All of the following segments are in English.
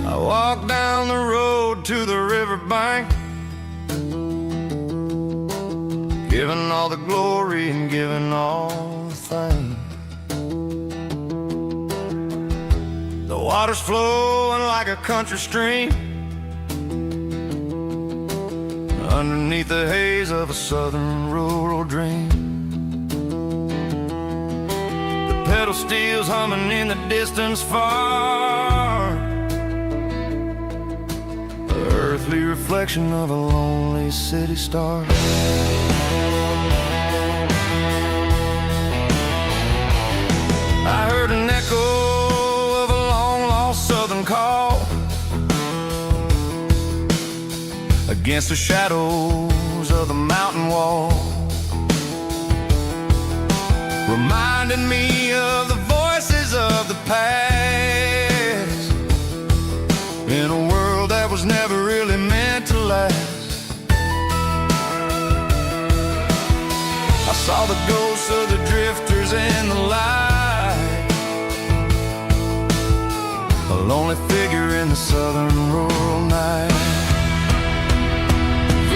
I walk down the road to the riverbank, giving all the glory and giving all the thanks. The water's flowing like a country stream underneath the haze of a southern rural dream. The pedal steel's humming in the distance far, the earthly reflection of a lonely city star. I heard an echo of a long-lost southern call against the shadows of the mountain wall, reminding me of the voices of the past in a world that was never really meant to last. I saw the ghosts of the drifters in the light, a lonely figure in the southern rural night.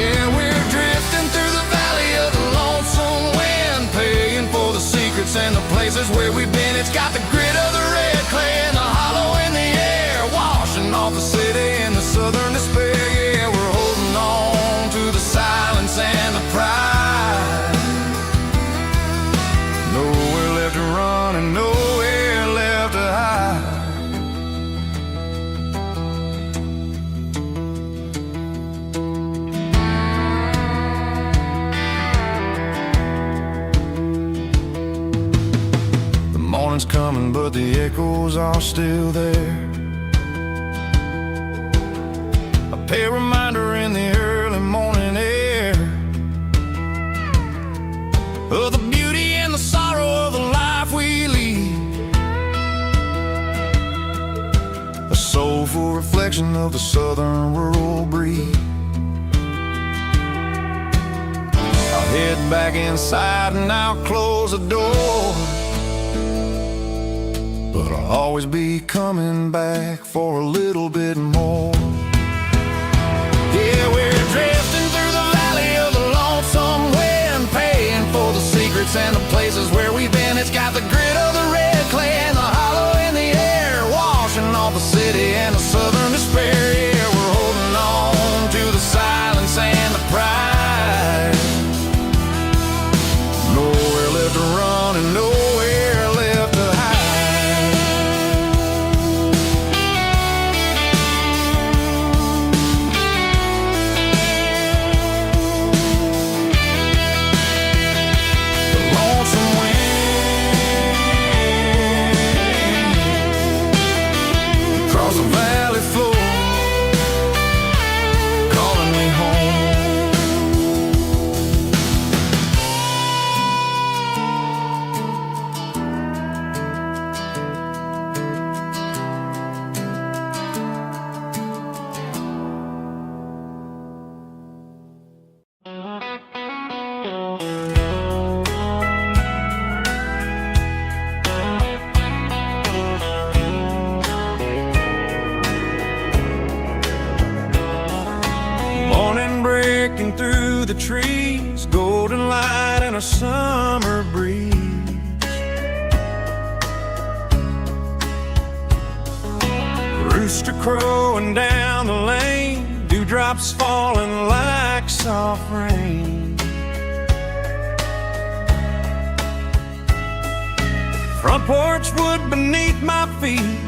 Yeah, we're drifting through the valley of the lonesome wind, paying for the secrets and the places where we've been. It's got the grit of the red clay and the hollow in the air, washing off the city and the southern despair. Yeah, we're holding on to the silence and the pride. Nowhere left to run and nowhere left to hide. Morning's coming, but the echoes are still there. A pale reminder in the early morning air of the beauty and the sorrow of the life we lead, a soulful reflection of the southern rural breed. I'll head back inside and I'll close the door, but I'll always be coming back for a little bit more. Yeah, we're drifting through the valley of the lonesome wind, paying for the secrets and the places where we've been. It's got the grit of the red clay and the hollow in the air, washing off the city and the southern despair. Yeah, we're holding on to the silence and the pride. Nowhere left to run and nowhere left to hide. The valley floor calling me home. Breaking through the trees, golden light and a summer breeze. Rooster crowing down the lane, dewdrops falling like soft rain. Front porch wood beneath my feet,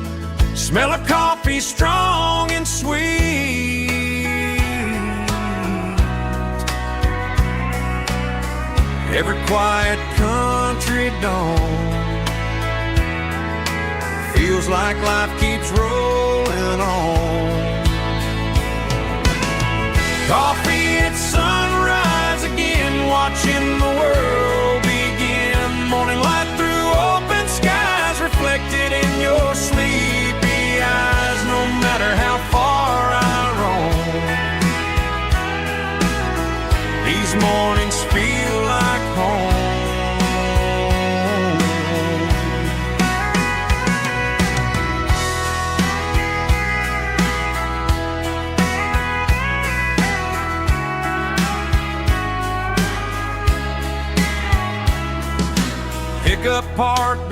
smell of coffee strong and sweet. Every quiet country dawn feels like life keeps rolling on. Coffee at sunrise again, watching the world begin. Morning light through open skies, reflected in your sleepy eyes. No matter how far I roam, these mornings feel like home.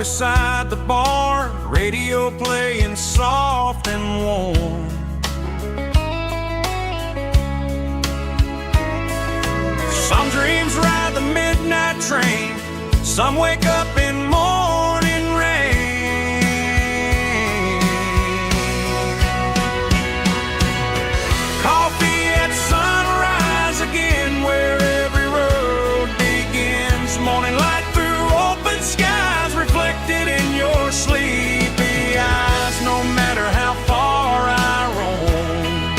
beside the barn, radio playing soft and warm. Some dreams ride the midnight train, some wake up in morning rain. Coffee at sunrise again, where every road begins. Morning light through open skies, reflected in your sleepy eyes. No matter how far I roam,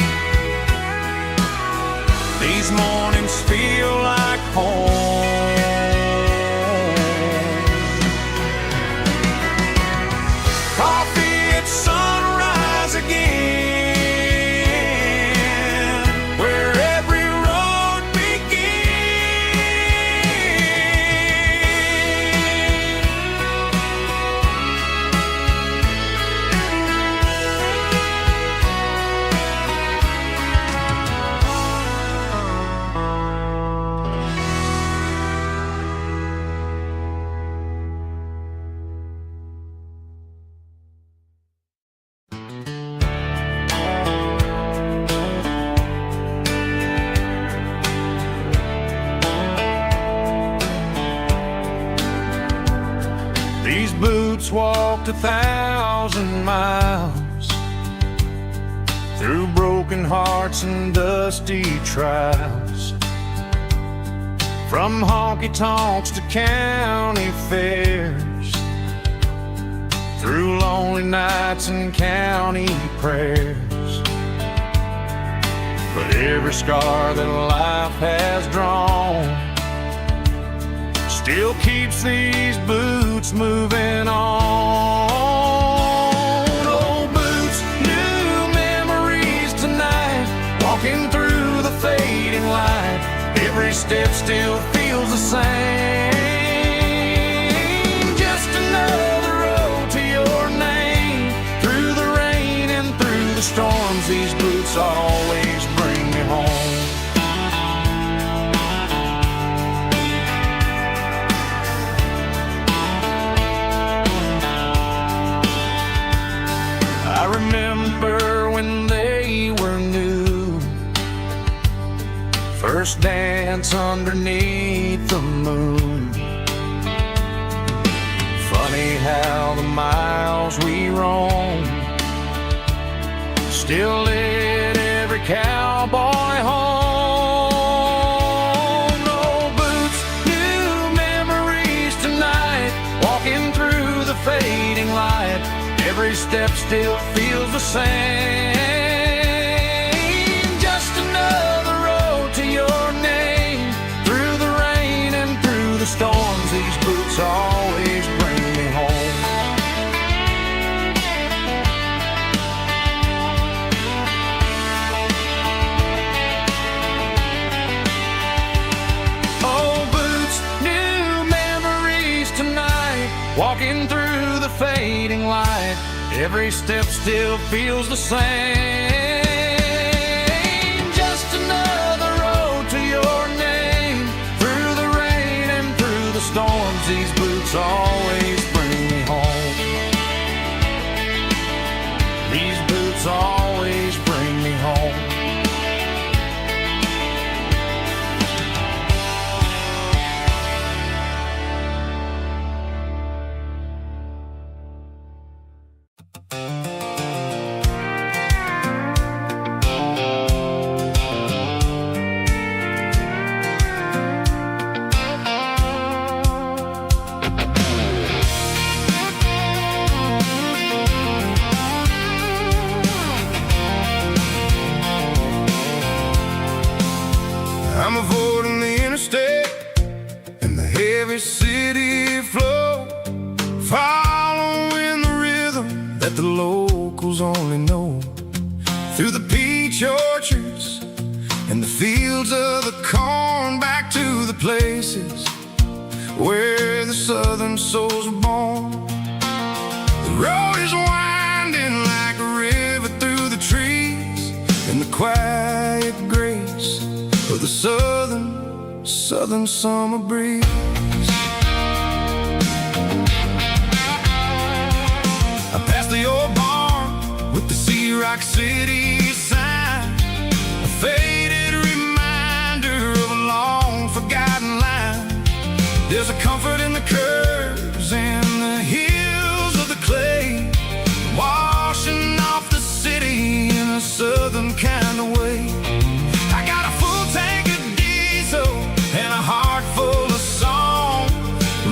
these mornings feel like home. Coffee at sunrise again, where every road These boots walked 1,000 miles through broken hearts and dusty trials, from honky-tonks to county fairs, through lonely nights and county prayers. But every scar that life has drawn still keeps these boots moving on. Old boots, new memories tonight, walking through the fading light. Every step still feels the same. Just another road to your name. Through the rain and through the storms, these boots always bring me home. I remember when they were new, first dance underneath the moon. Funny how the miles we roam still lit every cowboy home. Old boots, new memories tonight, walking through the fading light. Every step still feels the same. Just another road to your name. Through the rain and through the storms, these boots always bring me home. Old boots, new memories tonight, walking through the fading light. Every step still feels the same. Just another road to your name. Through the rain and through the storms, these boots always bring me home. These boots always bring me home. I'm avoiding the interstate and the heavy city flow, following the rhythm that the locals only know. Through the peach orchards and the fields of the corn, back to the places where the southern souls were born. The road is winding like a river through the trees, in the quiet grace of the southern summer breeze. Rock City sign, a faded reminder of a long forgotten line. There's a comfort in the curves and the hills of the clay, washing off the city in a southern kind of way. I got a full tank of diesel and a heart full of song,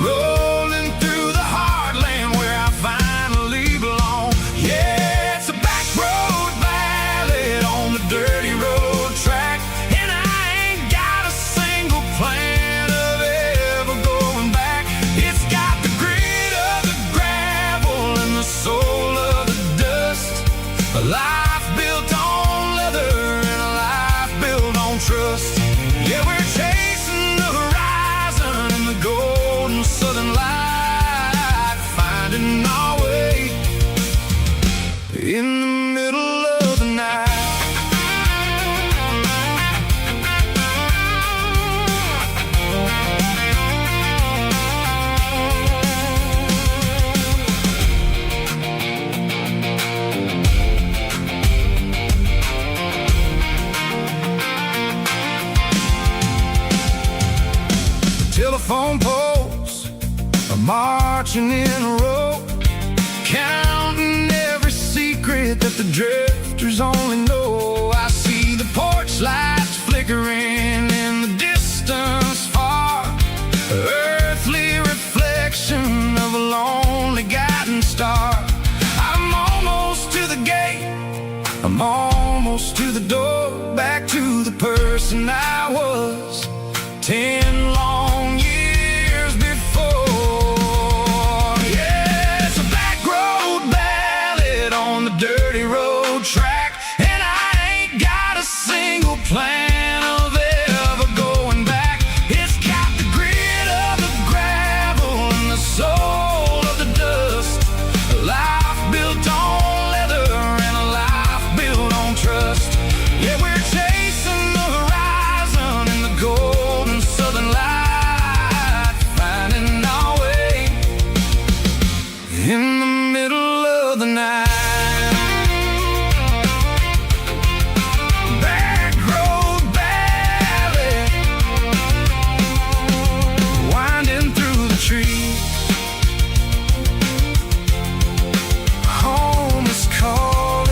rolling through the heartland where I finally belong. Yeah, it's a back road ballad on the dirty road track, and I ain't got a single plan of ever going back. It's got the grit of the gravel and the soul of the dust, a life built on leather and a life built on trust. Yeah, we're chasing the horizon in the golden southern light, finding our way in the middle of the night. Telephone poles are marching in a row, counting every secret that the drifters only know. I see the porch lights flickering in the distance far, earthly reflection of a lonely guiding star. I'm almost to the gate, I'm almost to the door, back to the person I was 10 long years before. Yeah, it's a back road ballad on the dirty road track, and I ain't got a single plan of ever going back. It's got the grit of the gravel and the soul of the dust, a life built on leather and a life built on trust. Yeah, we're chasing the horizon in the golden southern light, finding our way in the middle of the night. Back road ballad, winding through the trees. Home is calling.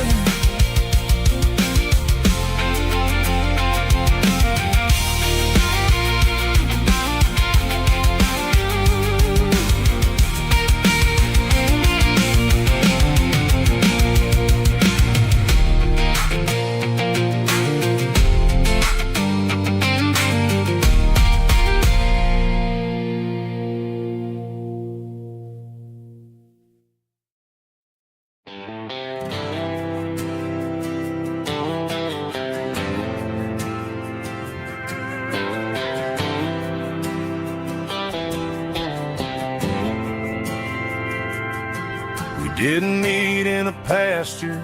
We didn't meet in a pasture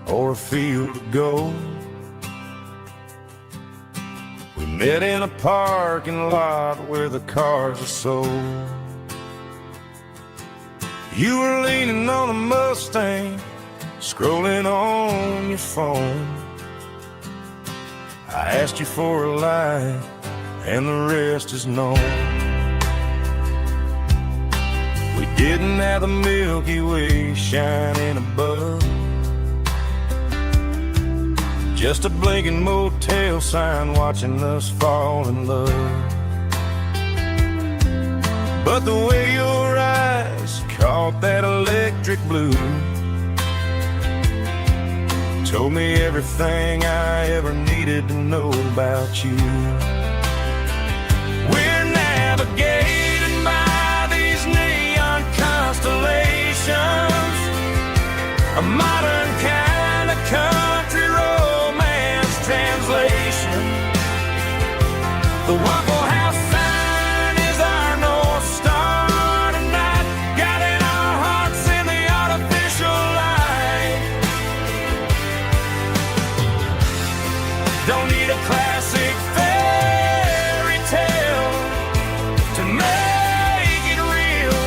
or a field of gold. We met in a parking lot where the cars are sold. You were leaning on a Mustang, scrolling on your phone. I asked you for a light, and the rest is known. We didn't have the Milky Way shining above, just a blinking motel sign watching us fall in love. But the way your eyes caught that electric blue told me everything I ever needed to know about you. We're navigating by these neon constellations, a modern kind of country romance translation. The Waffle House sign is our North Star tonight, guiding our hearts in the artificial light. Don't need a classic fairy tale to make it real,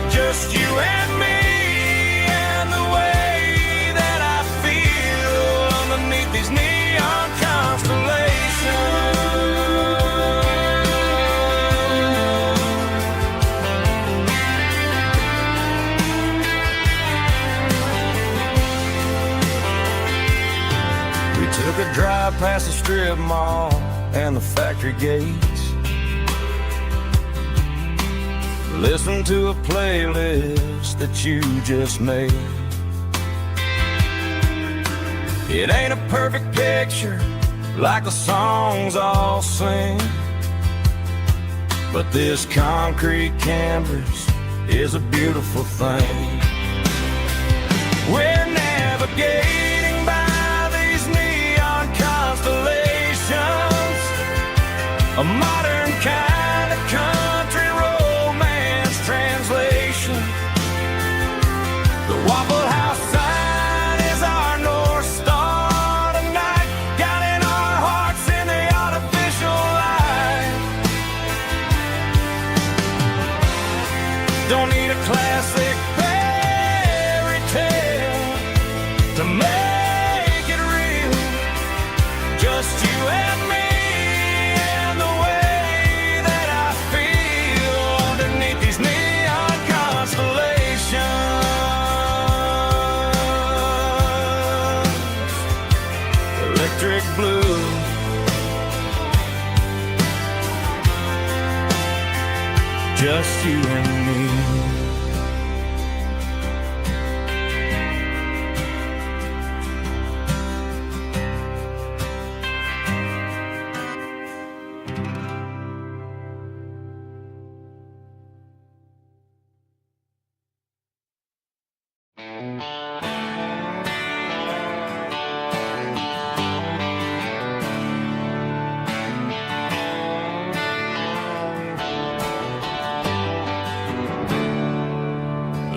just you and me and the way that I feel. Took a drive past the strip mall and the factory gates. Listen to a playlist that you just made. It ain't a perfect picture like the songs all sing, but this concrete canvas is a beautiful thing. We're navigating by these neon constellations, a modern kind of country romance translation. The Waffle House sign is our North Star tonight, guiding our hearts in the artificial light. Don't need a classic fairy tale to make it real, just you and me and the way that I feel underneath these neon constellations. Electric blue, just you and me.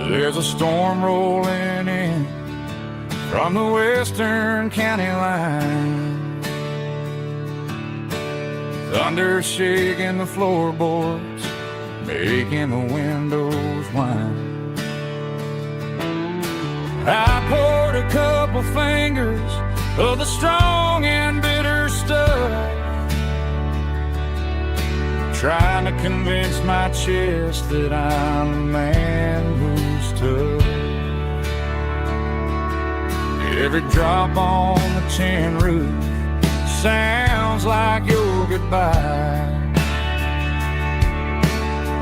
There's a storm rolling in from the western county line, thunder shaking the floorboards, making the windows whine. I poured a couple fingers of the strong and bitter stuff, trying to convince my chest that I'm a man who's tough. Every drop on the tin roof sounds like your goodbye,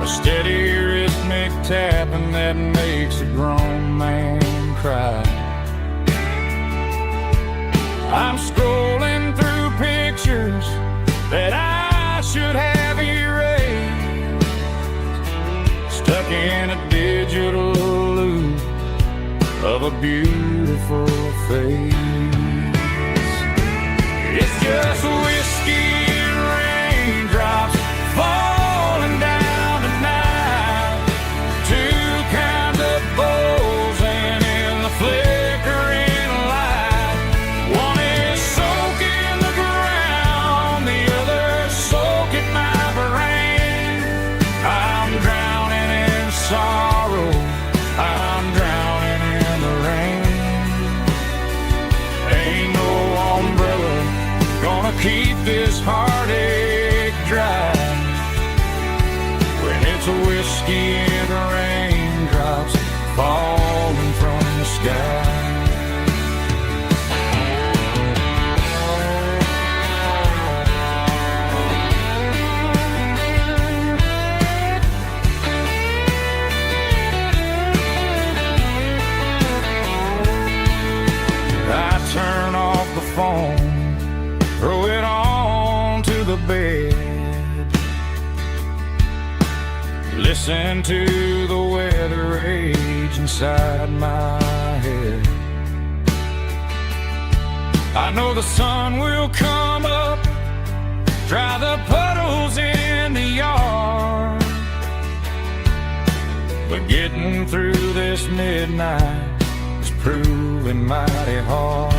a steady rhythmic tapping that makes a grown man cry. I'm scrolling through pictures that I should have erased, stuck in a digital loop of a beautiful face. It's just whiskey and raindrops falling down tonight, two kinds of bowls and in the flickering light. One is soaking the ground, the other soaking my brain. I'm drowning in sorrow, I'm drowning in the rain. Ain't no umbrella gonna keep this heartache dry when it's a whiskey and raindrops falling from the sky. I turn off the phone, throw it on to the bed, listen to the weather rage inside my head. I know the sun will come up, dry the puddles in the yard, but getting through this midnight is proving mighty hard.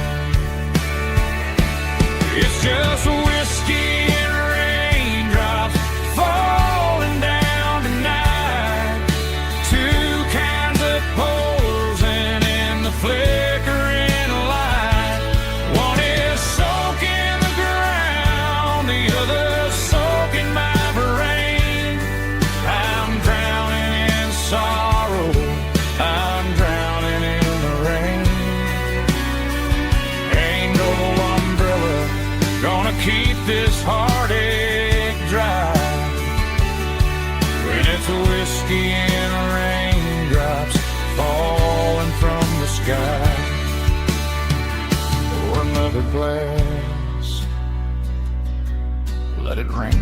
It's just whiskey and raindrops falling down tonight, two kinds of poles and in the flickering light. One is soaking the ground, the other soaking my brain. I'm drowning in sorrow, I'm drowning in the rain. Ain't no umbrella this heartache dry. When it's a whiskey and raindrops falling from the sky. Pour another glass, let it rain.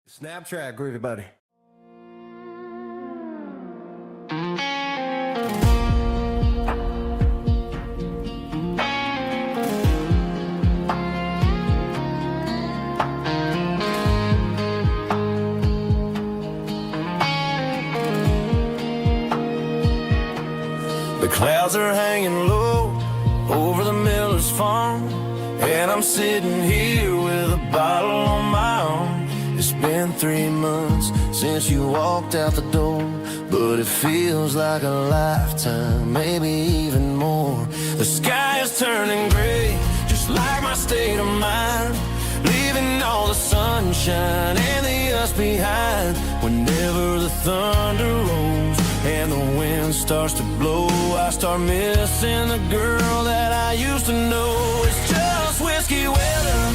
Snap track, groovy buddy. The clouds are hanging low over the miller's farm, and I'm sitting here with a bottle on my arm. It's been 3 months since you walked out the door, but it feels like a lifetime, maybe even more. The sky is turning gray, just like my state of mind, leaving all the sunshine and the us behind. Whenever the thunder rolls and the wind starts to blow, I start missing the girl that I used to know. It's just whiskey weather,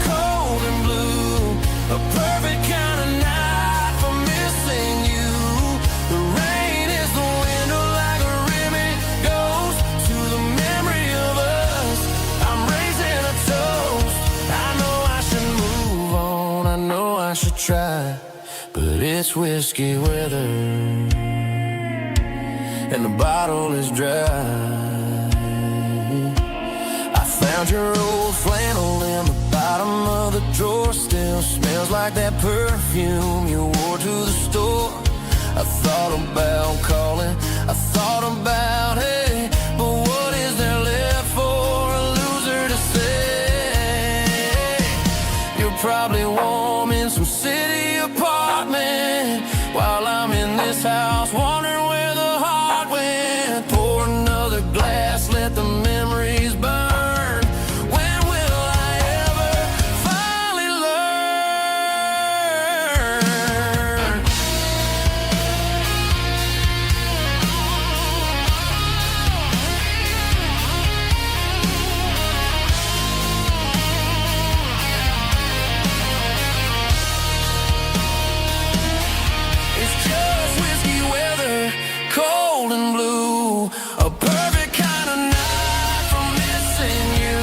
cold and blue, a perfect kind of night for missing you. The rain is the window like a ribbon goes to the memory of us. I'm raising a toast. I know I should move on, I know I should try, but it's whiskey weather and the bottle is dry. I found your old flannel in the bottom of the drawer, still smells like that perfume you wore to the store. I thought about calling, I thought about, hey, but what is there left for a loser to say? You're probably warm in some city apartment while I'm in this house wondering where the heart went. Pour another glass, let the memories burn. When will I ever finally learn? It's just whiskey weather, cold and blue, a perfect kind of night for missing you.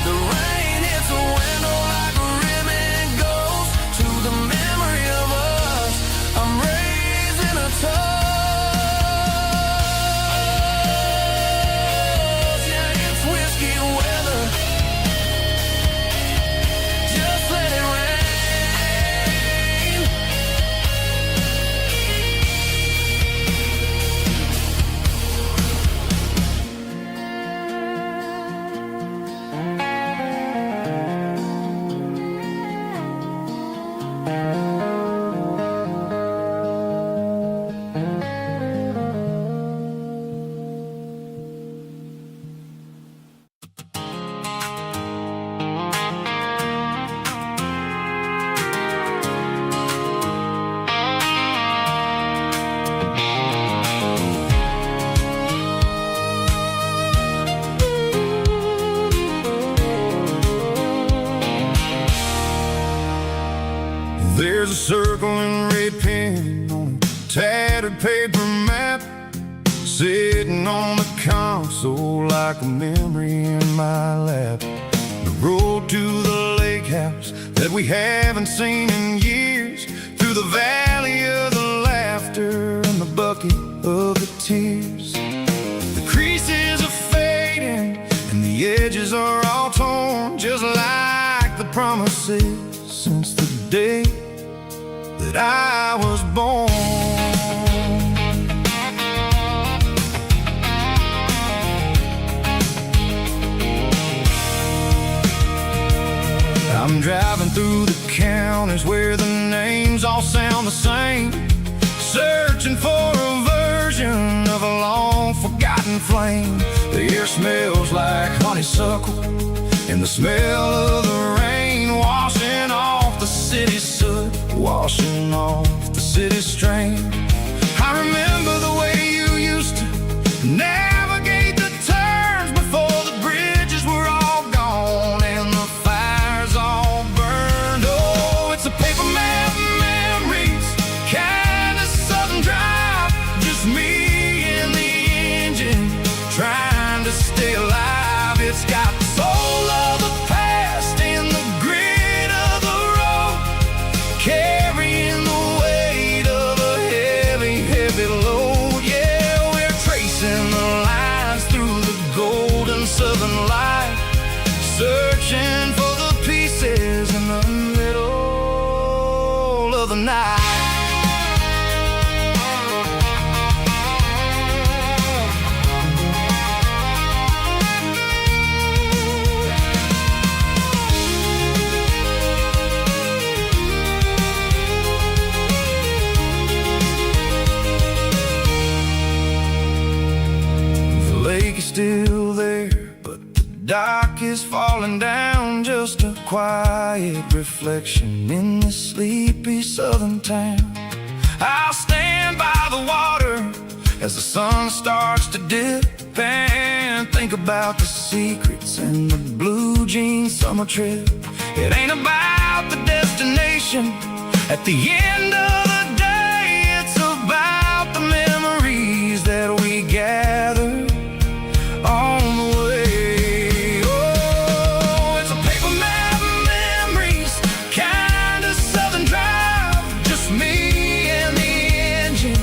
The rain hits the window like a ribbon goes to the memory of us. I'm raising a toast. Yeah, it's whiskey weather, just let it rain. There's a circle and red pen on a tattered paper map, sitting on the console like a memory in my lap. The road to the lake house that we haven't seen in years, through the valley of the laughter and the bucket of the tears. that I was born. I'm driving through the counties where the names all sound the same, searching for a version of a long-forgotten flame. The air smells like honeysuckle, and the smell of the rain washing off the city's soot, washing off the city's strain. I remember the way you used to navigate the turns before the bridges were all gone and the fires all burned. Oh, it's a paper map memories, kind of southern drive, just me and the engine trying to stay alive. It's got the soul of the past and the grit of the road, carrying the weight of a heavy, heavy load. Yeah, we're tracing the lines through the golden southern light, searching for the pieces in the middle of the night. The lake is still there, but the dock is falling down, just a quiet reflection in this sleepy southern town. I'll stand by the water as the sun starts to dip and think about the secrets and the blue jean summer trip. It ain't about the destination at the end of the day, it's about the memories that we gather on the way. Oh, it's a paper map memories, kind of southern drive, just me and the engine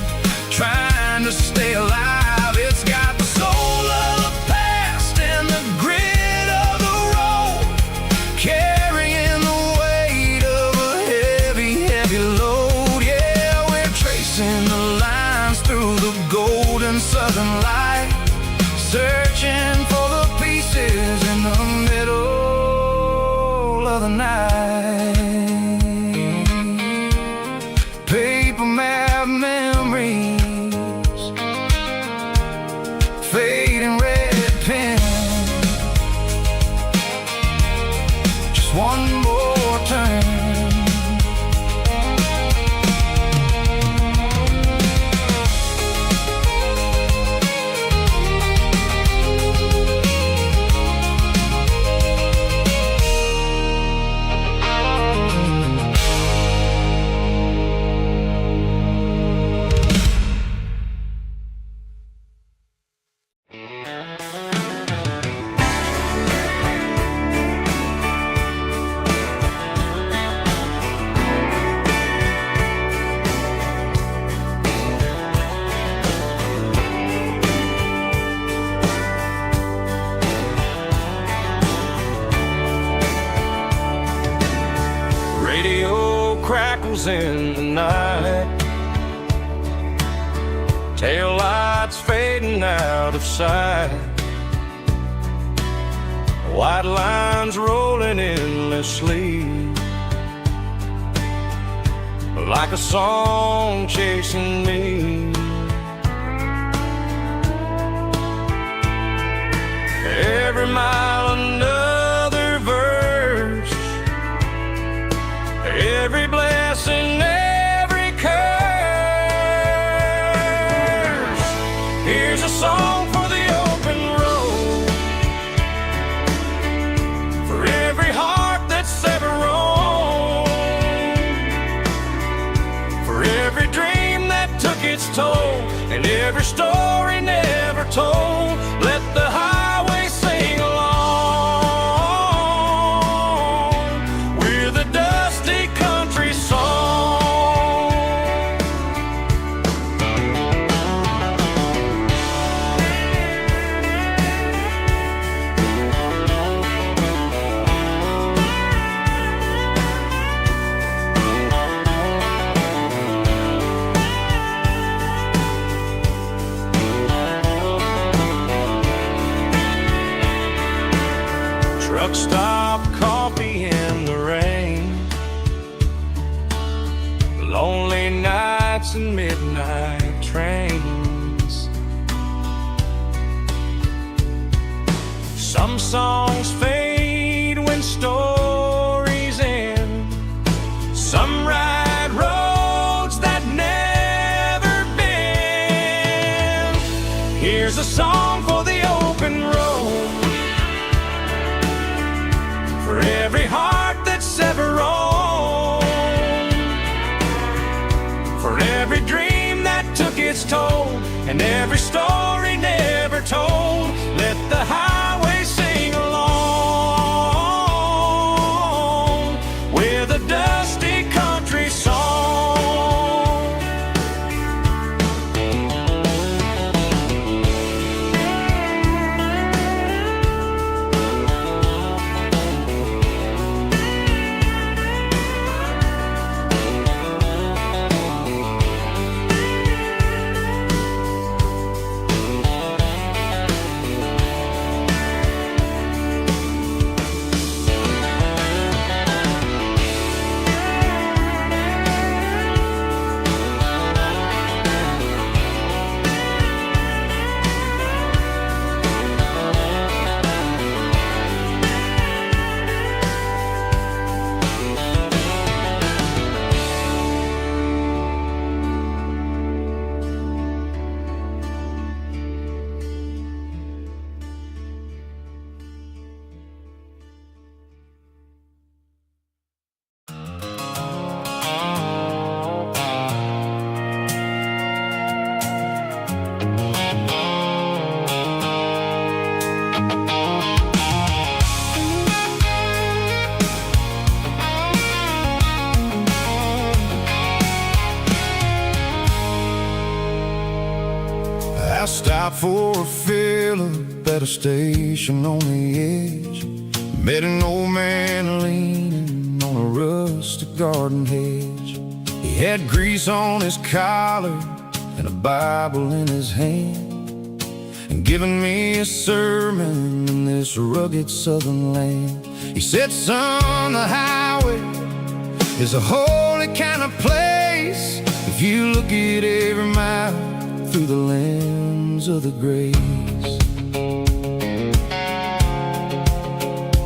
trying to stay alive. It's got the soul of the past and the grit of the road, carrying the weight of a heavy, heavy load. Yeah, we're tracing the lines through the golden southern light, searching for the pieces in the middle of the night. Paper map memories, fading red pen, just one more turn. Radio crackles in the night, tail lights fading out of sight, white lines rolling endlessly, like a song chasing me. Every mile another verse, every blessing, every curse. Here's a song for the open road, for every heart that's ever roamed, for every dream that took its toll, and every story never told. Let the highway sing along with a dusty country song. truck stop coffee in the rain, lonely nights and midnight trains. Some songs fade when stories end, some ride roads that never bend. Here's a song for the open road, for every heart that's ever roamed, for every dream that took its toll, and every story never told. Let the highway sing along with a dusty country song. I stopped for a fill-up at a station on the edge. Met an old man leaning on a rustic garden hedge. He had grease on his collar and a Bible in his hand, and giving me a sermon in this rugged southern land. He said, son, the highway is a holy kind of place if you look at every mile through the lens of the grace.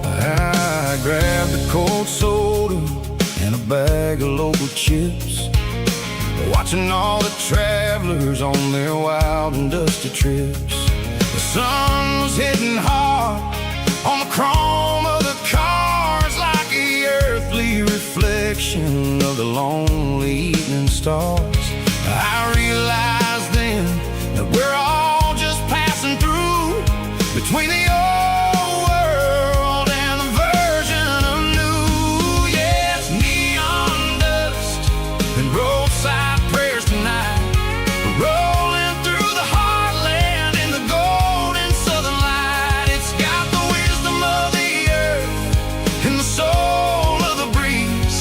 I grabbed a cold soda and a bag of local chips, watching all the travelers on their wild and dusty trips. The sun was hitting hard on the chrome of the cars, like the earthly reflection of the lonely evening stars. I realized then that we're all just passing through between the old world and the version of new. Yes, neon dust and roadside prayers tonight, rolling through the heartland in the golden southern light. It's got the wisdom of the earth and the soul of the breeze,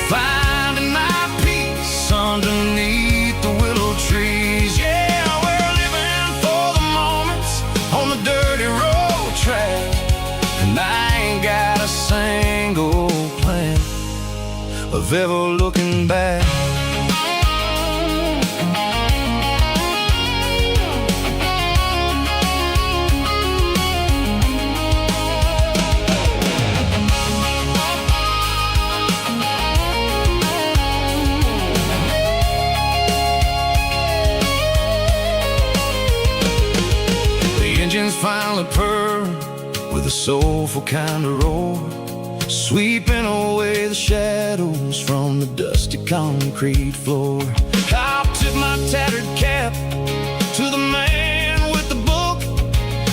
finding my peace underneath the willow trees. Yeah, we're living for the moments on the dirty road track, and I ain't got a single plan of ever looking back. Engines finally purr with a soulful kind of roar, sweeping away the shadows from the dusty concrete floor. I'll tip my tattered cap to the man with the book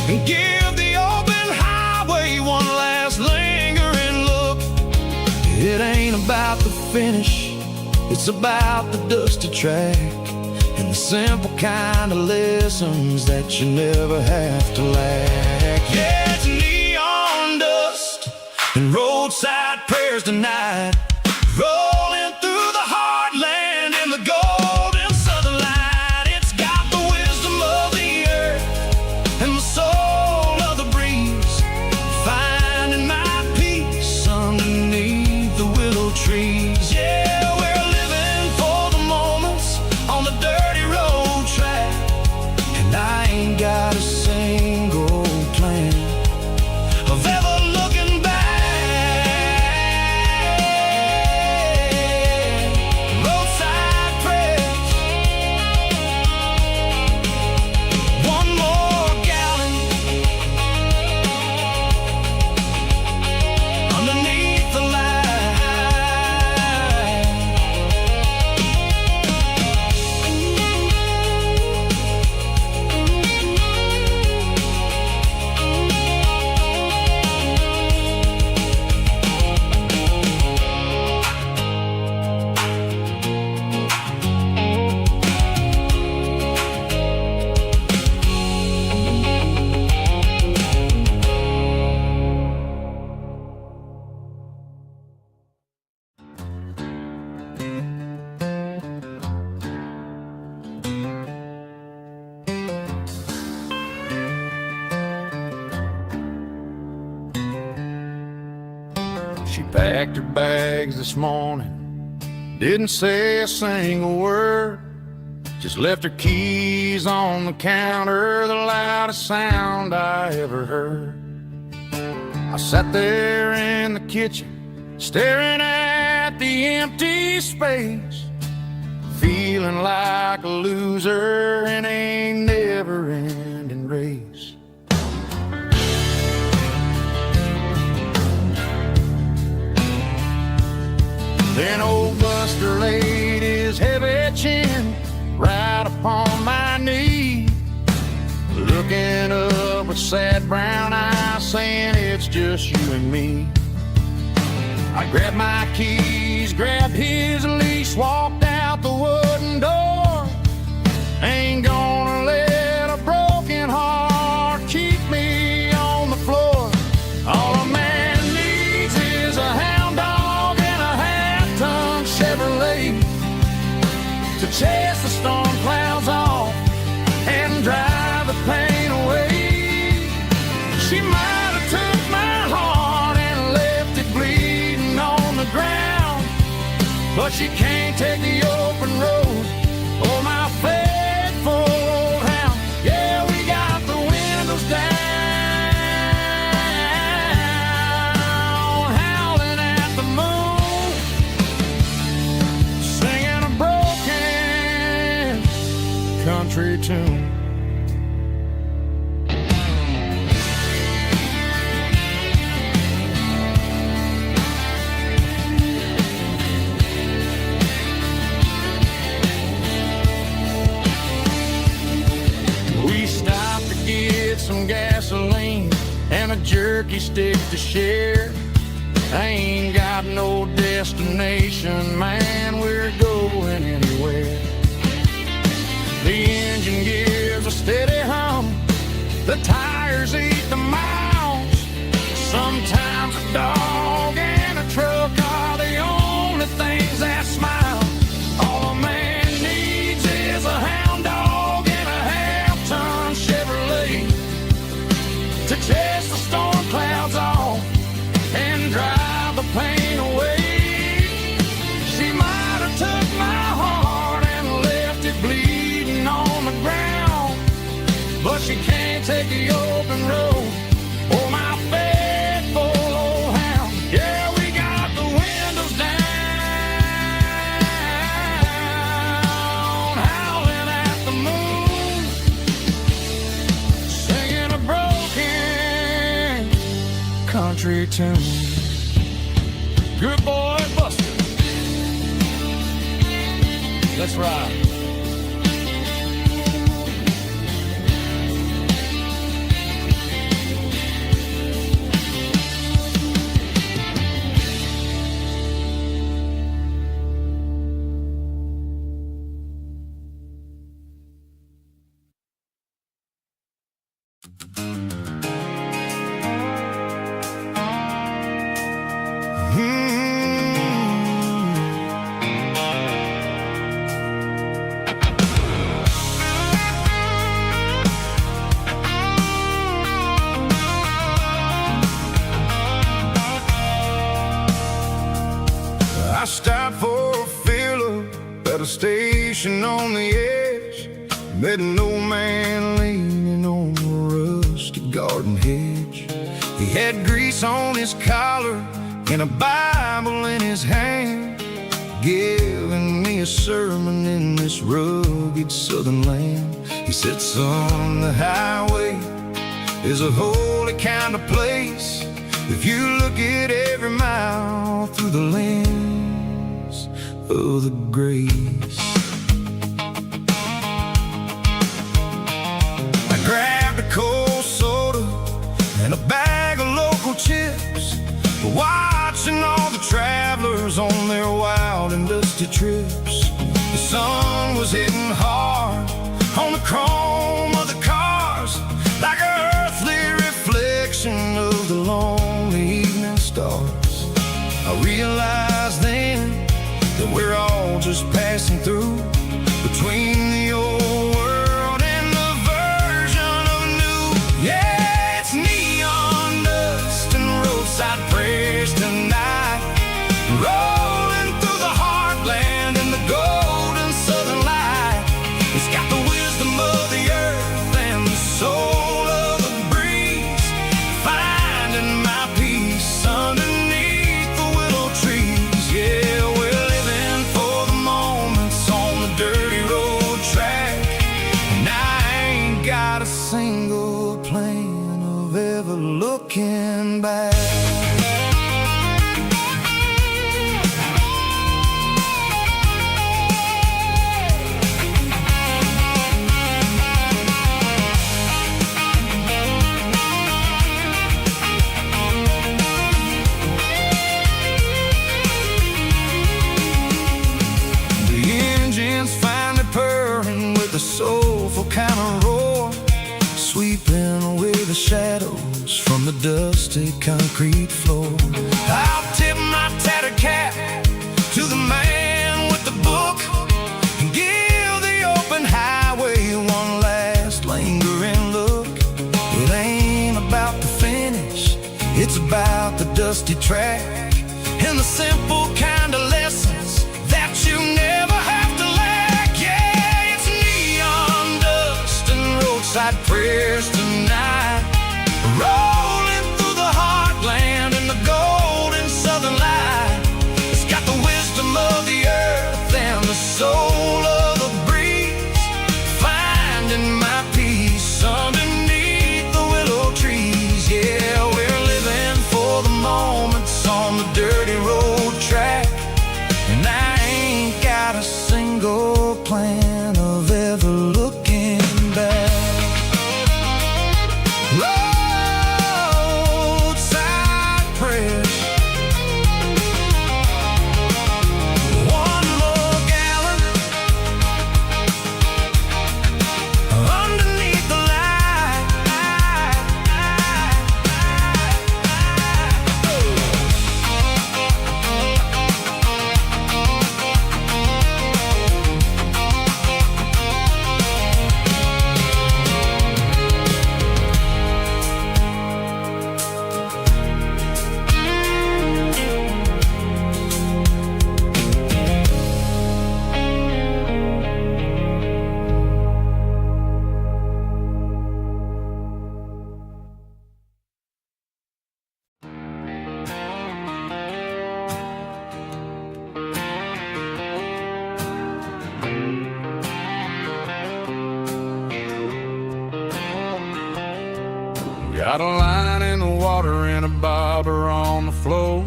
and give the open highway one last lingering look. It ain't about the finish, it's about the dusty track and the simple kind of lessons that you never have to lack. Yeah, it's neon dust and roadside prayers tonight, rolling through the heartland in the golden southern light. It's got the wisdom of the earth and the soul of the breeze, finding my Packed her bags this morning, didn't say a single word, just left her keys on the counter, the loudest sound I ever heard. I sat there in the kitchen, staring at the empty space, feeling like a loser in a never-ending race. Then old Buster laid his heavy chin right upon my knee, looking up with sad brown eyes, saying it's just you and me. I grabbed my keys, grabbed his leash, walked out the wooden door. Ain't gonna let a broken heart keep me on the floor. All a man needs is a hound dog and a half-ton Chevrolet to chase the storm clouds off and drive the pain away. She might have took my heart and left it bleeding on the ground, but she can't take the open road or my faithful old hound. Yeah, we got the windows down, howling at the moon, singing a broken country tune. We stopped to get some gasoline and a jerky stick to share. I ain't got no destination, man, we're going anywhere. The engine gives a steady hum, the tires eat the miles. Sometimes a dog and a truck are the only things that smile. All a man needs is a hound dog and a half-ton Chevrolet to chase the storm clouds off and drive the pain away. She might have took my heart and left it bleeding on the ground, but she can't take the open road or my faithful old hound. Yeah, we got the windows down, howling at the moon, singing a broken country tune. Good boy, Buster. Let's ride. I stopped for a fill-up at a station on the edge. Met an old man leaning on a rusty garden hedge. He had grease on his collar and a Bible in his hand, giving me a sermon in this rugged southern land. He said, son, the highway is a holy kind of place if you look at every mile through the lens of the grace. I grabbed a cold soda and a bag of local chips, watching all the travelers on their wild and dusty trips. The sun was hitting hard on the chrome of the cars, like an earthly reflection of the lonely evening stars. I realized then that we're all just passing through, single plan of ever looking back. The soulful kind of roar, sweeping away the shadows from the dusty concrete floor. I'll tip my tattered cap to the man with the book and give the open highway one last lingering look. It ain't about the finish, it's about the dusty track and the simple kind of lessons that you never have to lack. Yeah, it's neon dust and roadside prayers tonight, rolling through the heartland in the golden southern light. It's got the wisdom of the earth and the soul of the breeze, finding my peace underneath the willow trees. Yeah, we're living for the moments on the dirty road track, and I ain't got a single plan of ever looking back. Roadside prayers, one more gallon underneath the light. Got a line in the water and a bobber on the floor,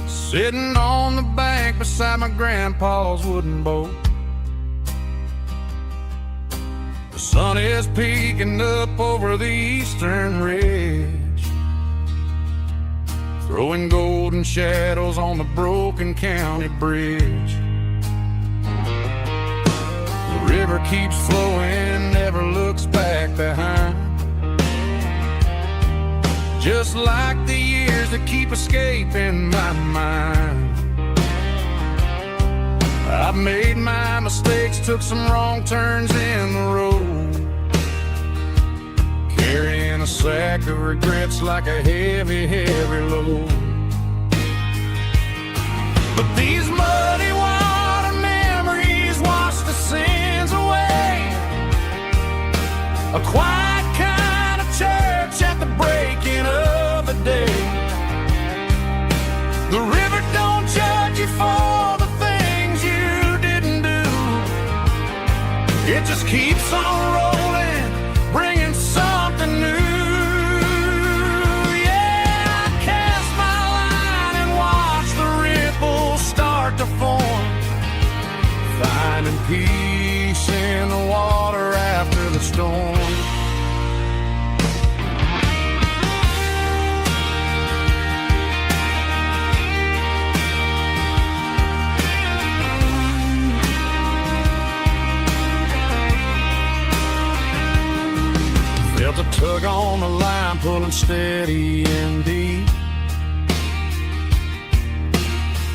sitting on the bank beside my grandpa's wooden boat. The sun is peeking up over the eastern ridge, throwing golden shadows on the broken county bridge. The river keeps flowing, never looks back behind, just like the years that keep escaping my mind. I've made my mistakes, took some wrong turns in the road, carrying a sack of regrets like a heavy, heavy load. But these muddy water memories wash the sins away. A quiet kind of church at the breaking of the day. The river don't judge you for the things you didn't do. It just keeps on rolling, bringing something new. Yeah, I cast my line and watch the ripples start to form, finding peace in the water after the storm. Felt a tug on the line, pulling steady and deep.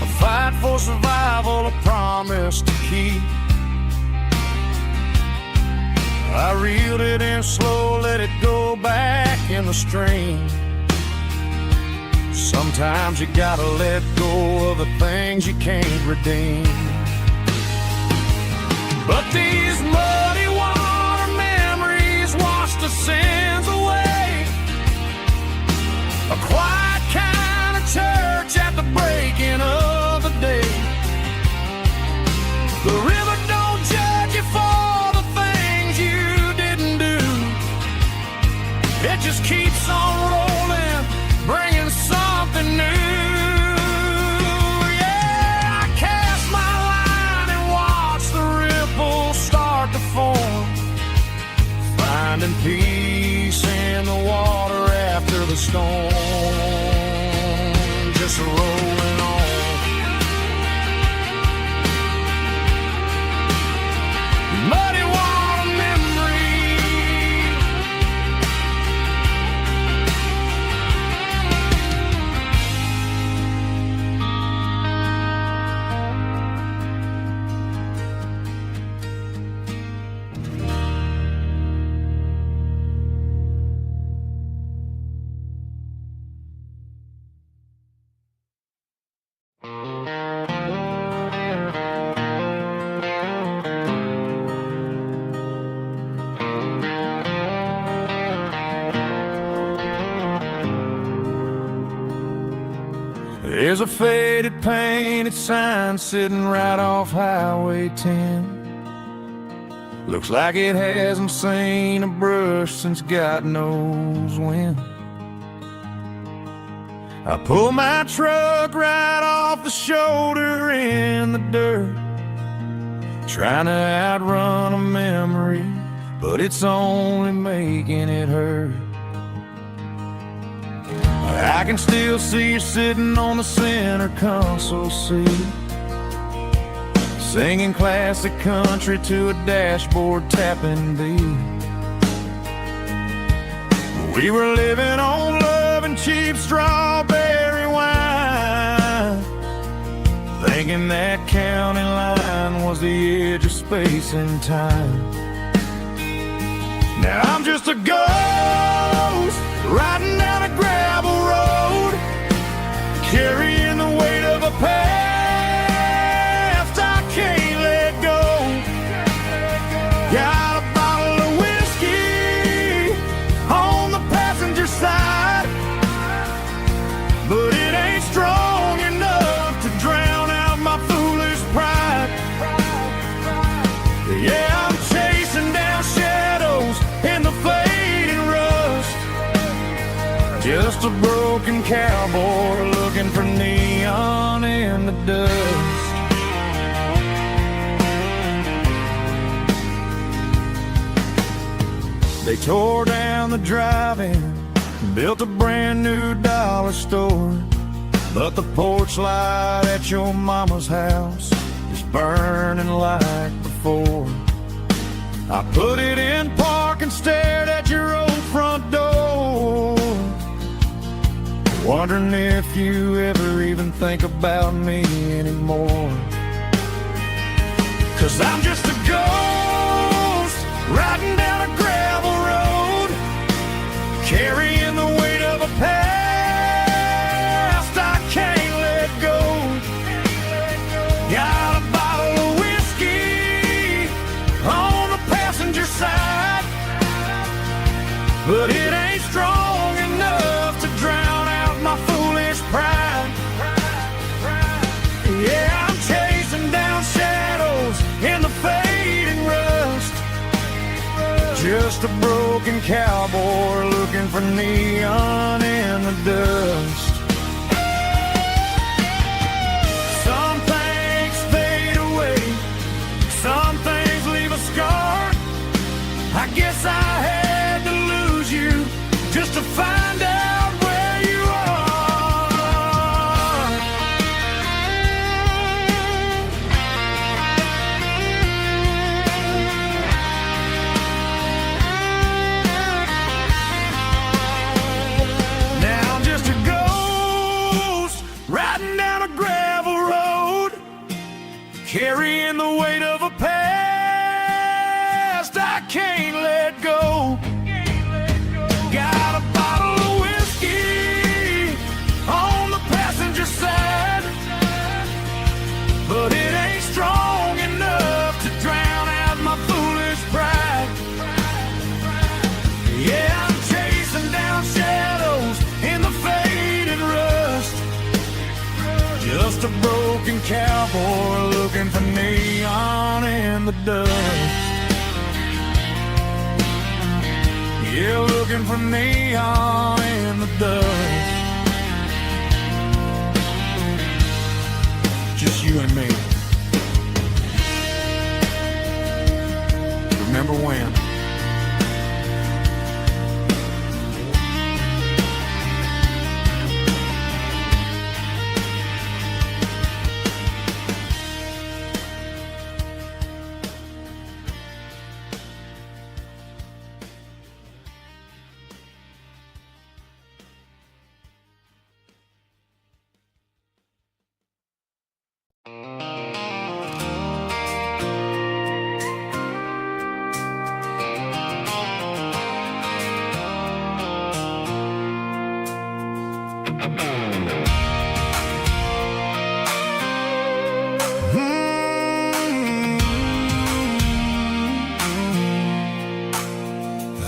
A fight for survival, a promise to keep. I reeled it in slow, let it go back in the stream. Sometimes you gotta let go of the things you can't redeem. But these muddy water memories wash the sins away. A quiet kind of church at the breaking of the day. The river don't judge you for the things you There's a faded painted sign sitting right off Highway 10. Looks like it hasn't seen a brush since God knows when. I pull my truck right off the shoulder in the dirt, trying to outrun a memory, but it's only making it hurt. I can still see you sitting on the center console seat, singing classic country to a dashboard tapping beat. We were living on love and cheap strawberry wine, thinking that county line was the edge of space and time. Now I'm just a ghost riding down a gravel road, carrying the weight of a past I can't let go. Got a bottle of whiskey on the passenger side, but it ain't strong enough to drown out my foolish pride. Yeah, I'm chasing down shadows in the fading rust, just a broken cowboy looking for neon in the dust. They tore down the drive-in, built a brand new dollar store, but the porch light at your mama's house is burning like before. I put it in park and stared at your old front door, wondering if you ever even think about me anymore. 'Cause I'm just a ghost riding down a gravel road, carrying the weight of a past I can't let go. Got a bottle of whiskey on the passenger side, but it ain't strong enough to drown out my foolish pride. Yeah, I'm chasing down shadows in the fading rust, just a broken cowboy looking for neon in the dust. Some things fade away, some things leave a scar. I guess I had to lose you just to find out where you are. Now I'm just a ghost riding down a gravel road, carrying the weight of a past I can't let go. Got a bottle of whiskey on the passenger side, but it ain't strong enough to drown out my foolish pride. Yeah, I'm chasing down shadows in the faded rust, just a broken cowboy looking for neon in the dust. Yeah, looking for neon in the dust. Just you and me. Remember when?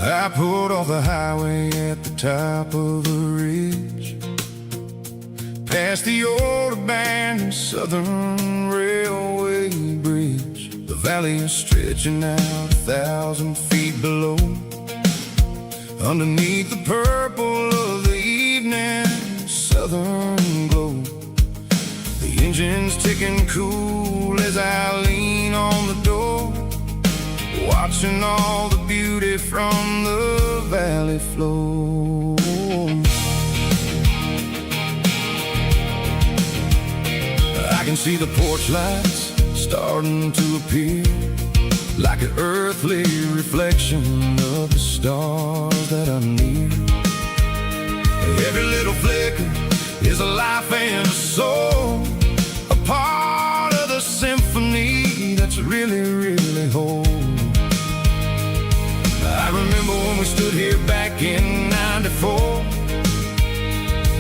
I pulled off the highway at the top of a ridge, past the old abandoned Southern Railway bridge. The valley is stretching out 1,000 feet below. Underneath the purple of the evening southern glow, the engine's ticking cool as I lean on the door, watching all the beauty from the valley flow. I can see the porch lights starting to appear, like an earthly reflection of the stars that are near. Every little flicker is a life and a soul, a part of the symphony that's really, really whole. I remember when we stood here back in '94,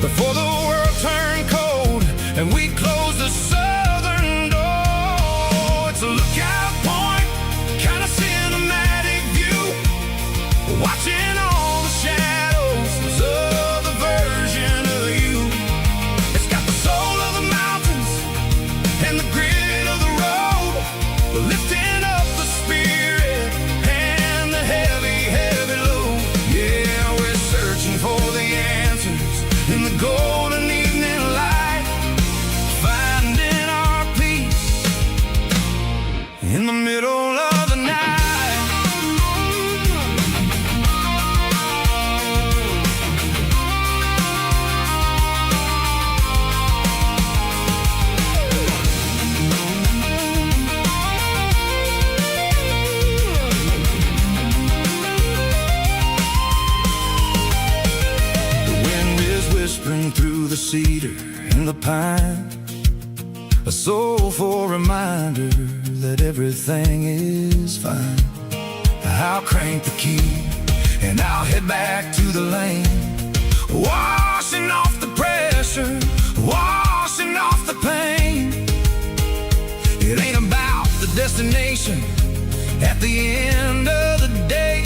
before the world turned cold and we closed the southern door. It's a lookout point, kind of cinematic view, watching all the shadows of the version of you. It's got the soul of the mountains and the grit of the road, lifting up the spirit and the heavy, heavy load. Yeah, we're searching for the answers in the golden evening light, finding our peace in the middle of the night. Whispering through the cedar and the pine, a soulful reminder that everything is fine. I'll crank the key and I'll head back to the lane, washing off the pressure, washing off the pain. It ain't about the destination at the end of the day,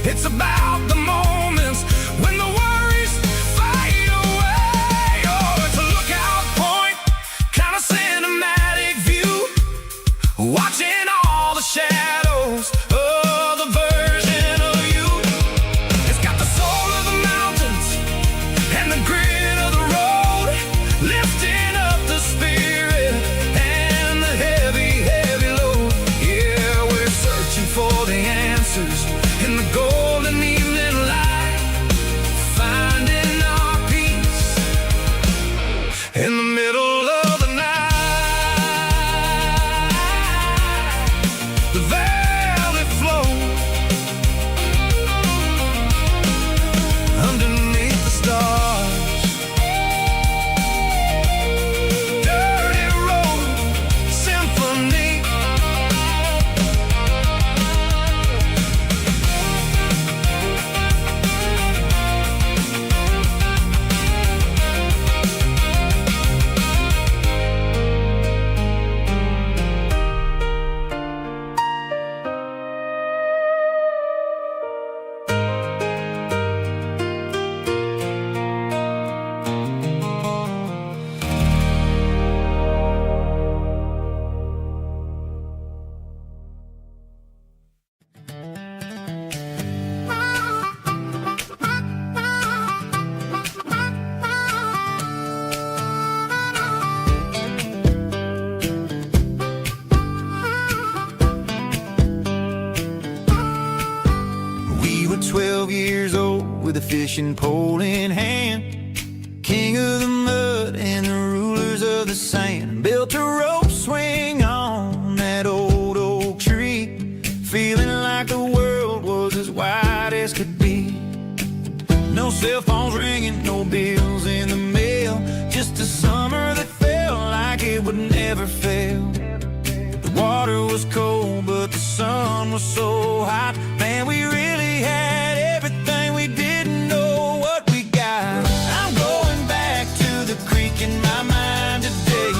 it's about the moments when the worries fade away. Oh, it's a lookout point, kind of cinematic view, watching all the shadows of the version of you. It's got the soul of the mountains and the grit of the road, lifting up the spirit and the heavy, heavy load. Yeah, we're searching for the answers in the golden evening light, finding our peace in the middle of the night. The valley flow underneath the stars, dirty road symphony. We were 12 years old with a fishing pole in hand, king of the mud and the rulers of the sand. Built a rope swing on that old oak tree, feeling like the world was as wide as could be. No cell phones ringing, no bills in the mail, just a summer that felt like it would never fail. The water was cold, but the sun was so hot. Man, we really had everything, we didn't know what we got. I'm going back to the creek in my mind today,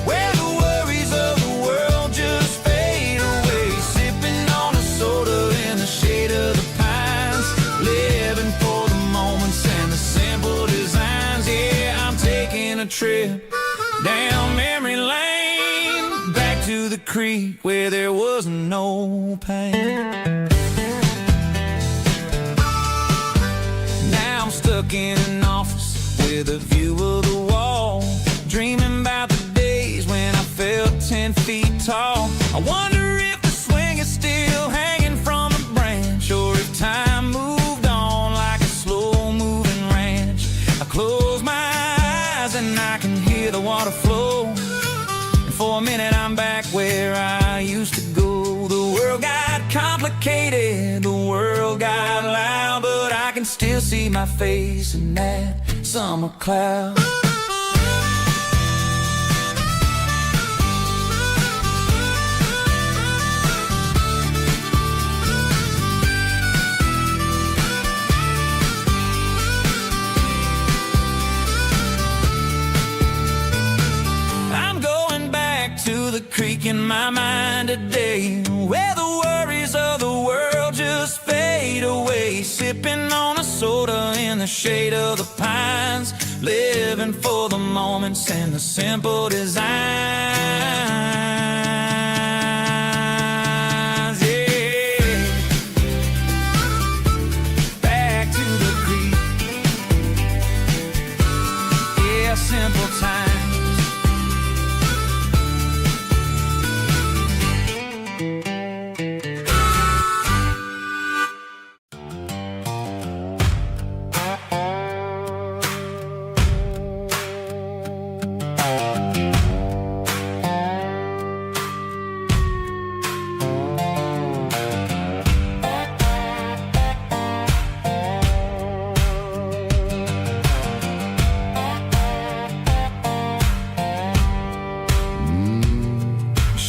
where the worries of the world just fade away. Sipping on a soda in the shade of the pines, living for the moments and the simple designs. Yeah, I'm taking a trip creek where there was no pain. Now I'm stuck in an office with a view of the wall, dreaming about the days when I felt 10 feet tall. I wonder if the swing is still hanging from a branch, or if time moved on like a slow-moving ranch. I close my eyes and I can hear the water flow, and for a minute I'm back where I used to go. The world got complicated, the world got loud, but I can still see my face in that summer cloud. To the creek in my mind today, where the worries of the world just fade away, sipping on a soda in the shade of the pines, living for the moments and the simple designs. Yeah, back to the creek. Yeah, simple times.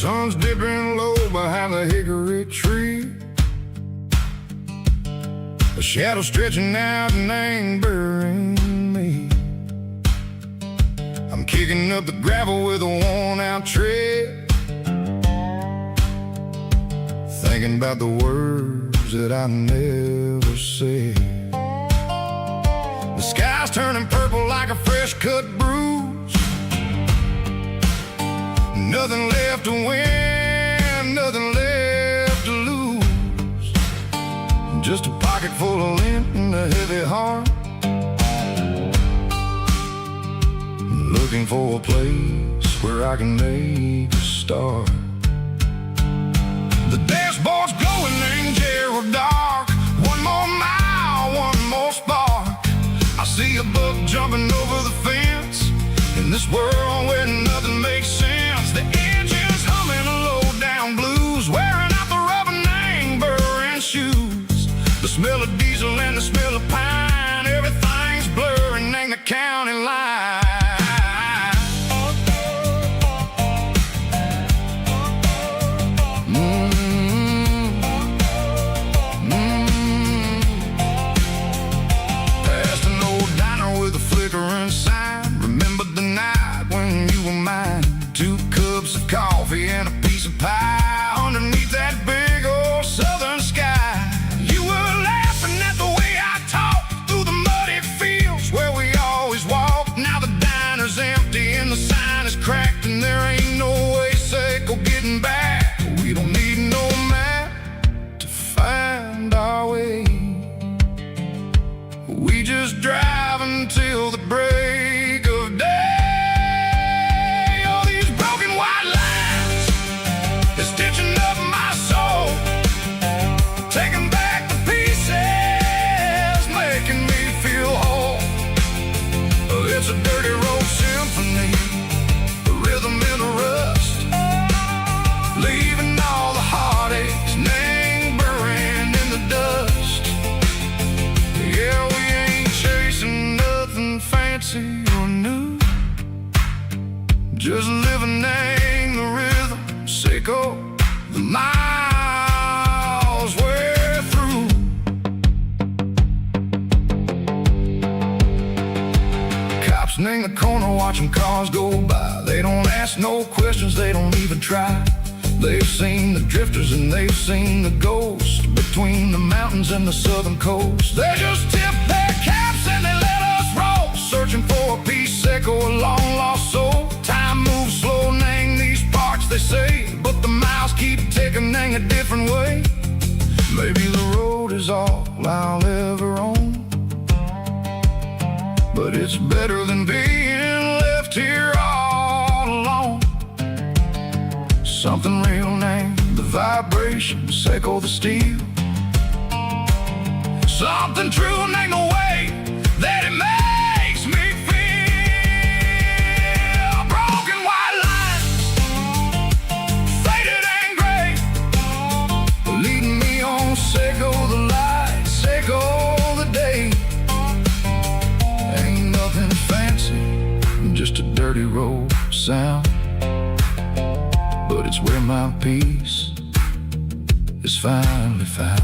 Sun's dipping low behind the hickory tree, a shadow stretching out and angering me. I'm kicking up the gravel with a worn-out tread, thinking about the words that I never said. The sky's turning purple like a fresh-cut bruise, nothing left to win, nothing left to lose, just a pocket full of lint and a heavy heart, looking for a place where I can make a start. The dashboard's glowing in Gerald dark, one more mile, one more spark. I see a buck jumping over the fence, in this world where nothing makes sense. The engine's humming a low-down blues, wearing out the rubber-nang burring shoes. The smell of diesel and the smell of pine, everything's blurring in the county line. Past an old diner with a flickering sign, remember the night when you were mine. 2 cups of coffee and a piece of pie underneath that big old southern sky. You were laughing at the way I talked through the muddy fields where we always walked. Now the diner's empty and the sign is cracked, and there ain't no way safe or getting back. We don't need no map to find our way, we just drive until the break of day. It's a dirty road symphony, a rhythm in the rust, leaving all the heartaches lingering in the dust. Yeah, we ain't chasing nothing fancy or new, just living in the rhythm, sicko, the miles we're through. In the corner watching cars go by, they don't ask no questions, they don't even try. They've seen the drifters and they've seen the ghosts between the mountains and the southern coast. They just tip their caps and they let us roll, searching for a piece echo, a long lost soul. Time moves slow, nang these parts they say, but the awakening a different way. Maybe the road is all I'll ever own, but it's better than being left here all alone. Something real named the vibrations echo the steel. Something true named the way that it makes me feel. Broken white lines, faded and gray, leading me on. Say go the light, say go the day. Ain't nothing fancy, just a dirty road sound, but it's where my peace is finally found.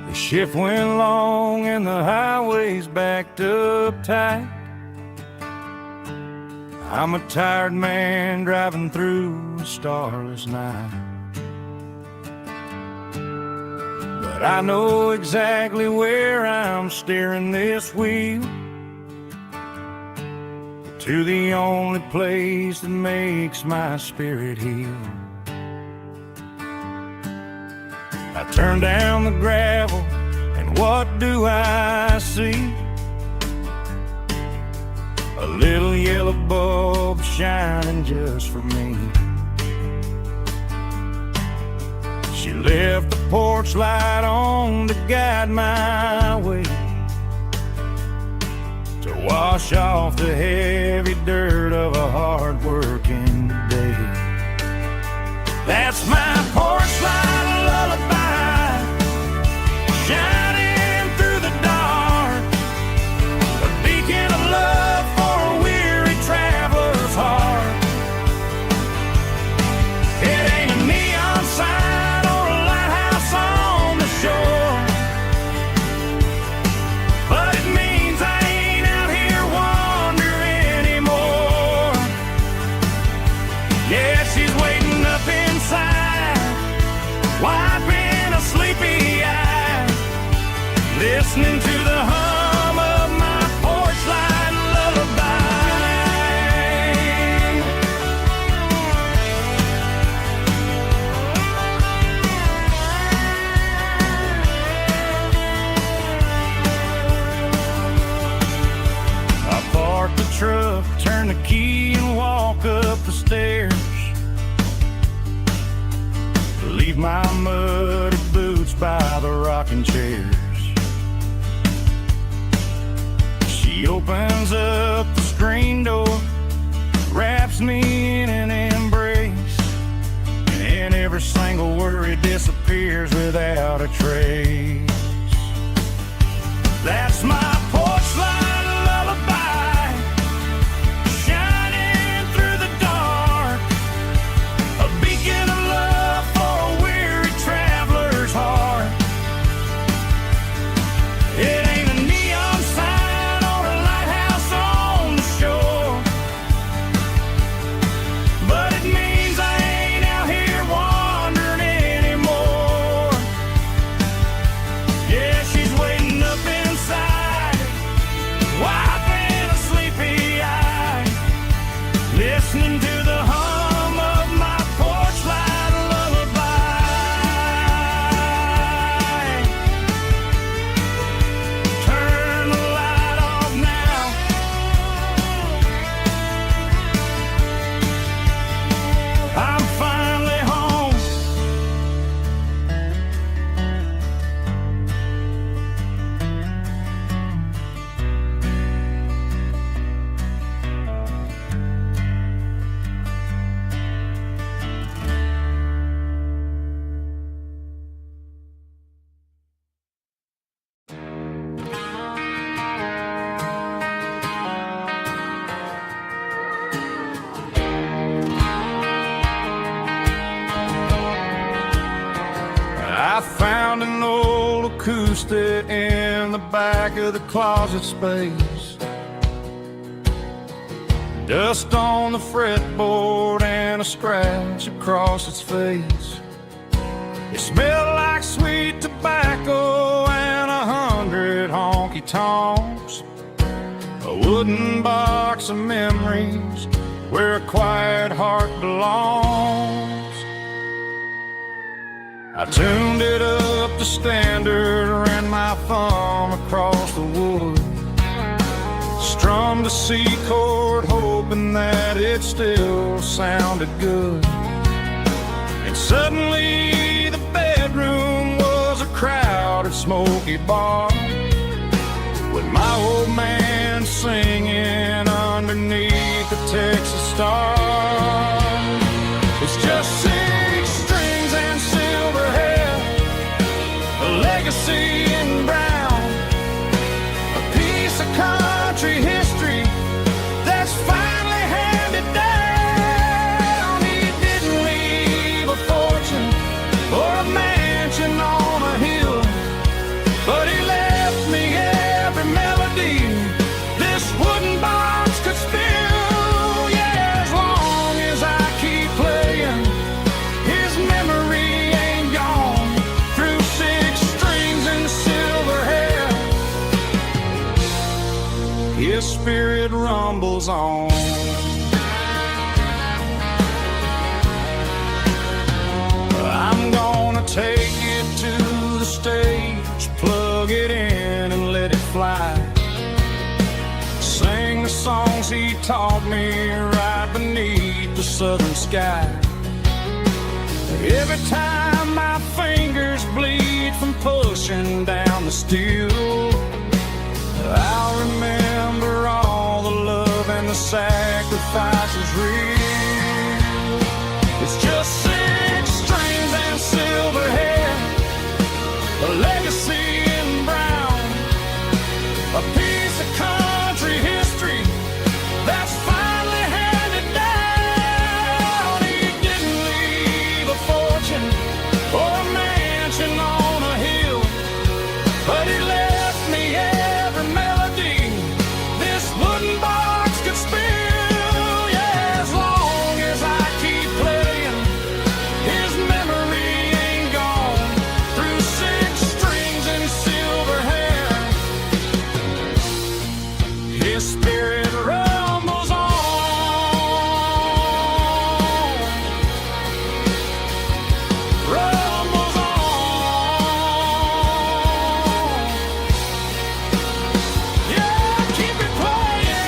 The shift went long and the highway's backed up tight. I'm a tired man driving through a starless night, but I know exactly where I'm steering this wheel, to the only place that makes my spirit heal. I turn down the gravel, and what do I see? A little yellow bulb shining just for me. She left the porch light on to guide my way, to wash off the heavy dirt of a hard-working day. That's my porch light lullaby, shining through the dark, a beacon of love for a weary traveler's heart. It ain't a neon sign or a lighthouse on the shore, but it means I ain't out here wandering anymore. Yeah, she's waiting up inside, wiping a sleepy eye, listening to the hum of my porch light lullaby. I park the truck, turn the key and walk up the stairs, leave my muddy boots by the rocking chairs. She opens up the screen door, wraps me in an embrace, and every single worry disappears without a trace. That's my porch light lullaby, shining through the dark, a beacon of love for a weary traveler's heart. It ain't a neon sign or a lighthouse on the shore, but it means I ain't out here wandering anymore. acoustic in the back of the closet space. Dust on the fretboard and a scratch across its face. It smelled like sweet tobacco and 100 honky-tonks. A wooden box of memories where a quiet heart belongs. I tuned it up to standard, ran my thumb across the wood, strummed a C chord hoping that it still sounded good. And suddenly the bedroom was a crowded smoky bar, with my old man singing underneath the Texas star. It's just 6 strings and silver hair, a legacy in brown, a piece of country history that's finally handed down. He didn't leave a fortune or a mansion on a hill, but he left me every melody this wooden box could spill. Yeah, as long as I keep playing, his memory ain't gone. Through 6 strings and silver hair, his spirit rumbles on. I'm gonna take it to the stage, plug it in and let it fly. Sing the songs he taught me right beneath the southern sky. Every time my fingers bleed from pushing down the steel, I'll remember all the love and the sacrifices real. It's just 6 strings and silver hair, a legacy in brown, a piece of country history that's finally handed down. He didn't leave a fortune or a mansion on a hill, but he left me every melody this wooden box could spill. Yeah, as long as I keep playing, his memory ain't gone. Through 6 strings and silver hair, his spirit rumbles on. Rumbles on. Yeah, keep it playing.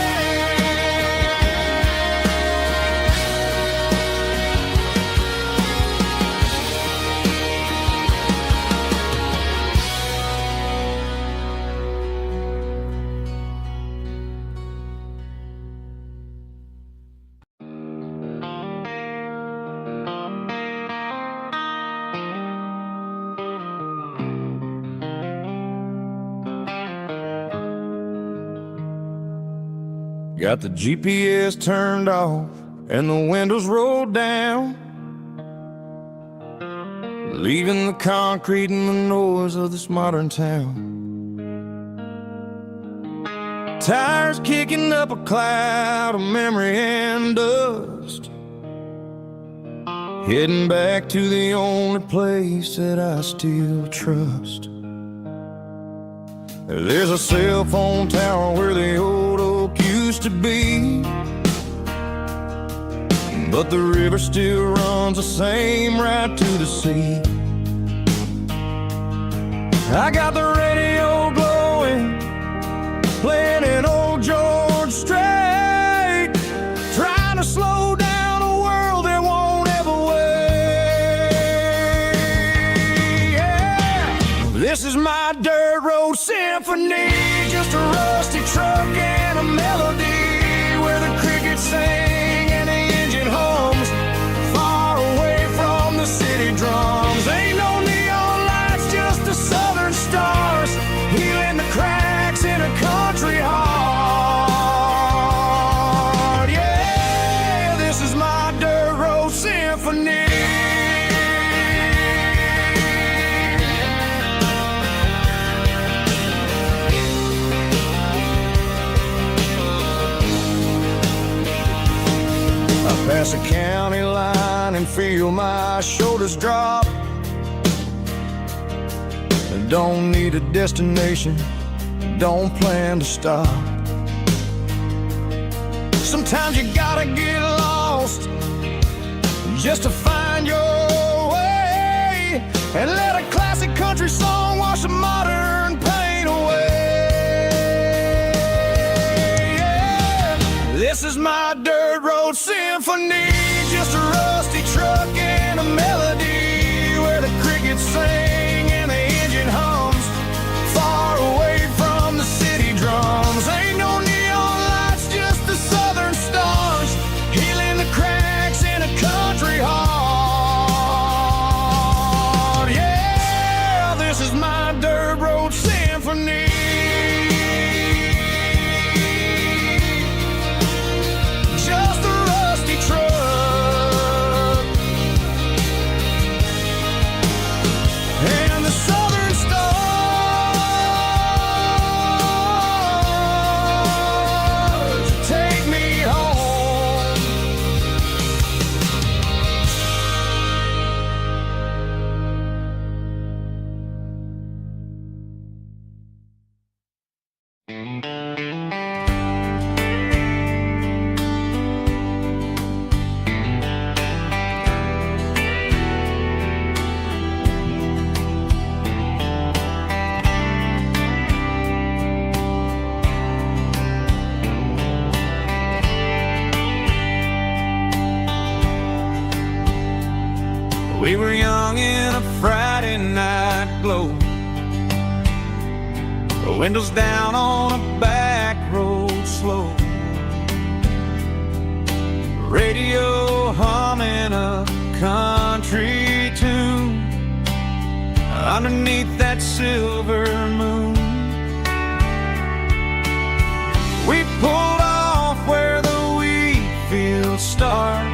Got the GPS turned off and the windows rolled down, leaving the concrete and the noise of this modern town. Tires kicking up a cloud of memory and dust, heading back to the only place that I still trust. There's a cell phone tower where the old oak used to be, but the river still runs the same right to the sea. I got the radio glowing, playing an old George Strait, trying to slow down a world that won't ever wait. Yeah. This is my dirt road symphony, just a rusty truck and a melody where the crickets sing and the engine hums, far away from the city drums. Ain't no neon lights, just the southern stars, healing the cracks in a country heart. Yeah, this is my dirt road symphony. cross a county line and feel my shoulders drop. Don't need a destination, don't plan to stop. Sometimes you gotta get lost just to find your way, and let a classic country song wash the modern pain away. Yeah. This is my dirt road symphony, just a rusty truck and a melody where the crickets sing and the engine hums, far away from the city drums. Ain't no neon lights, just the southern stars, healing the cracks in a country heart. Yeah, this is my dirt road symphony. Just a rusty truck and the southern stars take me home. We were young in a Friday night glow, the windows down on a back road slow, radio humming a country tune underneath that silver moon. We pulled off where the wheat fields start,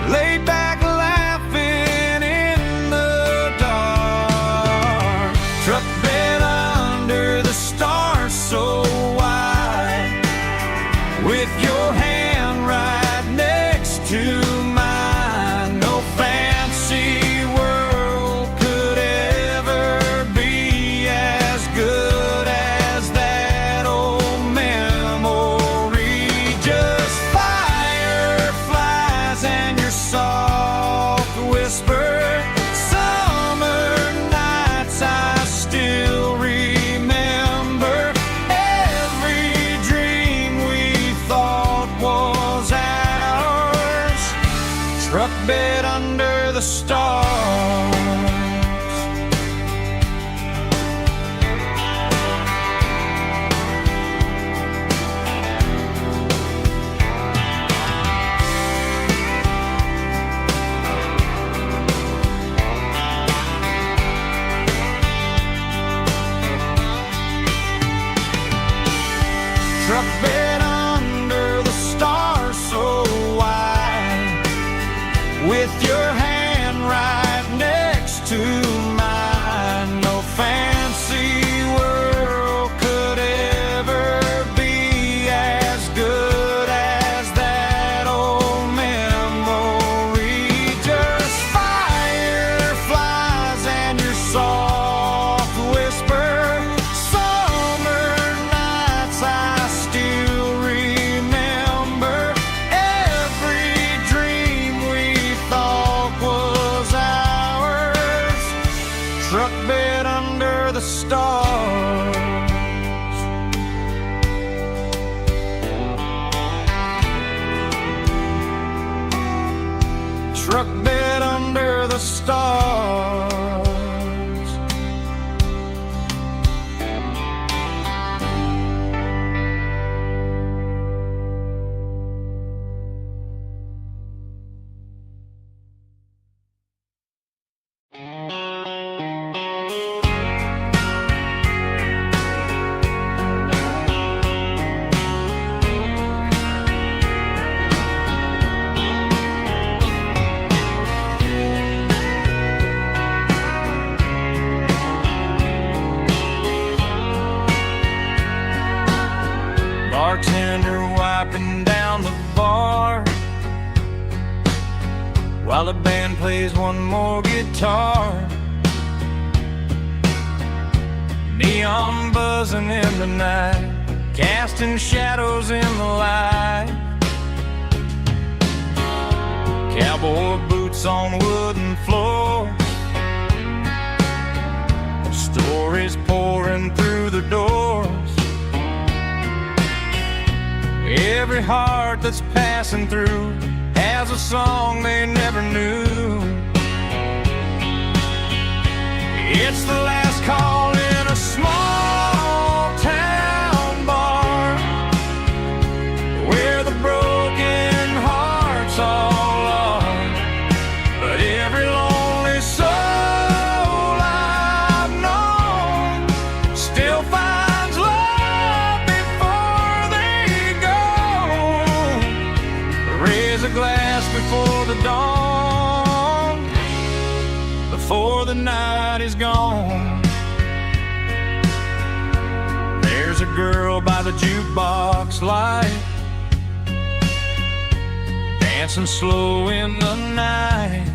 laid back laughing in the dark, truck bed under the stars so wide, with your hand right next to mine. No fancy world could ever be as good as that old memory. Just fireflies and your soft whisper. Summer nights I still remember. Every dream we thought was ours, truck bed under the stars. Truck bed under the stars so wide, with your hand right next to mine. No fancy world could ever be as good as that old memory. Just fireflies and your soft whisper. Summer nights I still remember. Every dream we thought was ours, truck bed under the stars. Truck bed under the stars. Bartender wiping down the bar, while the band plays one more guitar. Neon buzzing in the night, casting shadows in the light. Cowboy boots on wooden floors, stories pouring through the doors. Every heart that's passing through has a song they never knew. It's the last call in a small town bar, where the broken hearts all are. But every lonely soul I've known still finds love before they go. Raise a glass before the dawn, before the night is gone. There's a girl by the jukebox light, dancing slow in the night.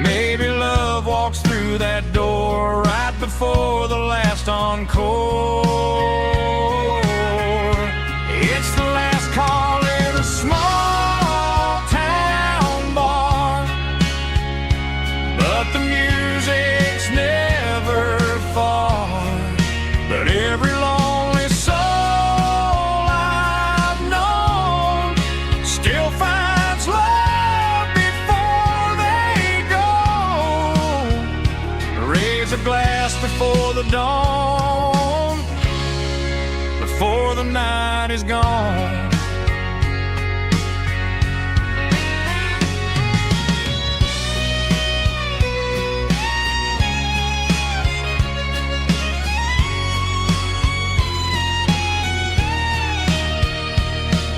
Maybe love walks through that door right before the last encore. It's the last call in a small town bar, but the music's never far. But every lonely soul I've known still finds love before they go. Raise a glass before the dawn, before the night is gone.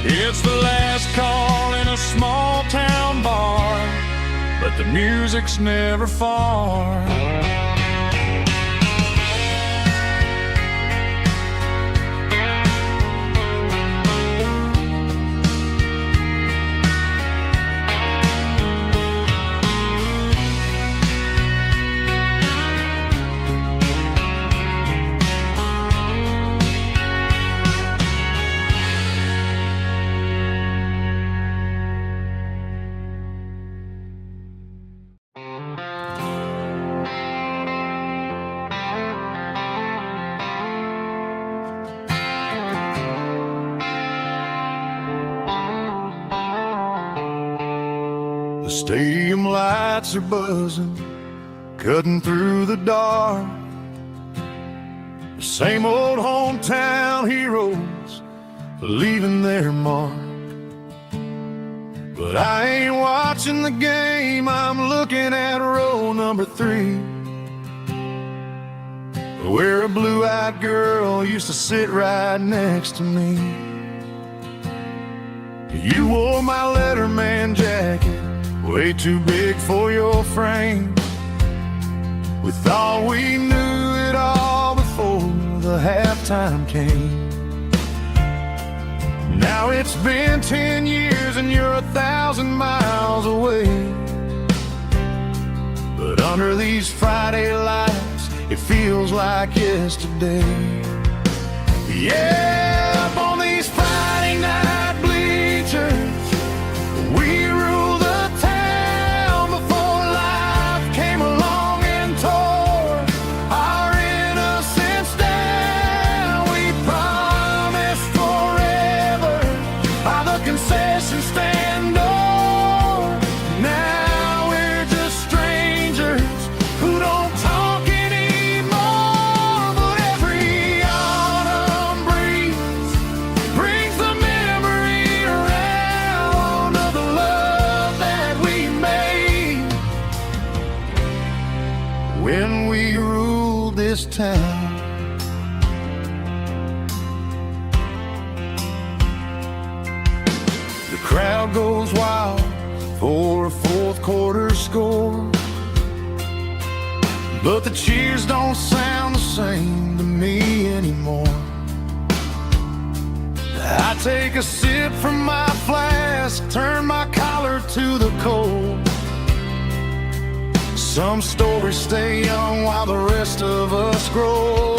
It's the last call in a small town bar, but the music's never far. The stadium lights are buzzing, cutting through the dark. The same old hometown heroes leaving their mark. But I ain't watching the game, I'm looking at row number 3, where a blue-eyed girl used to sit right next to me. You wore my Letterman jacket, way too big for your frame. We thought we knew it all before the halftime came. Now it's been 10 years and you're 1,000 miles away. But under these Friday lights, it feels like yesterday. Yeah, up on these Friday night bleachers, we rule the town before life came along and tore our innocence down. We promised forever by the concession stand door. Now we're just strangers who don't talk anymore. But every autumn breeze brings the memory around of the love that we made when we ruled this town. The crowd goes wild for a fourth quarter score, but the cheers don't sound the same to me anymore. I take a sip from my flask, turn my color to the cold. Some stories stay young while the rest of us grow.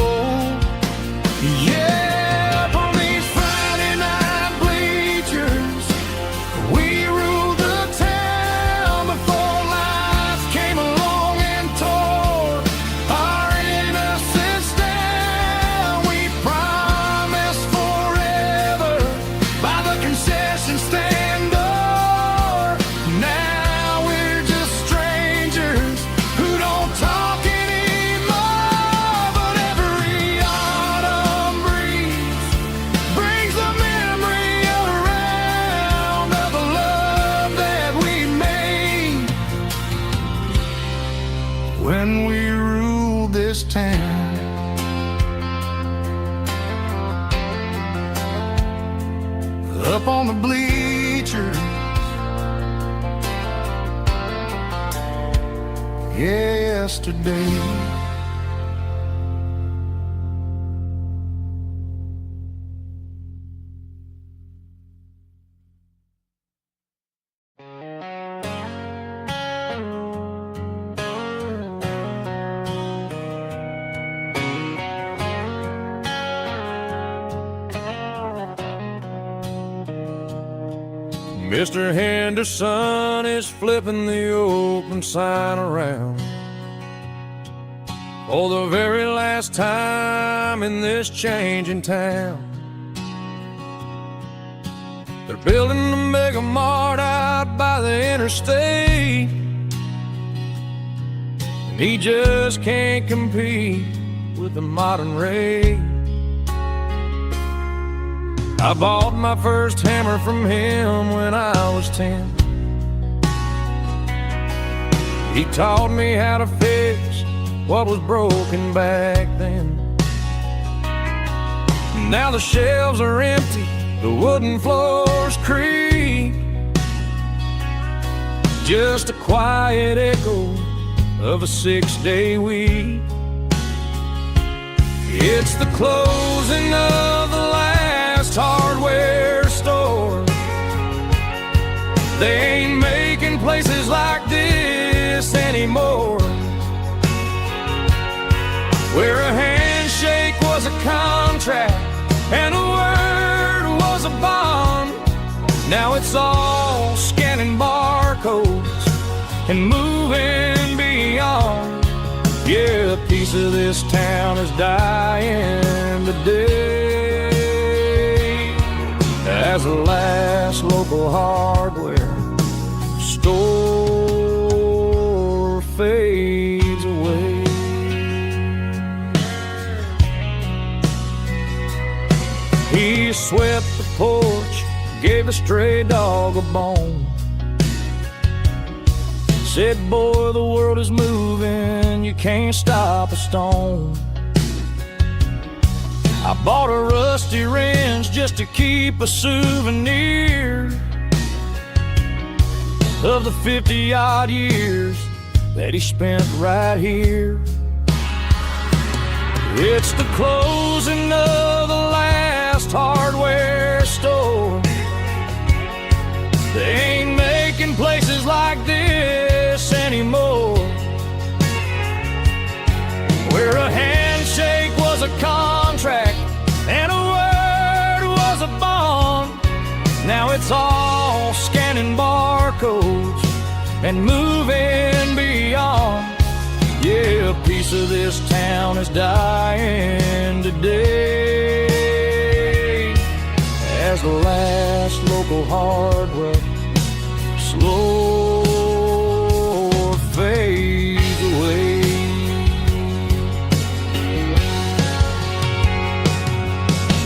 Yeah, from these Friday night bleachers, we ruled the town before life came along and tore our innocence down. We promised forever by the concession stand door. Now we're just strangers who don't talk anymore. But every autumn breeze brings the memory around of the love that we made when we ruled this town. Up on the bleachers, yesterday. Mr. Henderson is flipping the open sign around for the very last time in this changing town. They're building a mega mart out by the interstate, and he just can't compete with the modern rate. I bought my first hammer from him when I was 10. He taught me how to fix what was broken back then. Now the shelves are empty, the wooden floors creak, just a quiet echo of a 6-day week. It's the closing of the last hardware store. They ain't making places like this anymore, where a handshake was a contract and a word was a bond. Now it's all scanning barcodes and moving beyond. Yeah, a piece of this town is dying today as the last local hardware store fades away. He swept the porch, gave a stray dog a bone, said, boy, the world is moving, you can't stop a stone. I bought a rusty wrench just to keep a souvenir of the 50-odd years that he spent right here. It's the closing of the last hardware store. They ain't making places like this anymore, where a handshake was a contract and a word was a bond. Now it's all scanning barcodes and moving beyond. Yeah, a piece of this town is dying today as the last local hardware slow fades away.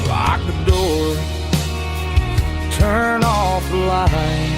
Lock the door, turn off the light.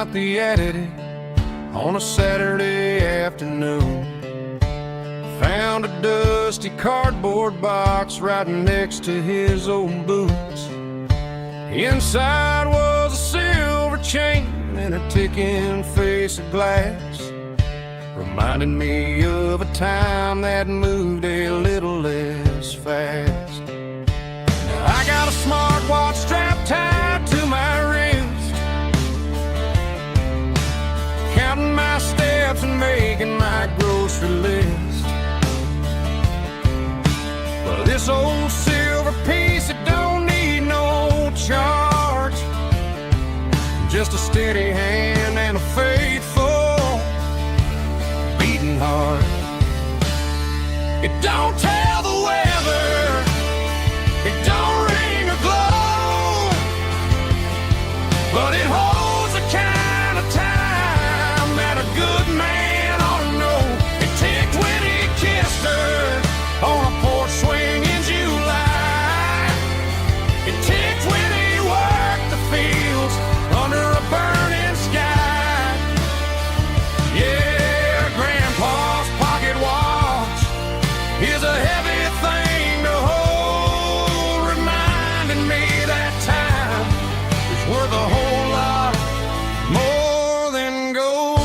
out the editing on a Saturday afternoon. Found a dusty cardboard box right next to his old boots. Inside was a silver chain and a ticking face of glass, reminding me of a time that moved a little less fast. Now I got a smartwatch strapped tied to my wrist, counting my steps and making my grocery list. But this old silver piece, it don't need no charge, just a steady hand and a faithful beating heart. It don't tell the weather, it don't ring or glow, but it holds the kind of time that a good man ought to know. It ticked when he kissed her on a porch swing in July. It ticked when he worked the fields under a burning sky. Yeah, Grandpa's pocket watch is a heavy thing to hold, reminding me that time is worth a whole lot more than gold.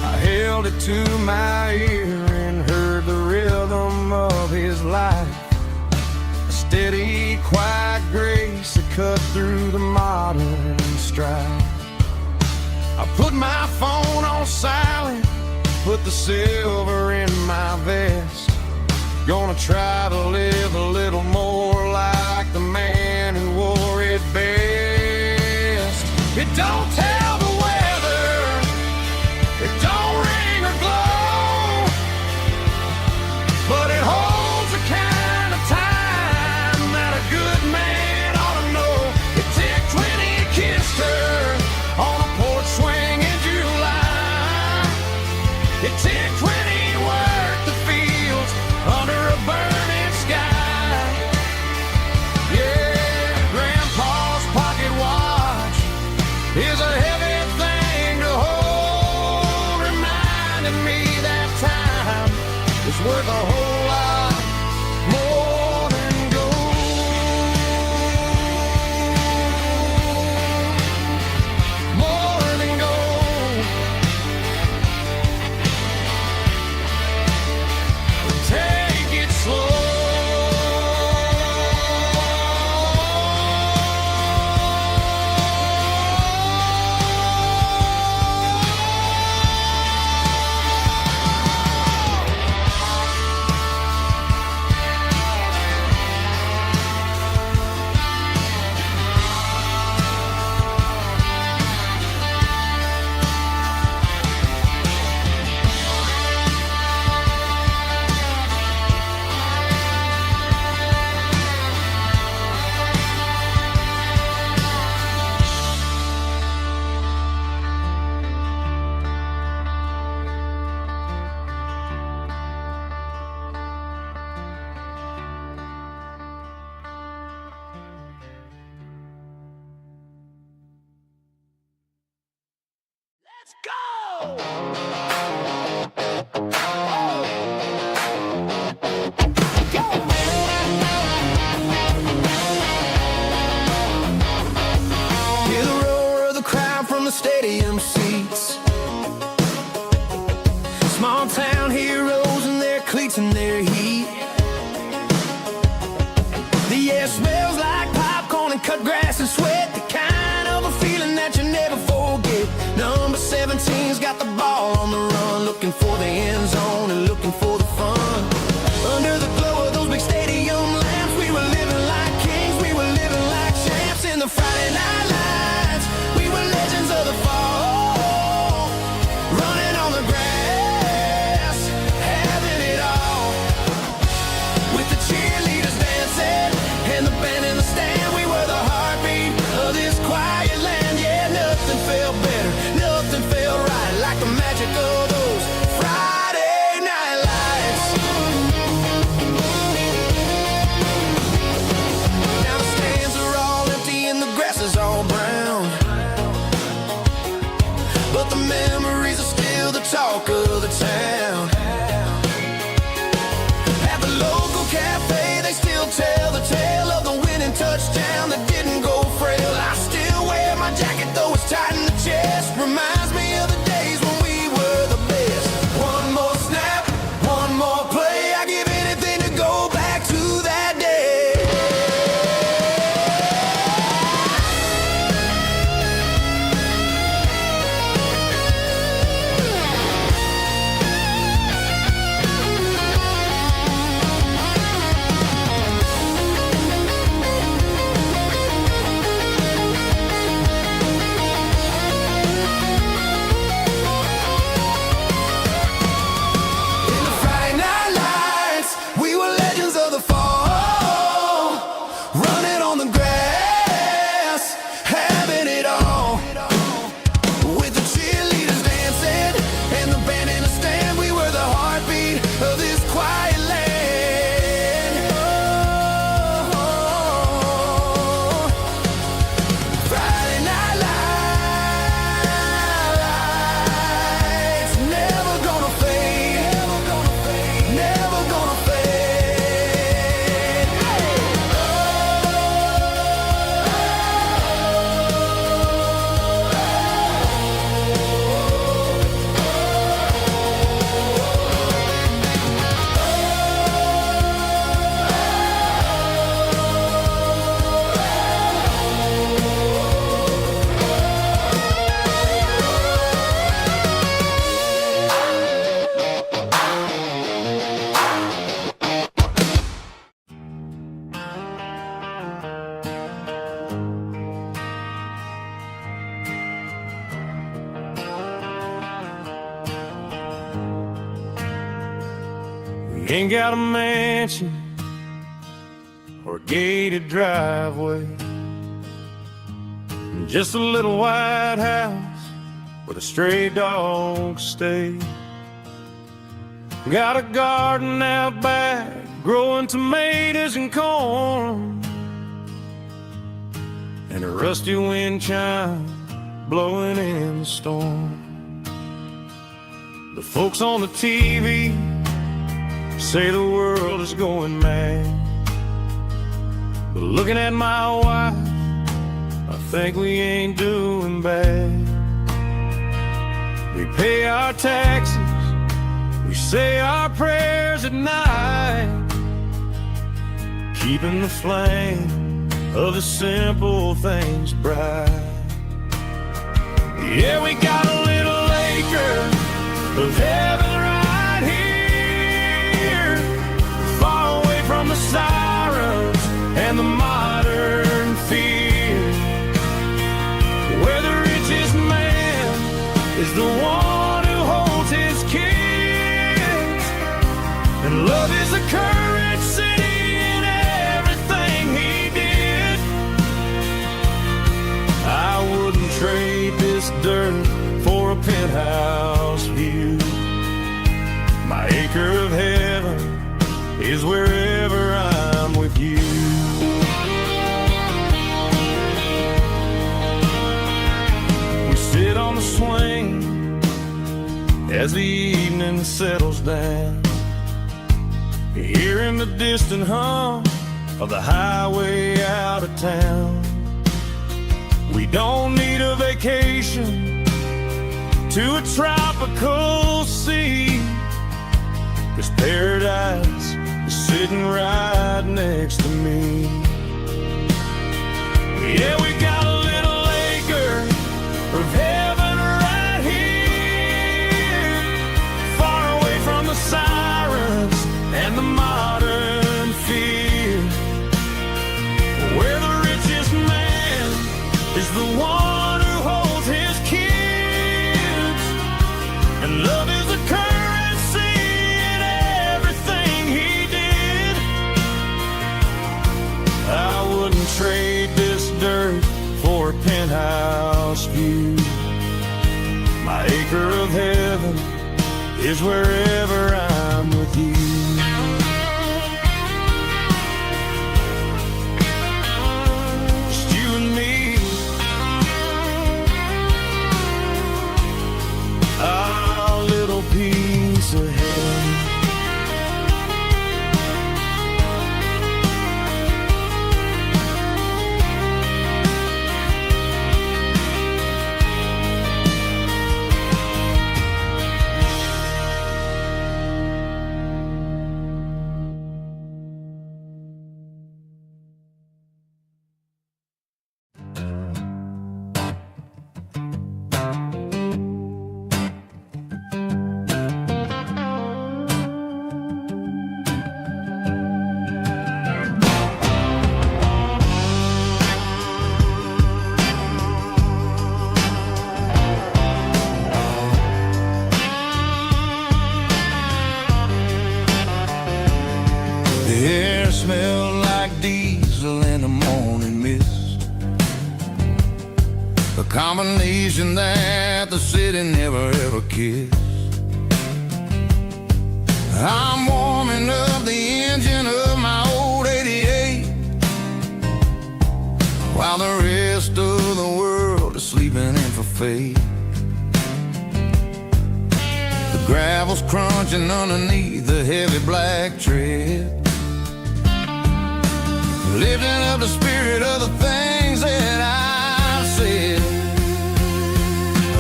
I held it to my ear and heard the rhythm of his life, a steady, quiet grace that cut through the modern strife. I put my phone on silent, put the silver in my vest. Gonna try to live a little more like the man who wore it best. It don't tell the weather, it don't ring or glow, but it holds the kind of time that a good man ought to know. It ticked when he kissed her on a porch swing in July. It ticked when he worked the fields under a burning sky. Yeah, Grandpa's pocket watch is a heavy thing to hold, reminding me that time is worth a whole lot more than gold. More than gold. Take it slow. Let's go! Hear the roar of the crowd from the stadium seats. Small town heroes in their cleats and their heat. The air smells like popcorn and cut grass and sweat, the kind of a feeling that you never forget. Number 17's got the ball on the run, looking for the end zone and looking for the fun. Under the glow of those big stadium lamps, we were living like kings, we were living like champs. In the Friday night lights, we were legends of the fall, running on the grass, having it all. With the cheerleaders dancing and the band in the stand, we were the heartbeat of this quiet land. Yeah, nothing felt better, nothing felt right like the magic of those Friday night lights. grass is all brown, but the memories are still the talk of the town. At the local cafe, they still tell the tale of the winning touchdown that didn't go frail. I still wear my jacket, though it's tight in the chest. Reminds me of the days when we were the best. One more snap, one more play. I give anything to go back to that day. Ain't got a mansion or a gated driveway, just a little white house where the stray dogs stay. Got a garden out back, growing tomatoes and corn, and a rusty wind chime blowing in the storm. The folks on the TV say the world is going mad, but looking at my wife, I think we ain't doing bad. We pay our taxes, we say our prayers at night, keeping the flame of the simple things bright. Yeah, we got a little acre of heaven right here, far away from the sirens and the modern fear, where the richest man is the one who holds his kids, and love is the currency in everything he did. I wouldn't trade this dirt for a penthouse view. My acre of heaven is wherever I'm with you. We sit on the swing as the evening settles down, hearing the distant hum of the highway out of town. We don't need a vacation to a tropical sea, 'cause paradise is sitting right next to me. Yeah, we got a little acre of heaven right here, far away from the sirens and the modern fear, where the richest man is the one who holds his kids, and love is the currency in everything he did. I wouldn't trade this dirt for a penthouse view. My acre of heaven is wherever I'm with you. Just you and me combination that the city never ever kissed. I'm warming up the engine of my old 88, while the rest of the world is sleeping in for fate. The gravel's crunching underneath the heavy black tread, lifting up the spirit of the things that I've said.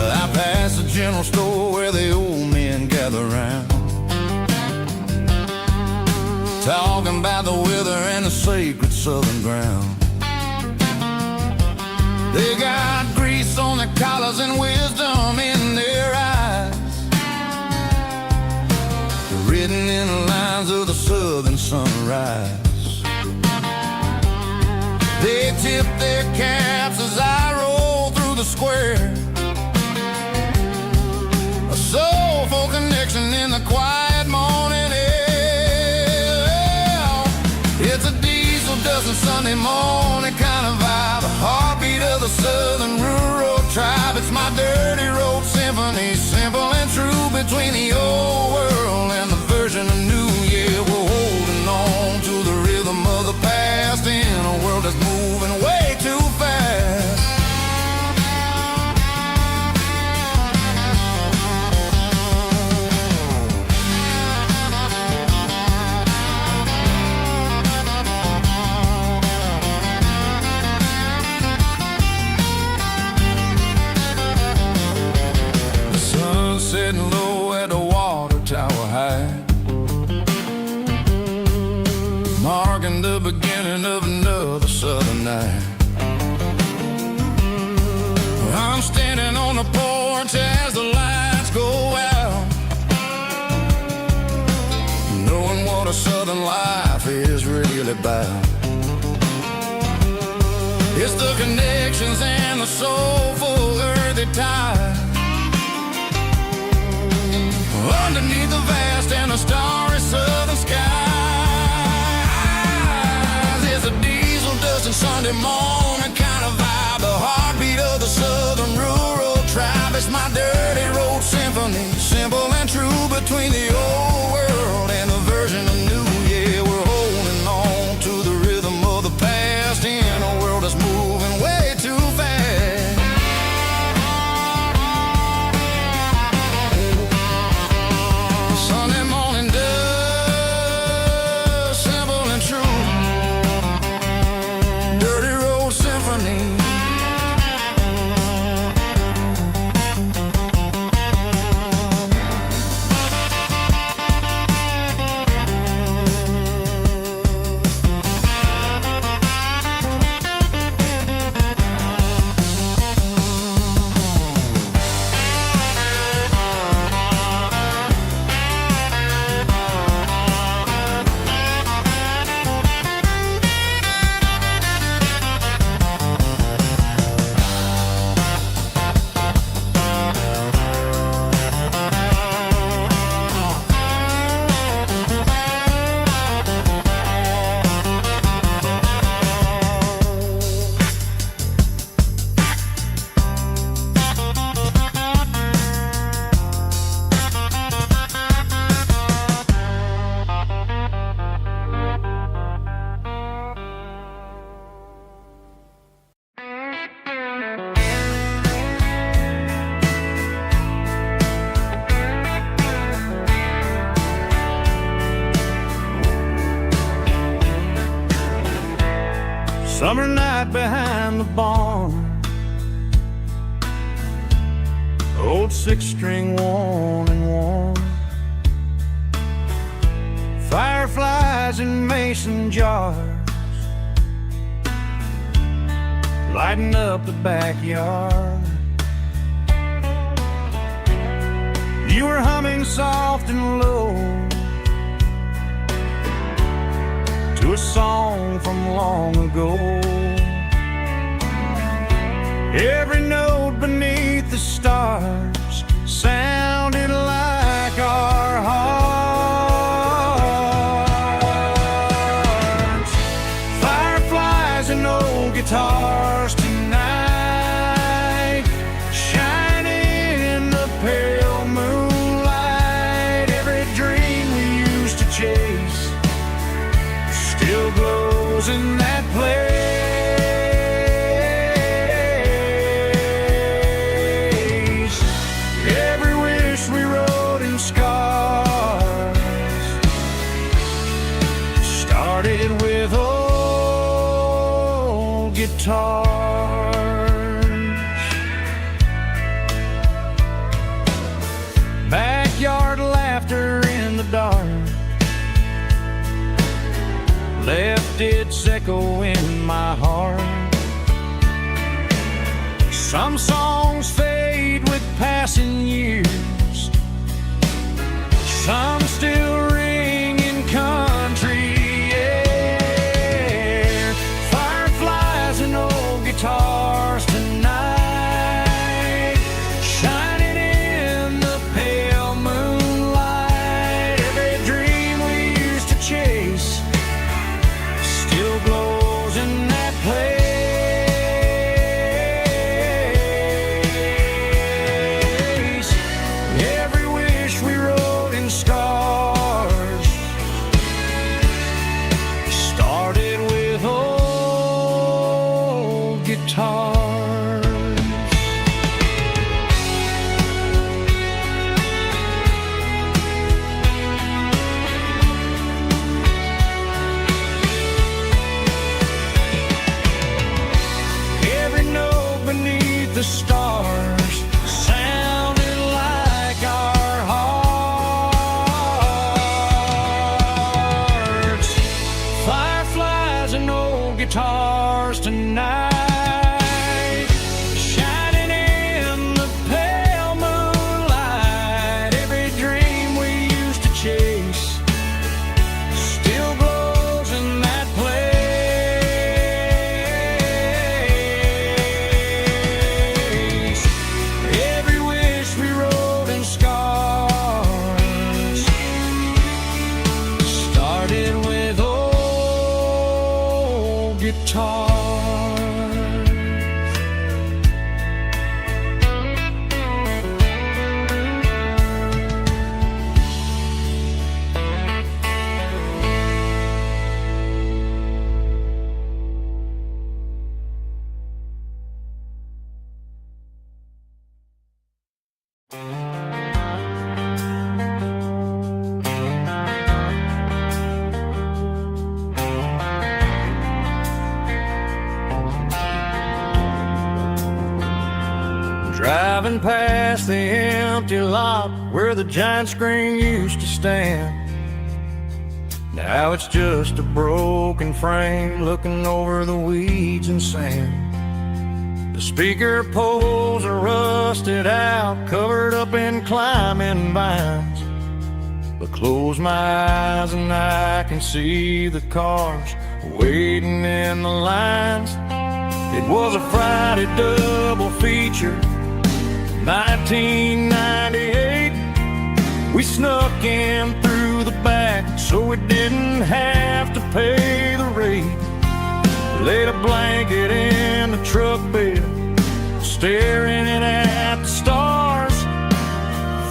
I pass the general store where the old men gather round, talking about the weather and the sacred southern ground. They got grease on their collars and wisdom in their eyes, written in the lines of the southern sunrise. They tip their caps as I roll through the square, a soulful connection in the quiet morning air. It's a diesel dusting Sunday morning kind of vibe, a heartbeat of the southern rural tribe. It's my dirty road symphony, simple and true, between the old world and the version of new. Yeah, we're holding on to the rhythm of the past in a world that's moving way too fast. The sun's setting low at the water tower high, marking the beginning of another southern night. I'm standing on the porch as the lights go out, knowing what a southern life is really about. It's the connections and the soulful earthy tide, underneath the vast and the starry southern skies. It's a diesel dusting Sunday morning kind of vibe, the heartbeat of the southern rural tribe. It's my dirty road symphony, simple and true, between the old world and the version of new. Yeah, we're holding on to the rhythm of the past in a world that's moving way too fast. Sunday morning dust, simple and true, dirty road symphony. Summer night behind the barn, old six-string worn and worn, fireflies in mason jars, lighting up the backyard. You were humming soft and low to a song from long ago. Every note beneath the stars sounded like our hearts. Fireflies and old guitars tonight, glows in that place. Every wish we wrote in scars started with old guitars. Backyard laughter in the dark left its echo in my heart. Some songs fade with passing years, some still ring in country air. Fireflies and old guitars tonight, shining in the pale moonlight. Every dream we used to chase still glows in that place. Every wish we wrote in scars started with old guitars. Every note beneath the stars sounded like our hearts. Fireflies and old guitars tonight, shining in the pale moonlight. Every dream we used to chase still glows in that place. Every wish we wrote in scars started with old guitars. Driving past the empty lot where the giant screen used to stand. Now it's just a broken frame looking over the weeds and sand. The speaker poles are rusted out, covered up in climbing vines. But close my eyes and I can see the cars waiting in the lines. It was a Friday double feature, 1998. We snuck in through the back so we didn't have to pay the rate. Laid a blanket in the truck bed, staring at the stars,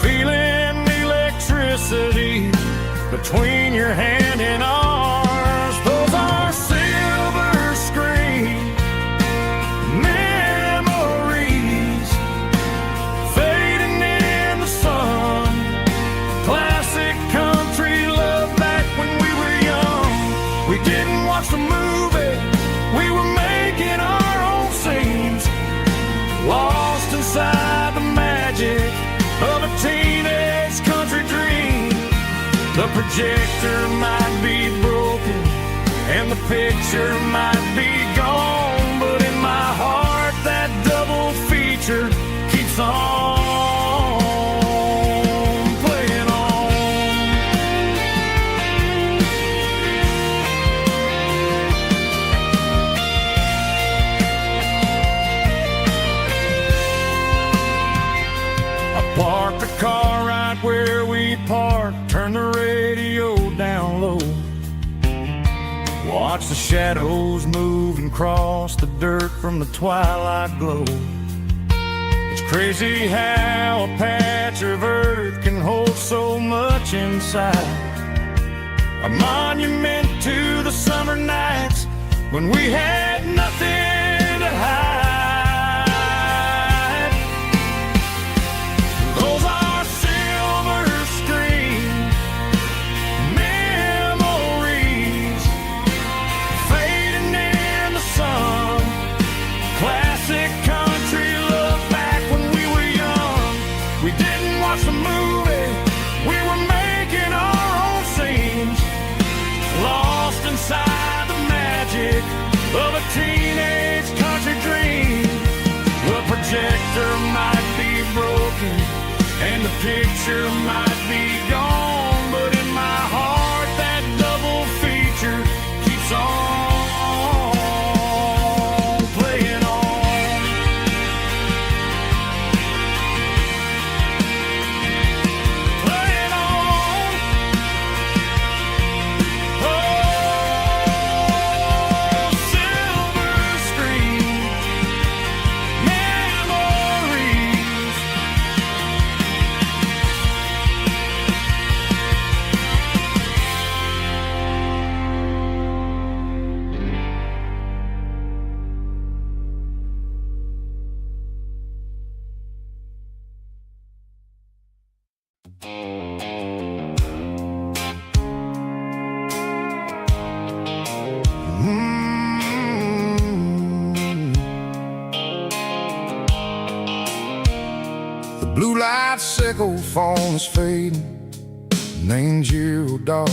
feeling the electricity between your hand and ours. Those are silver screen memories fading in the sun. Classic country love back when we were young. We didn't watch the movie, we were making our own scenes, lost inside the magic of a teenage country dream. The projector might be broken and the picture might be gone, but in my heart that double feature keeps on playing on. I parked the car right where we parked, turned the radio down low, watch the shadows move and cross the dirt from the twilight glow. It's crazy how a patch of earth can hold so much inside. A monument to the summer nights when we had nothing to hide. Those are silver screen memories, fading in the sun. Classic country love back when we were young. We didn't watch the movie, we were making our own scenes, lost inside the magic of a teenage country dream. The projector might be broken and the picture might be gone, but in my heart that double feature keeps on playing on. Playing on. Oh, silver screen memories. The blue light sickle phone is fading, name's you dark.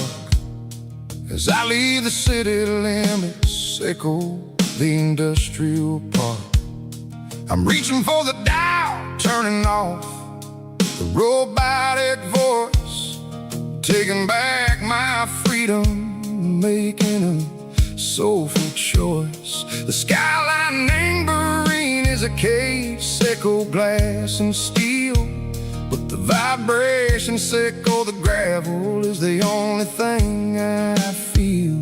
As I leave the city limits, sickle the industrial park. I'm reaching for the dial, turning off the robotic voice, taking back my freedom, making a soulful choice. The skyline neighboring is a cave, sickle glass and steel, but the vibration sickle, the gravel is the only thing I feel.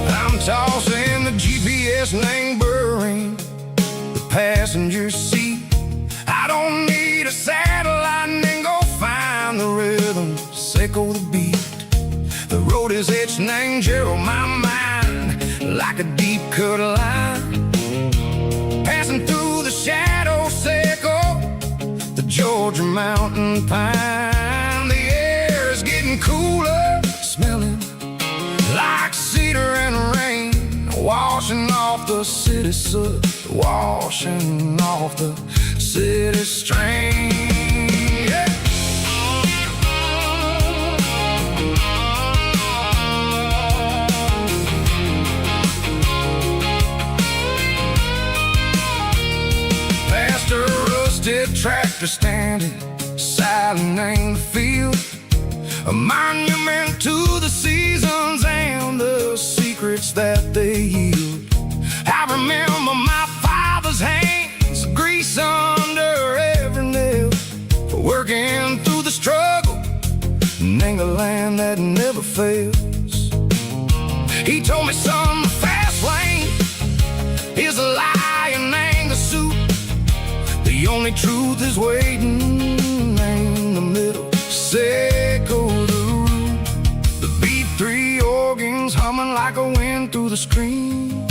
I'm tossing the GPS neighboring the passenger seat. I don't need a satellite and go find the rhythm, sickle the beat. The road is etching angel on my mind like a deep cut line, passing through the shadow sickle, the Georgia mountain pine. The air is getting cooler, smelling like cedar and rain, washing off the city soot, washing off the city strain. Yeah. Past a rusted tractor standing silent in the field, a monument to the seasons and the secrets that they yield. I remember my father's hands, grease under every nail, for working through the struggle and the land that never fails. He told me, son, the fast lane is a lie and ain't the suit. The only truth is waiting in the middle, sickle the root. The B3 organs humming like a wind through the screen,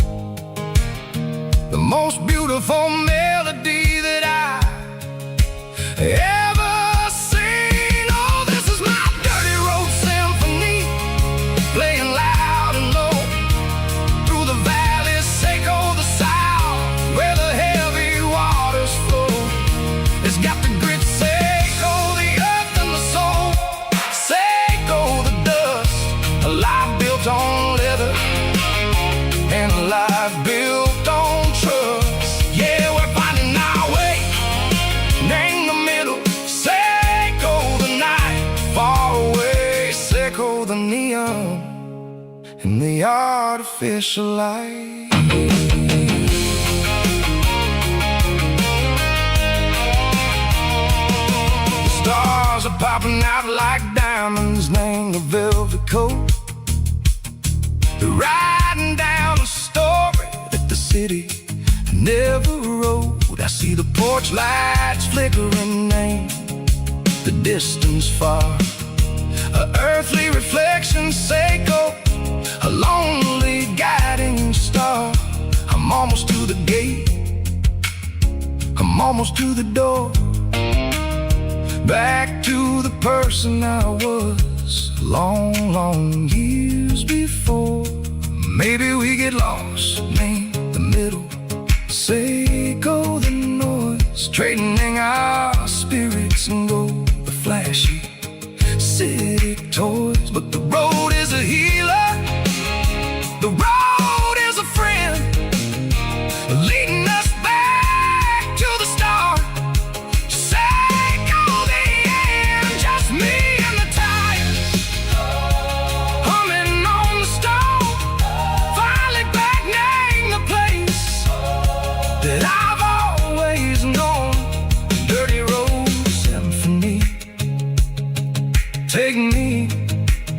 the most beautiful melody that I ever seen. Oh, this is my dirty road symphony, playing loud and low through the valleys, sickle the south, where the heavy waters flow. It's got the grit, sickle the earth and the soul, sickle the dust, a life built on leather and a life built on trust. Yeah, we're finding our way in the middle, sickle the night far away, sickle the neon and the artificial light. The stars are popping out like diamonds, named the velvet coat. They're riding down a story that the city never wrote. road. I see the porch lights flickering in the distance far. A earthly reflection, Seiko, a lonely guiding star. I'm almost to the gate, I'm almost to the door. Back to the person I was long, long years before. Maybe we get lost, name the middle, Seiko the noise, trading our spirits and go the flashy city toys. But the road is a healer, the road is a friend, leading us back to the start. Seiko the end, just me and the tires, humming on the stove. Finally back, name the place that I've always known. Dirty Road Symphony, take me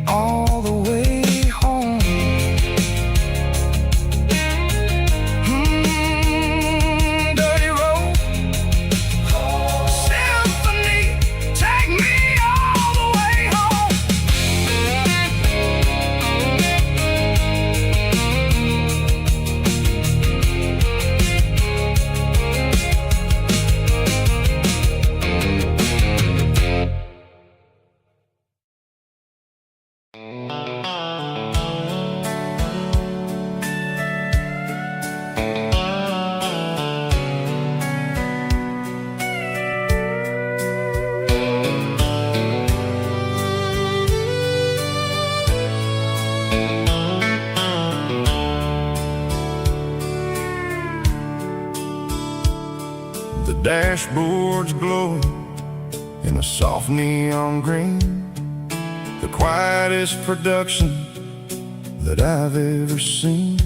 all the way home. Dirty Road Symphony, take me all the way home. The dashboard's glowing in a soft neon green, the quietest production that I've ever seen.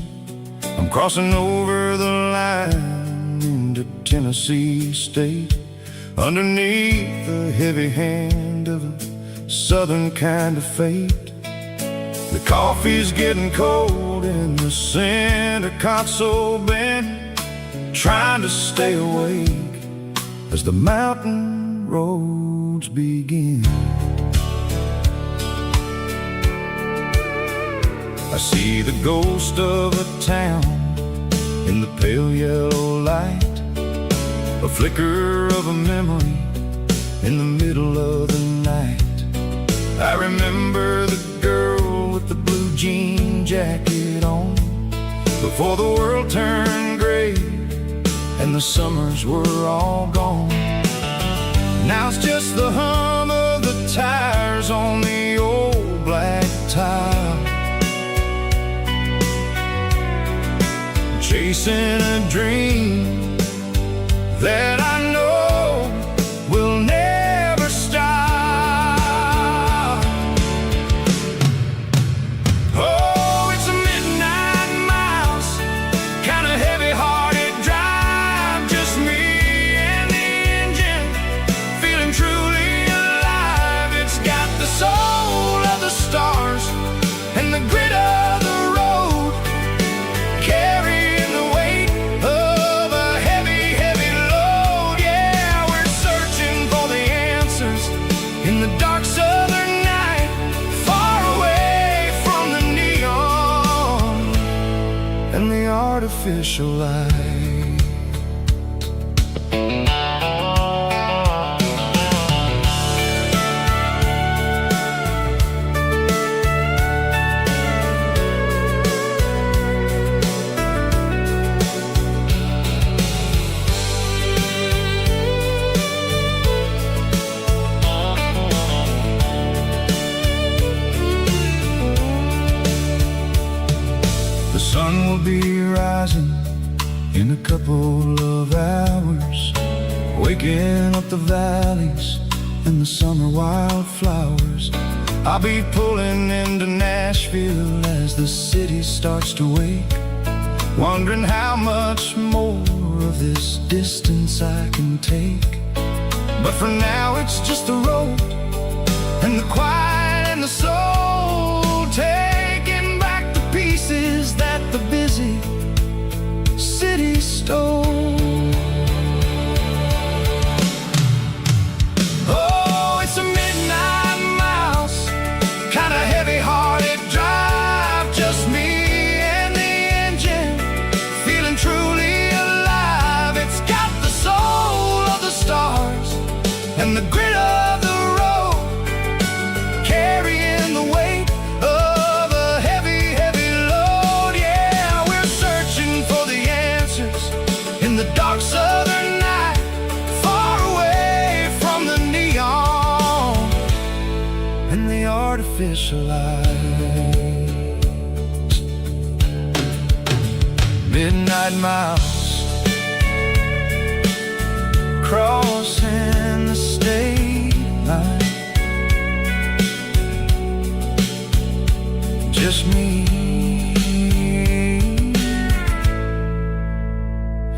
I'm crossing over the line into Tennessee State, underneath the heavy hand of a southern kind of fate. The coffee's getting cold in the center console bin, trying to stay awake as the mountain roads begin. I see the ghost of a town in the pale yellow light, a flicker of a memory in the middle of the night. I remember the girl with the blue jean jacket on, before the world turned gray and the summers were all gone. Now it's just the hum of the tires on the old black tile, chasing a dream that I know will never stop. Oh, it's a midnight miles, kind of heavy-hearted drive, just me and the engine, feeling truly alive. It's got the soul of the stars and the grit of the road, carrying the weight of a heavy, heavy load. Yeah, we're searching for the answers in the dark southern night, far away from the neon and the artificial light. The sun will be rising in a couple of hours, waking up the valleys and the summer wildflowers. I'll be pulling into Nashville as the city starts to wake, wondering how much more of this distance I can take. But for now it's just the road and the quiet and the soul, taking back the pieces that the busy city stole. artificial lights. Midnight miles, crossing the state line. Just me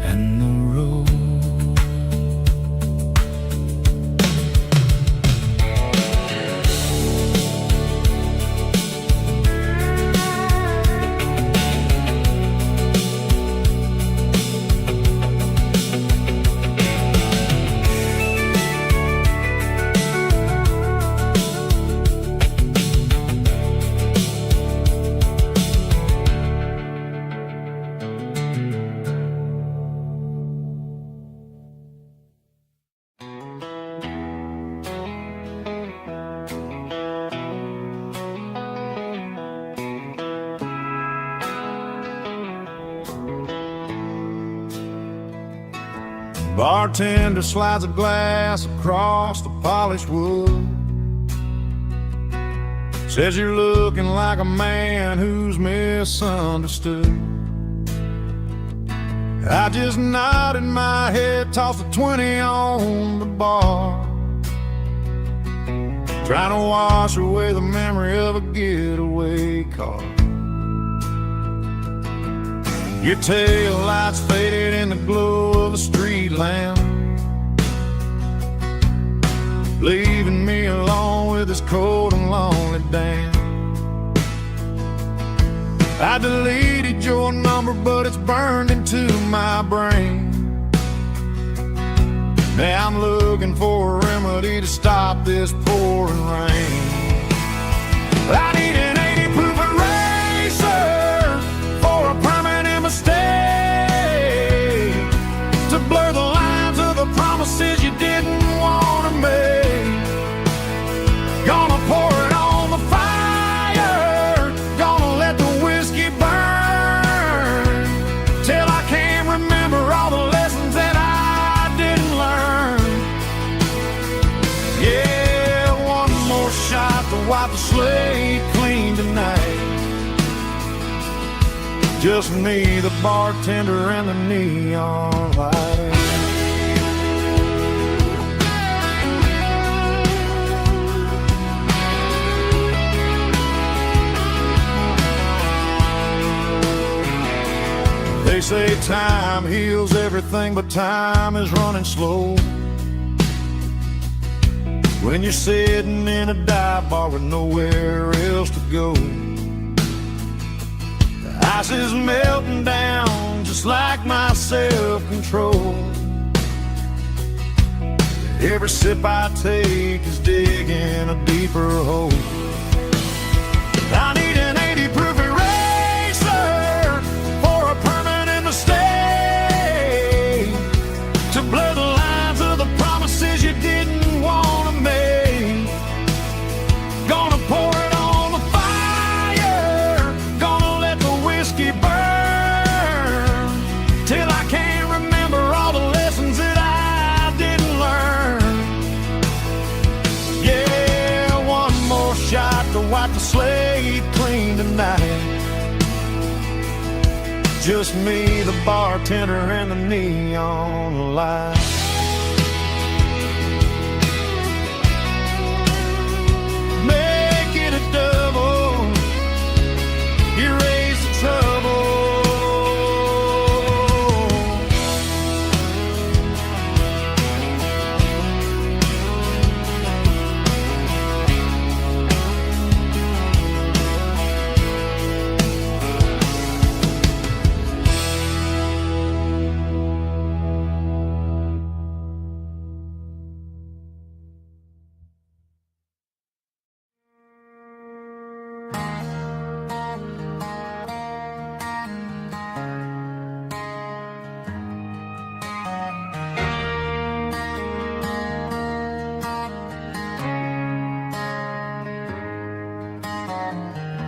and the road. Bartender slides a glass across the polished wood. Says you're looking like a man who's misunderstood. I just nodded my head, tossed a 20 on the bar, trying to wash away the memory of a getaway car. Your tail lights faded in the glow of a street lamp, leaving me alone with this cold and lonely damn. I deleted your number, but it's burned into my brain. Now I'm looking for a remedy to stop this pouring rain. I need an 80 proof eraser for a permanent mistake, to blur the lines of the promises you didn't want to make. Gonna pour it on the fire, gonna let the whiskey burn, till I can't remember all the lessons that I didn't learn. Yeah, one more shot to wipe the slate clean tonight. Just me, the bartender, and the neon light. They say time heals everything, but time is running slow when you're sitting in a dive bar with nowhere else to go. The ice is melting down just like my self-control. Every sip I take is digging a deeper hole. I need an 80 proof eraser for a permanent mistake, to blur the lines of the promises you didn't want to make. Gonna pour it on the fire, gonna let the whiskey burn, till I can't remember all the lessons that I didn't learn. Yeah, one more shot to wipe the slate clean tonight. Just me, the bartender, and the neon light. Make it a double, erase the trouble.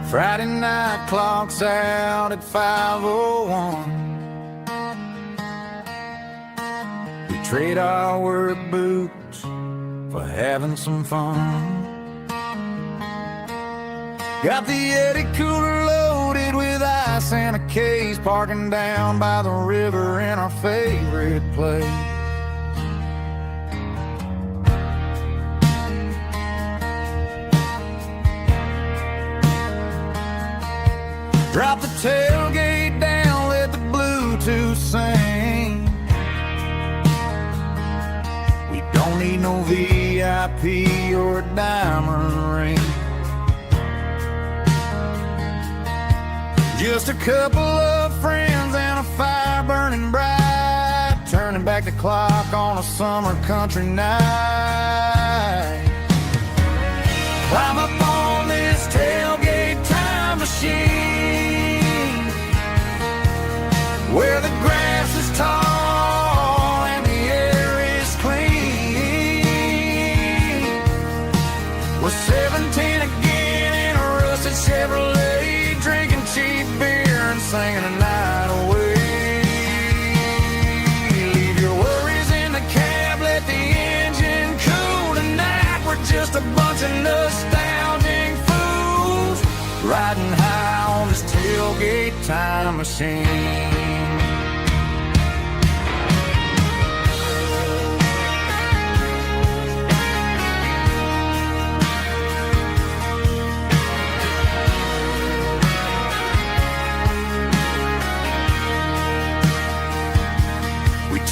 Friday night clock's out at 5:01. We trade our work boots for having some fun. Got the Yeti cooler loaded with ice and a case, parking down by the river in our favorite place. Drop the tailgate down, let the Bluetooth sing. We don't need no VIP or a diamond ring. Just a couple of friends and a fire burning bright, turning back the clock on a summer country night. Climb up on this tailgate time machine, where the grass is tall and the air is clean. We're 17 again in a rusted Chevrolet, drinking cheap beer and singing a night away. Leave your worries in the cab, let the engine cool tonight. We're just a bunch of nostalgic fools, riding high on this tailgate time machine.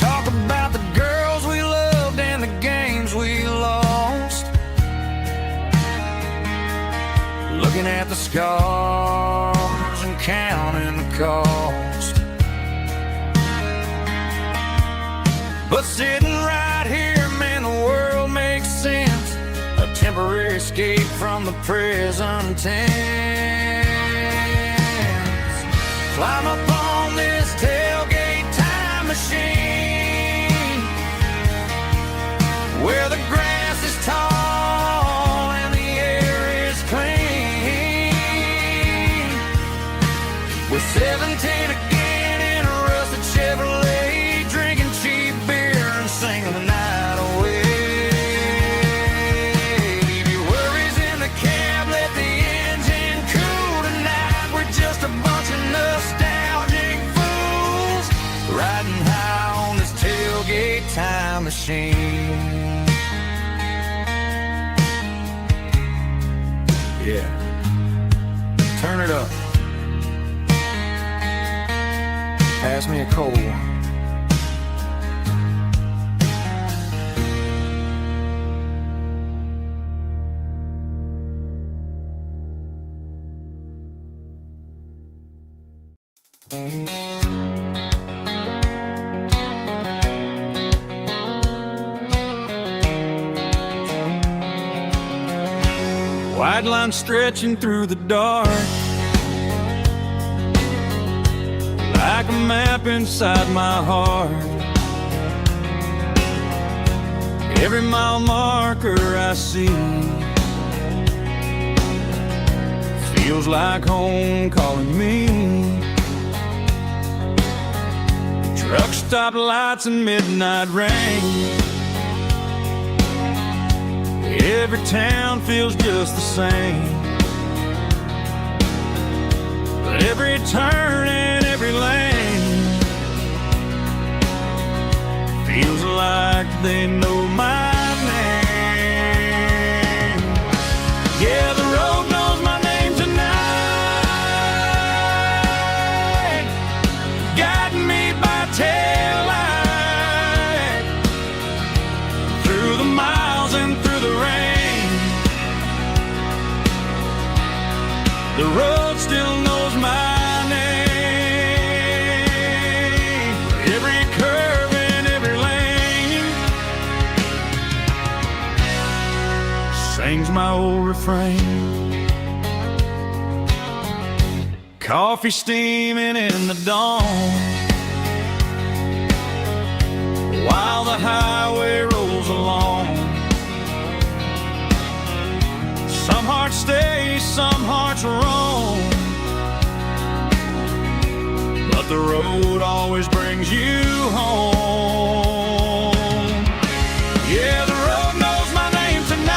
Talk about the girls we loved and the games we lost, looking at the scars and counting the cost. But sitting right here, man, the world makes sense, a temporary escape from the present tense. Climb up on this tailgate time machine, where the grass is tall and the air is clean. We're 17 again in a rusted Chevrolet, drinking cheap beer and singing the night away. Leave your worries in the cab, let the engine cool tonight. We're just a bunch of nostalgic fools, riding high on this tailgate time machine. Yeah, turn it up. Pass me a cold one. White line stretching through the dark, like a map inside my heart. Every mile marker I see feels like home calling me. Truck stop lights and midnight rain, every town feels just the same. But every turn and every lane feels like they know my name. Yeah, the road knows my name tonight, guiding me by taillight through the miles and through the rain. The road still knows my name. Every curve and every lane sings my old refrain. Coffee steaming in the dawn, while the highway rolls along. Some hearts stay, some hearts roam, but the road always brings you home. Yeah, the road knows my name tonight,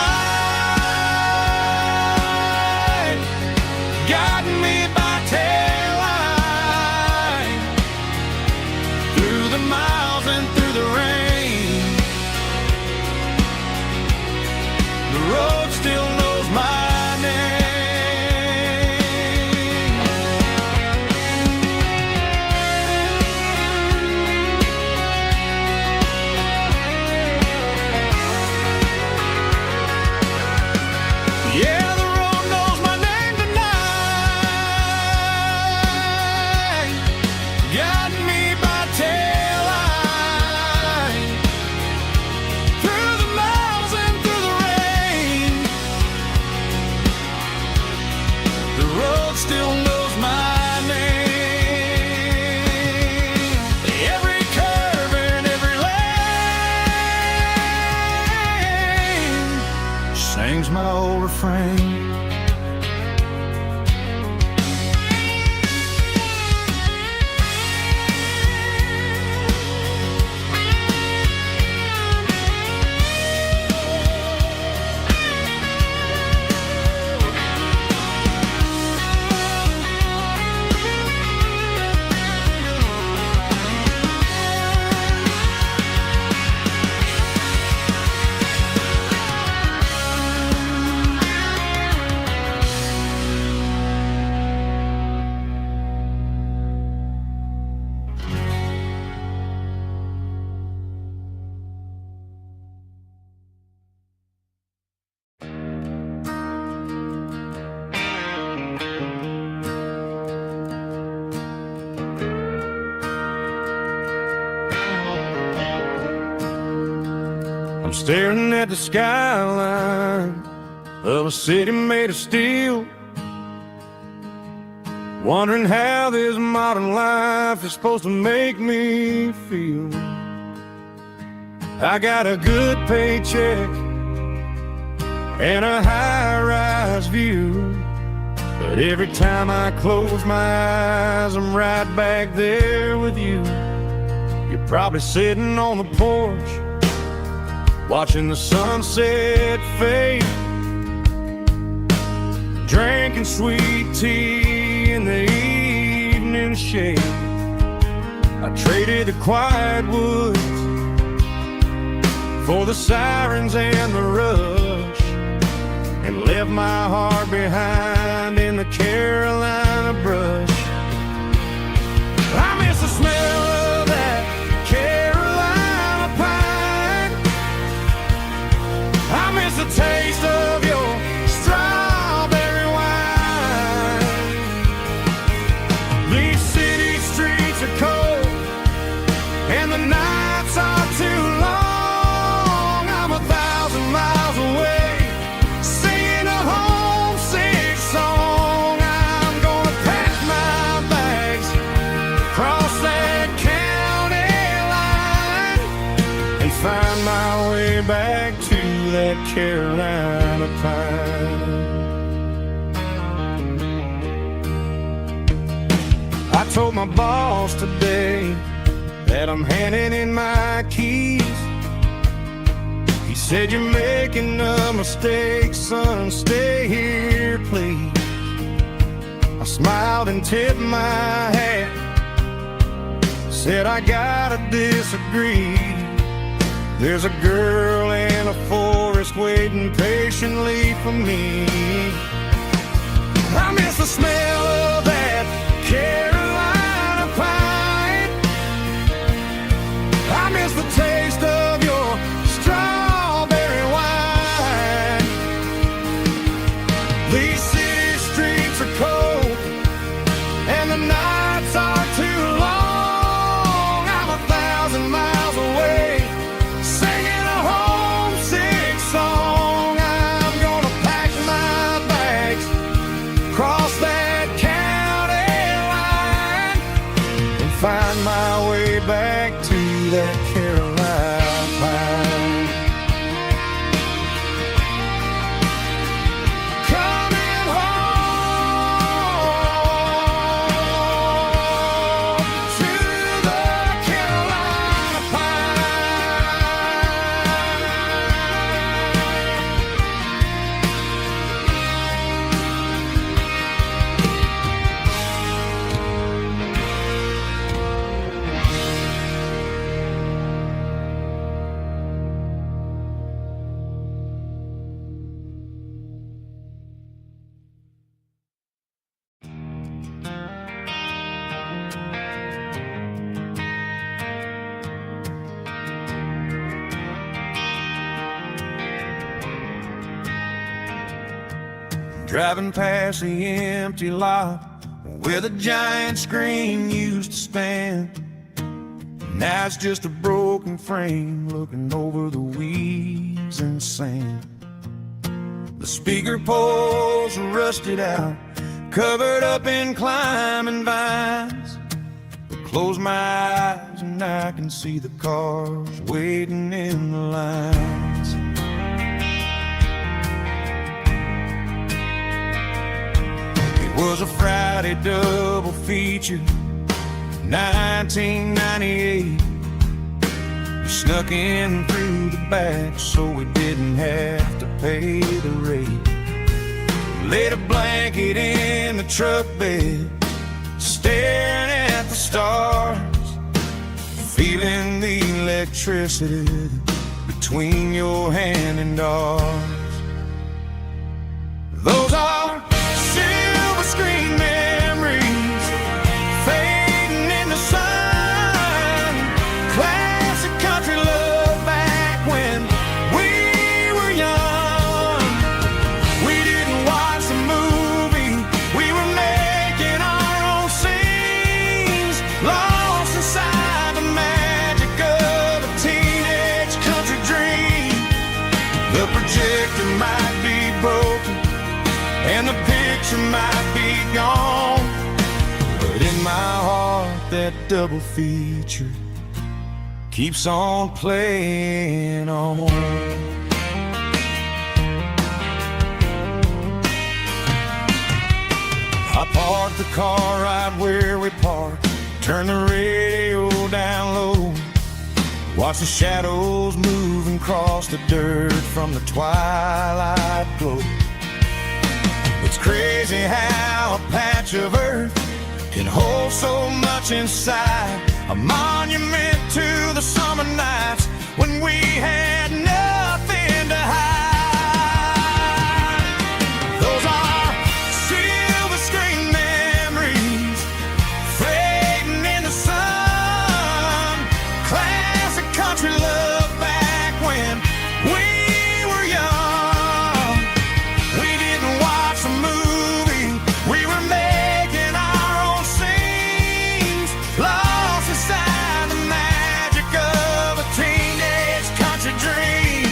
still knows my name. Every curve and every lane sings my old refrain. I'm staring at the skyline of a city made of steel, wondering how this modern life is supposed to make me feel. I got a good paycheck and a high-rise view, but every time I close my eyes, I'm right back there with you. You're probably sitting on the porch, watching the sunset fade, drinking sweet tea in the evening shade. I traded the quiet woods for the sirens and the rush, and left my heart behind in the Carolina brush. I miss the smell of that Carolina pine. I miss the taste of your strawberry wine. These city streets are cold and the nights are too long. I'm 1,000 miles away, singing a homesick song. I'm gonna pack my bags, cross that county line, and find my way back to that Carolina pine. I told my boss today that I'm handing in my keys. He said, "You're making a mistake, son, stay here, please." I smiled and tipped my hat, said, "I gotta disagree. There's a girl in a forest waiting patiently for me." I miss the smell of that Carolina pine. I miss the taste of your strawberry wine. These city streets are cold and the nights are too long. I'm 1,000 miles away, singing a homesick song. I'm gonna pack my bags, cross that county line, and find my way back to that Carolina pine. Coming home to the Carolina Driving past the empty lot where the giant screen used to stand. Now it's just a broken frame looking over the weeds and sand. The speaker poles are rusted out, covered up in climbing vines. Close my eyes and I can see the cars waiting in the lines. It was a Friday double feature, 1998. We snuck in through the back so we didn't have to pay the rate. Laid a blanket in the truck bed, staring at the stars, feeling the electricity between your hand and ours. Those are silver screen memories fading in the sun. Classic country love back when we were young. We didn't watch the movie, we were making our own scenes, lost inside the magic of a teenage country dream. The projector might be broken and the picture might be gone, but in my heart that double feature keeps on playing on. I parked the car right where we parked, turned the radio down low, watched the shadows move and cross the dirt from the twilight glow. It's crazy how a patch of earth can hold so much inside, a monument to the summer nights when we had nothing to hide. Those are silver screen memories fading in the sun. Classic country love back when we were young. We didn't watch the movie, we were making our own scenes, lost inside the magic of a teenage country dream.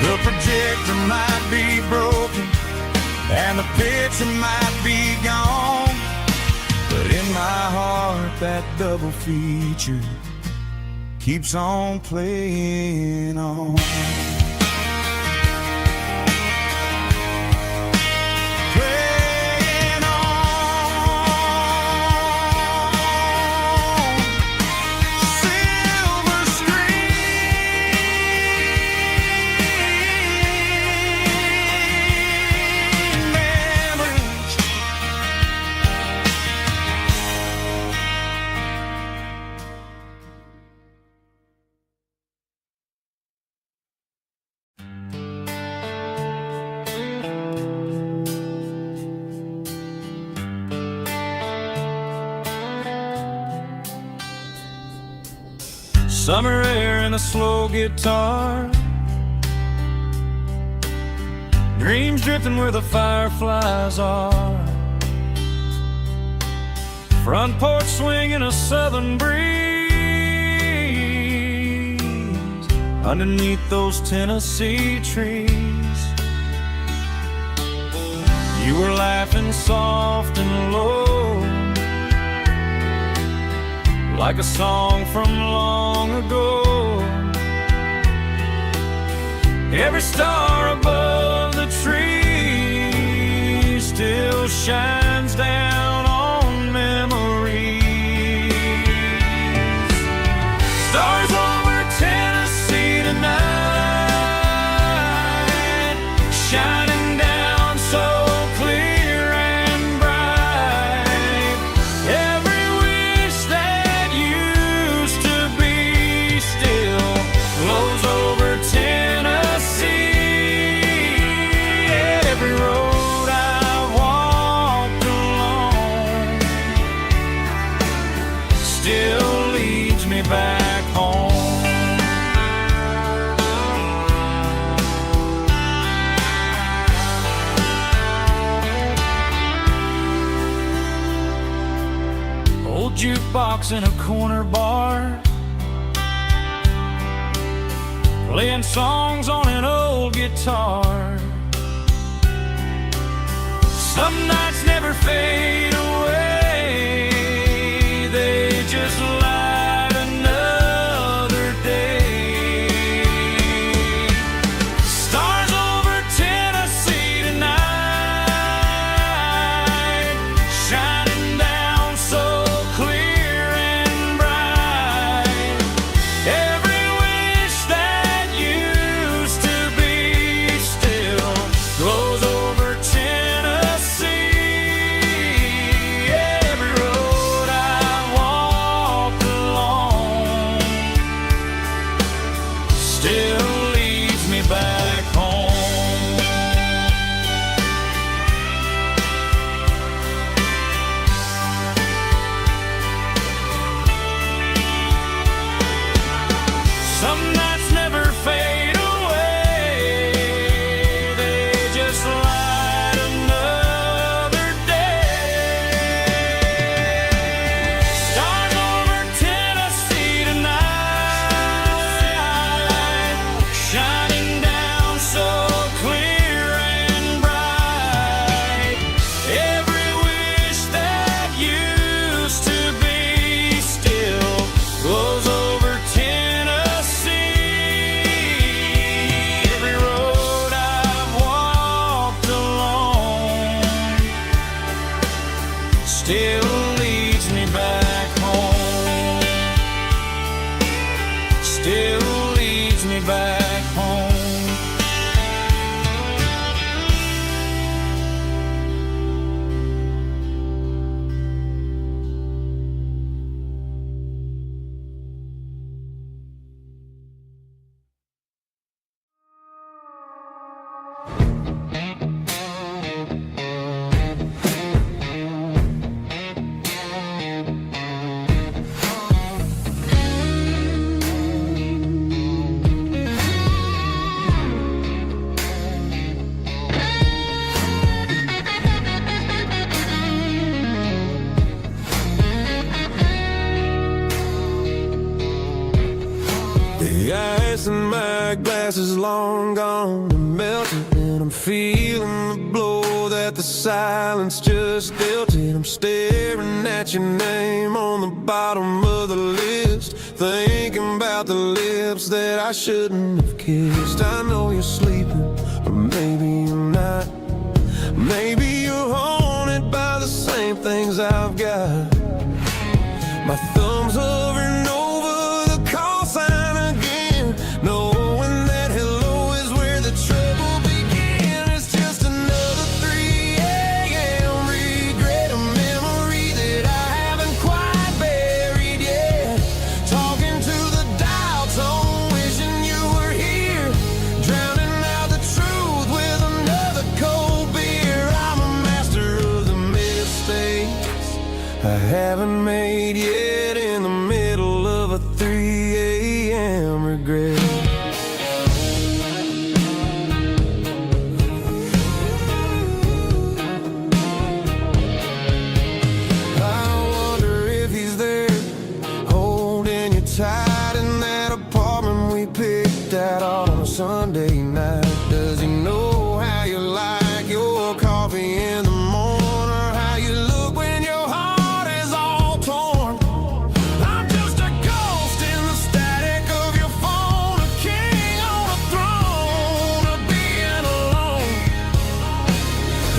The projector might be broken and the picture might be gone, but in my heart that double feature keeps on playing on. Playing on. Silver screen memories. Summer air and a slow guitar, dreams drifting where the fireflies are, front porch swinging a southern breeze underneath those Tennessee trees. You were laughing soft and low, like a song from long ago. Every star above the tree still shines down on memories. Stars over Tennessee tonight, shining down so clear and bright. Every wish that used to be still glows over Tennessee. Every road I've walked along still leads me back home. Old jukebox in a corner bar, playing songs on an old guitar. Some nights never fade away, they just light another day. Stars over Tennessee tonight, shining down so clear and bright. Every wish that used to be still glows over Tennessee. Every road I've walked along still leads me back home. Some nights never fade away, they just light another day. Stars over Tennessee tonight, shining down so clear and bright. Every wish that used to be still glows over Tennessee. Every road I've walked along still leads me back home. Still leads me back home. The ice in my glass is long gone and melted, and I'm feeling the blow that the silence just dealt it. I'm staring at your name on the bottom of the list, thinking about the lips that I shouldn't have kissed. I know you're sleeping, or maybe you're not. Maybe you're haunted by the same things I've got. My thumb's hovering over the call sign again, knowing that hello is where the trouble began. It's just another 3 a.m. regret, a memory that I haven't quite buried yet. Talking to the dial tone, wishing you were here, drowning out the truth with another cold beer. I'm a master of the mistakes I haven't made yet, in the middle of a 3 a.m. regret. I wonder if he's there, holding you tight in that apartment we picked out on a Sunday night. Does he know how you like your coffee in the morning, or how you look when your heart is all torn? I'm just a ghost in the static of your phone, a king on a throne of being alone.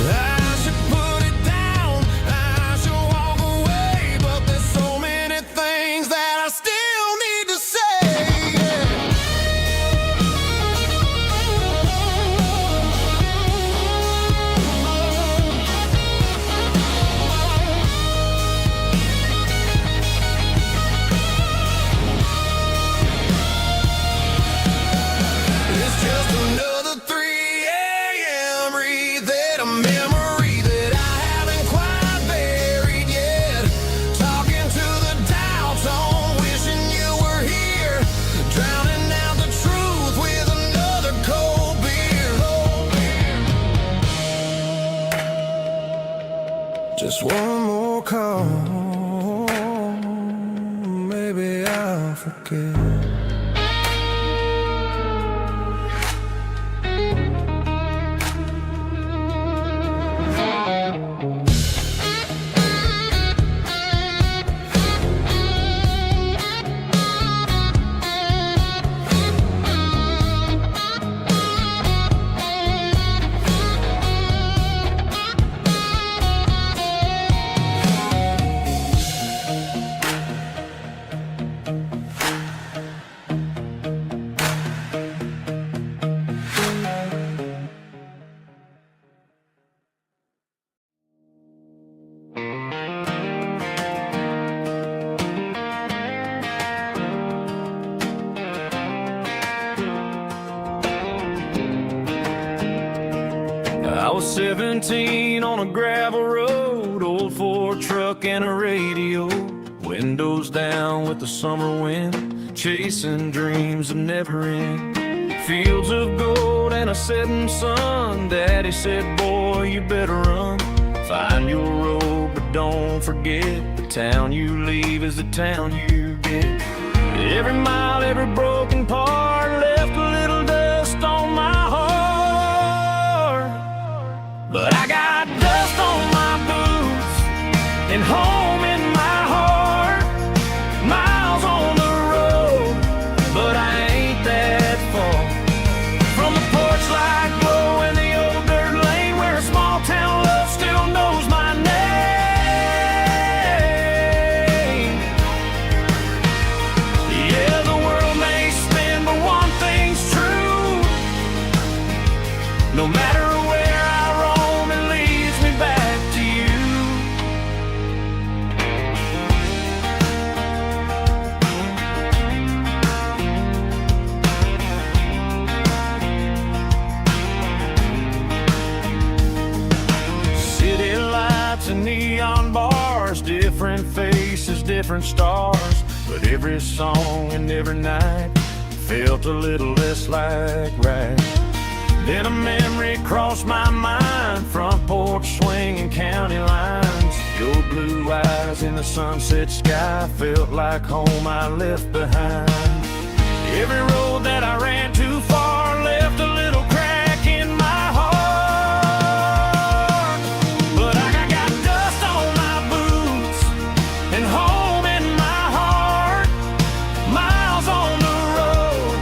I should put it down, I should walk away, but there's so many things that I still need to say. It's just another 3 a.m. read, a memory that I haven't quite buried yet. Talking to the dial tone, wishing you were here, drowning out the truth with another cold beer. Just one more call, maybe I'll forget. was 17 on a gravel road, old Ford truck and a radio, windows down with the summer wind, chasing dreams that never end. Fields of gold and a setting sun. Daddy said, boy, you better run. Find your road, but don't forget, the town you leave is the town you get. Every mile, every broken part left a little dust on my heart. But I got dust on my boots and home in my heart. Miles on the road, but I ain't that far from the porch light glow and the old dirt lane where a small town love still knows my name. Yeah, the world may spin, but one thing's true. No matter where I roam, it leads me back to you. City lights and neon bars, different faces, different stars. But every song and every night felt a little less like right. Then a memory crossed my mind, front porch swinging county lines. Your blue eyes in the sunset sky felt like home I left behind. Every road that I ran too far left a little crack in my heart. But I got dust on my boots and home in my heart. Miles on the road,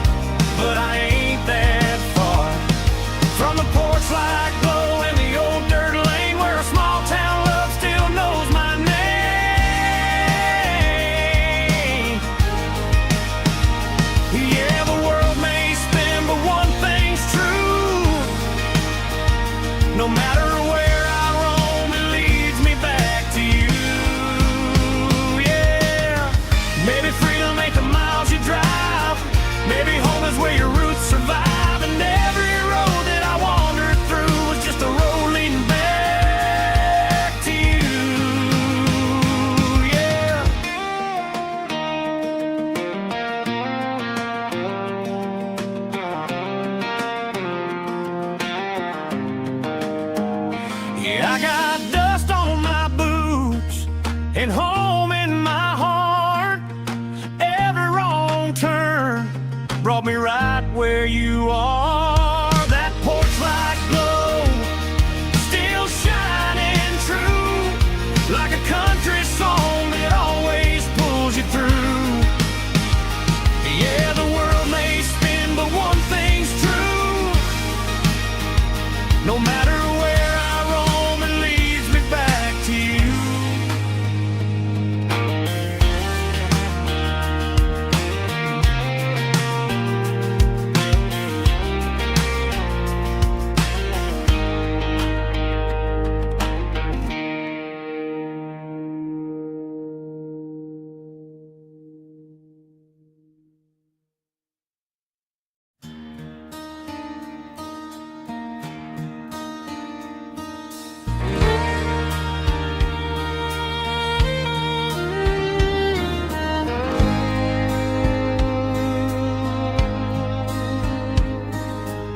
but I ain't that far from the porch light glow and the old dirt lane where a small town love still knows my name. Yeah, the world may spin, but one thing's true. No matter where I roam, it leads me back to you. Yeah, maybe freedom ain't the miles you drive. Maybe home is where your roots survive. And every road that I wandered through was just a road leading back to you. Yeah. Yeah, I got dust on my boots and home in my heart. Every wrong turn brought me right where you are. That porch light glow still shining true, like a country song that always pulls you through. Yeah, the world may spin, but one thing's true. No matter where I roam, it leads me back to you.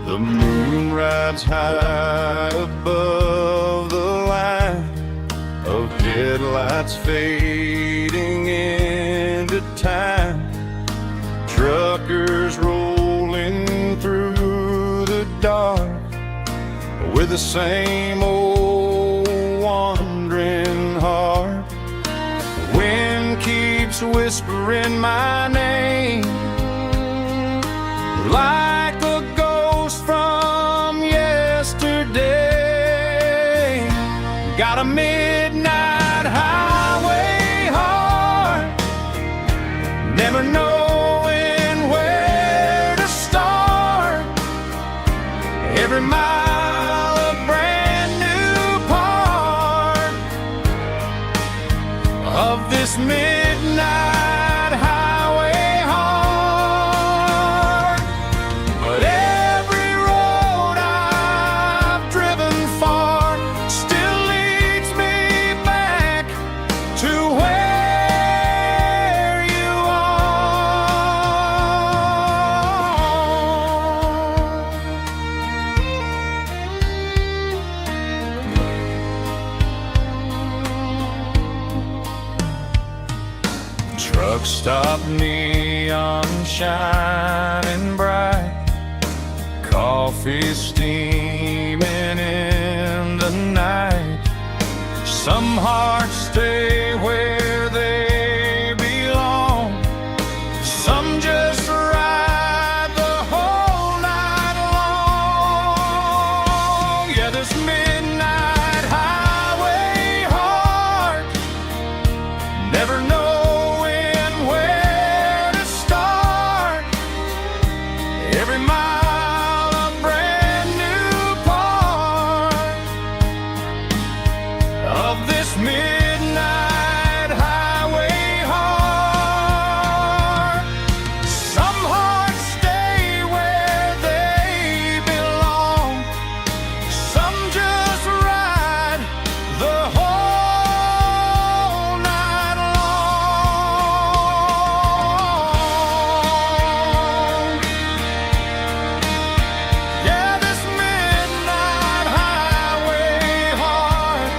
The moon rides high above the line of headlights fading into time. Truckers rolling through the dark with the same old wandering heart. The wind keeps whispering my name like a ghost from yesterday. Got a midnight highway heart, never knowing where to start. Every mile a brand new part of this midnight highway heart. But every road I've driven far Stop neon shining bright, coffee steaming in the night. Some hearts stay where they belong, some just ride the whole night long. Yeah, this midnight highway heart, never knowing where to start. Every mile a brand new part of this midnight highway heart. Some hearts stay where they belong, some just ride the whole night long. Yeah, this midnight highway heart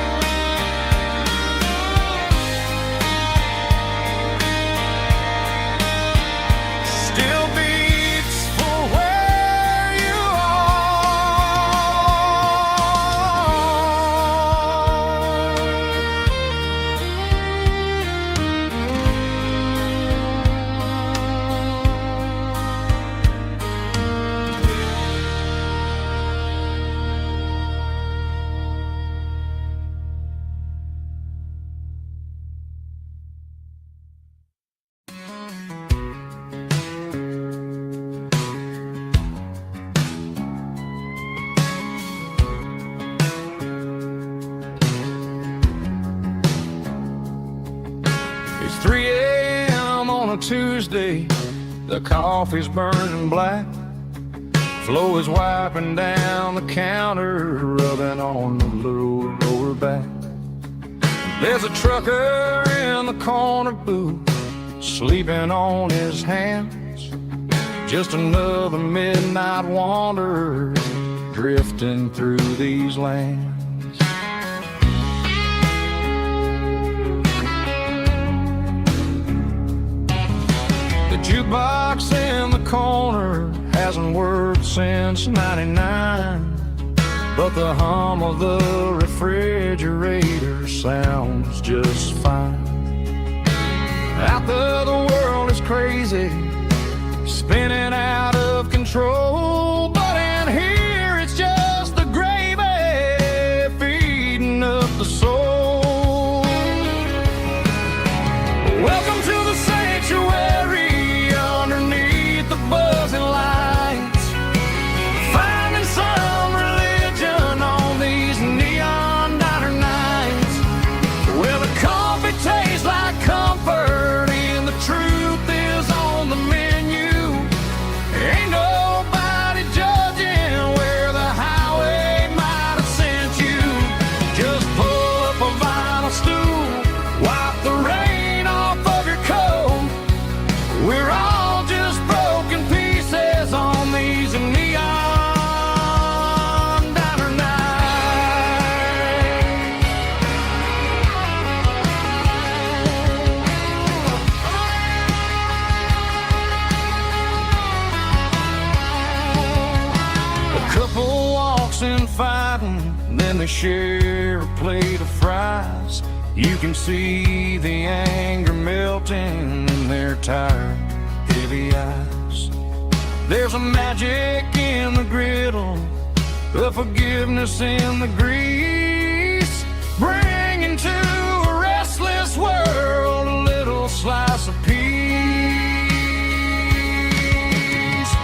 still beats for where you It's 3 a.m. on a Tuesday. The coffee's burning black. Flo is wiping down the counter, rubbing on the lower back. There's a trucker in the corner booth, sleeping on his hands. Just another midnight wanderer, drifting through these lands. The jukebox in the corner hasn't worked since '99, but the hum of the refrigerator sounds just fine. Out there the world is crazy, spinning out of control, but in here it's just the gravy feeding up the soul. Welcome to the sanctuary underneath the buzzing lights, finding some religion on these neon diner nights. Well, the coffee tastes like comfort and the truth is on the menu. Ain't nobody judging where the highway might have sent you. Just pull up a vinyl stool, wipe the rain off of your coat. We're all just broken pieces on these neon diner nights. A couple walks in fighting, then they share a plate of fries. You can see the anger melting in their tired, heavy eyes. There's a magic in the griddle, a forgiveness in the grease, bringing to a restless world a little slice of peace.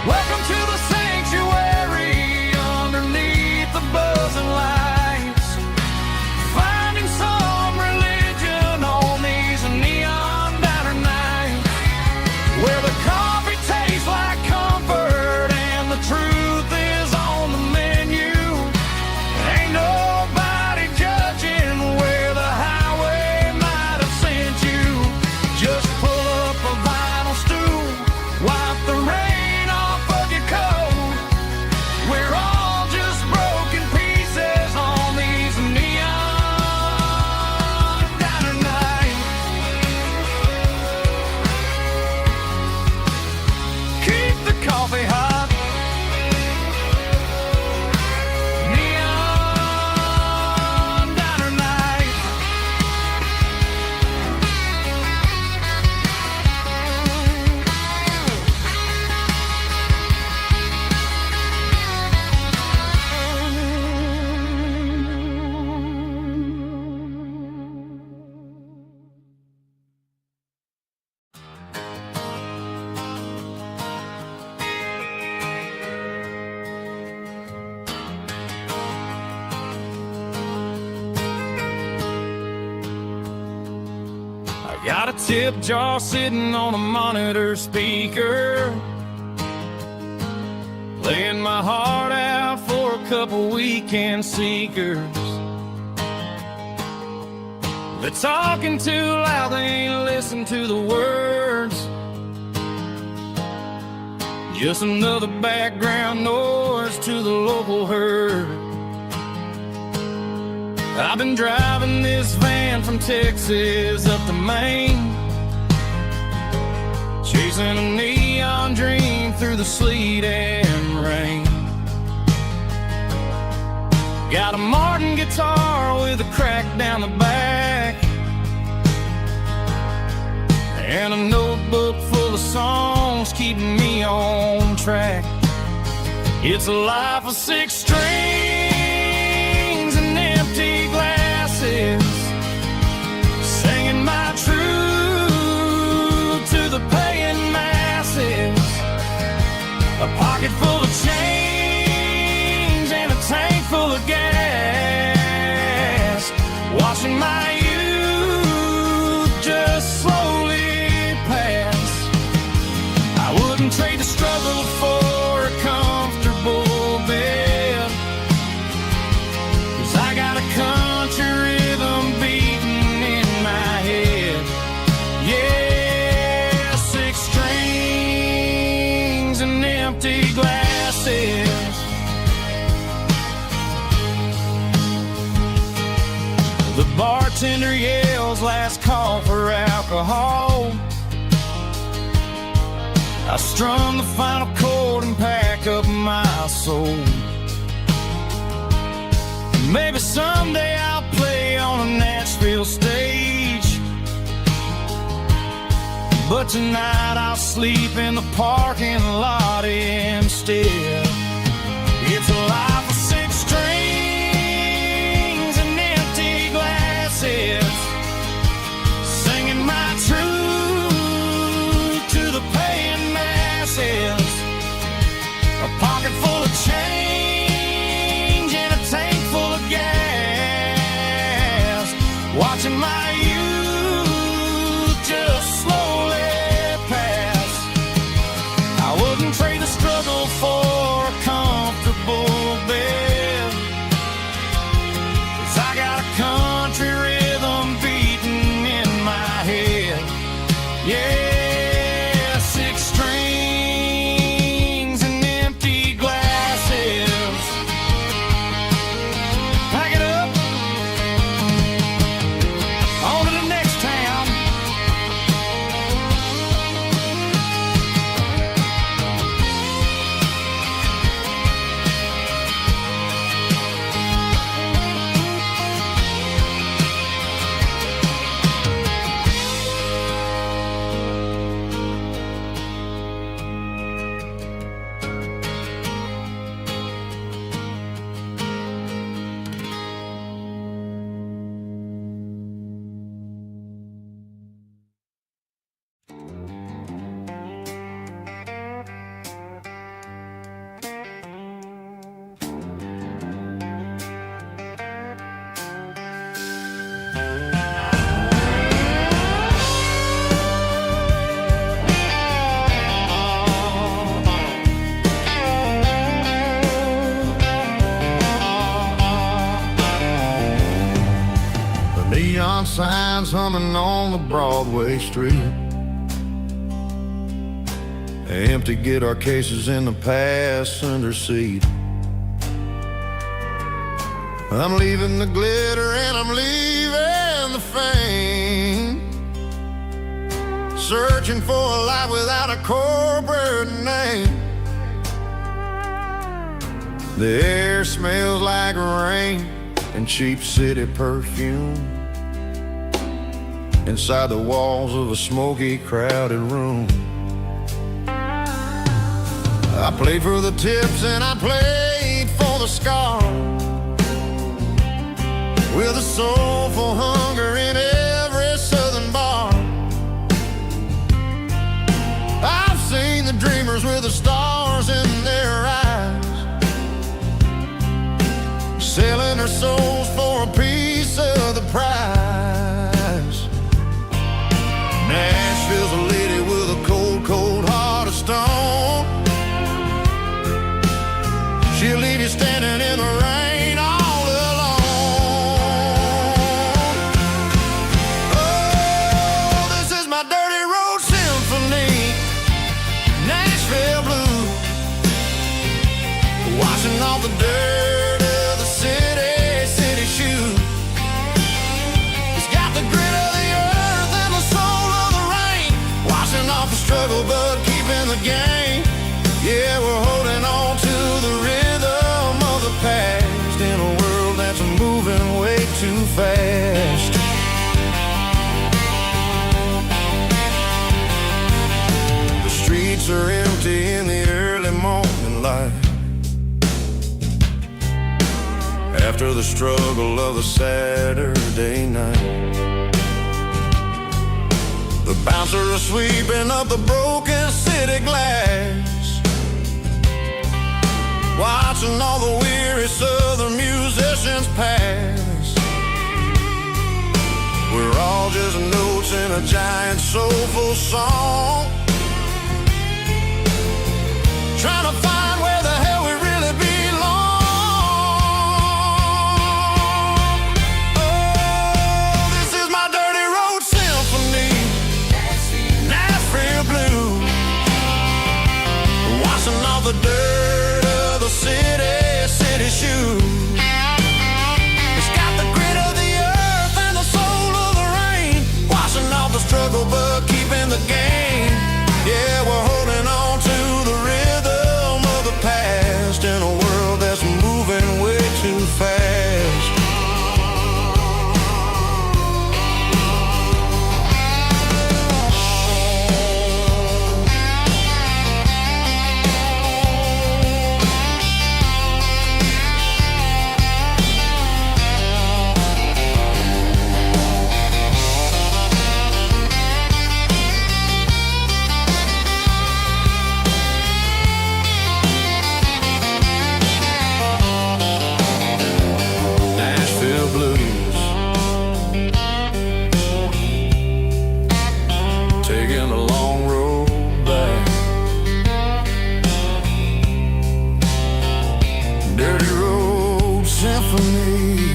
Welcome to the sanctuary underneath the buzzing lights, finding some religion on these neon diner nights, where the coffee tastes like comfort and the truth is on the menu. Ain't nobody Got a tip jar sitting on a monitor speaker, laying my heart out for a couple weekend seekers. They're talking too loud, they ain't listen to the words. Just another background noise to the local herd. I've been driving this van from Texas up to Maine, chasing a neon dream through the sleet and rain. Got a Martin guitar with a crack down the back, and a notebook full of songs keeping me on track. It's a life of 6 strings and empty glasses, singing my truth to the paying masses. A pocket full of change and a tank full of gas, watching my youth just slowly pass. I wouldn't trade the struggle for a comfortable bed, 'cause I got a country rhythm beating in my head. Yeah, 6 strings and empty glasses. The bartender yells last call for alcohol. I strum the final chord and pack up my soul. Maybe someday I'll play on a Nashville stage, but tonight I'll sleep in the parking lot instead. It's a life of 6 strings and empty glasses, singing my truth to the paying masses. A pocket full of change and a tank full of gas, watching my youth just slowly pass. I wouldn't trade the struggle for a comfortable bed, 'cause I got a country rhythm beating in my head. Yeah, 6 strings and empty glasses. Pack it up, on to the next town. Neon signs humming on the Broadway street, empty guitar cases in the passenger seat. I'm leaving the glitter and I'm leaving the fame, searching for a life without a corporate name. The air smells like rain and cheap city perfume inside the walls of a smoky, crowded room. I played for the tips and I played for the scars, with a soulful hunger in every southern bar. I've seen the dreamers with the stars in their eyes, selling their souls for a piece of the prize. moving way too fast. The streets are empty in the early morning light, after the struggle of the Saturday night. The bouncers are sweeping up the broken city glass, watching all the weary southern musicians pass. We're all just notes in a giant soulful song, trying to find where the hell we really belong. Oh, this is my dirty road symphony, Nashville blues, washing off the dirt of the city shoes. It's got the grit of the earth and the soul of the rain, washing off the struggle but keeping the game. Yeah, we're holding on to the rhythm of the past in a world that's moving way too fast. Taking a long road back, dirty road symphony.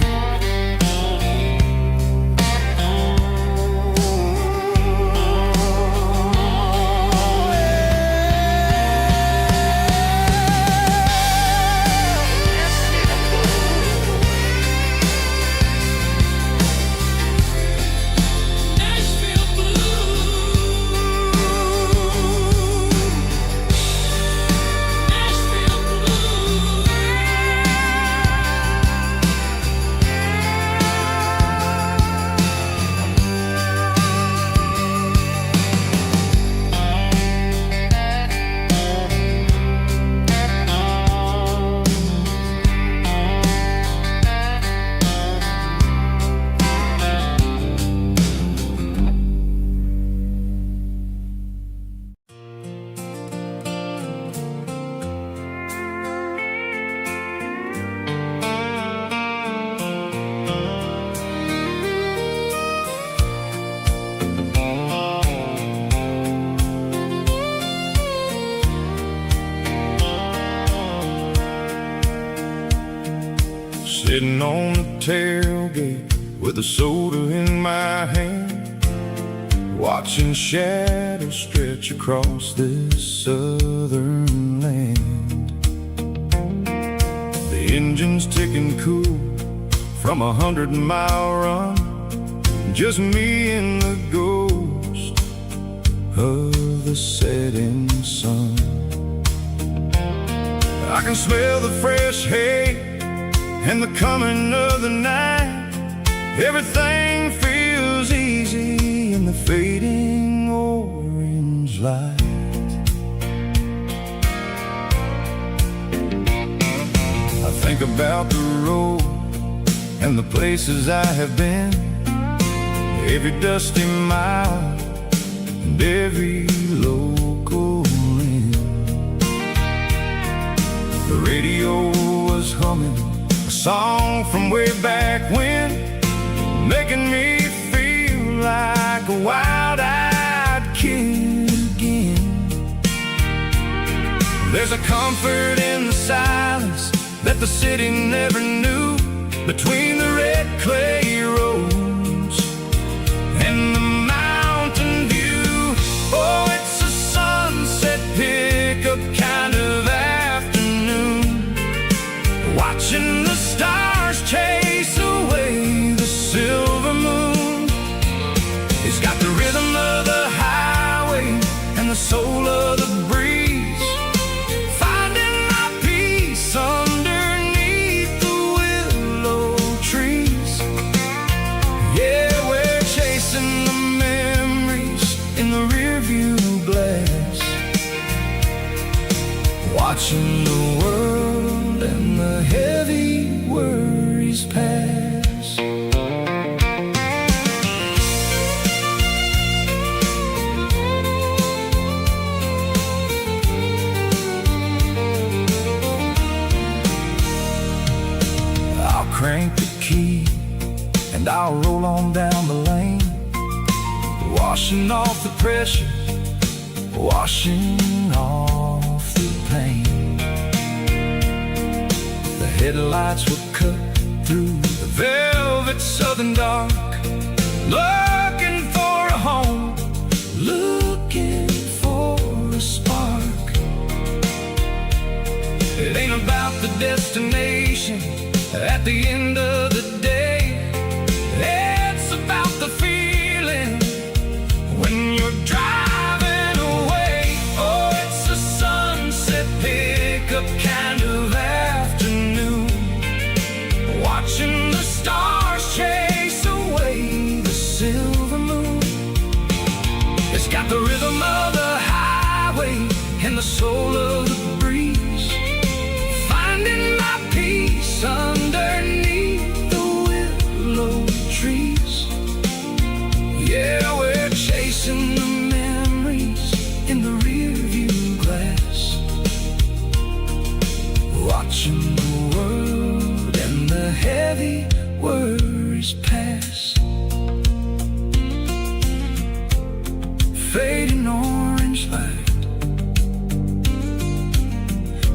Sitting on the tailgate with a soda in my hand, watching shadows stretch across this southern land. The engine's ticking cool from 100-mile run, just me and the ghost of the setting sun. I can smell the fresh hay and the coming of the night. Everything feels easy in the fading orange light. I think about the road and the places I have been, every dusty mile and every local inn. The radio was humming a song from way back when, making me feel like a wild-eyed kid again. There's a comfort in the silence that the city never knew, between the red clay roads and the mountain view. Oh, it's a sunset pickup kind of afternoon, watching the stars chase away the silver moon. It's got the rhythm of the highway and the soul of the breeze, finding my peace underneath the willow tree. and I'll roll on down the lane, washing off the pressure, washing off the pain. The headlights were cut through the velvet southern dark, looking for a home, looking for a spark. It ain't about the destination at the end of the day, it's about the feeling when you're driving away. Oh, it's a sunset pickup kind of afternoon, watching the stars chase away the silver moon. It's got the rhythm of the highway and the soul of the breeze, finding my peace underneath the willow trees. Yeah, we're chasing the memories in the rearview glass, watching the world and the heavy worries pass. Fading orange light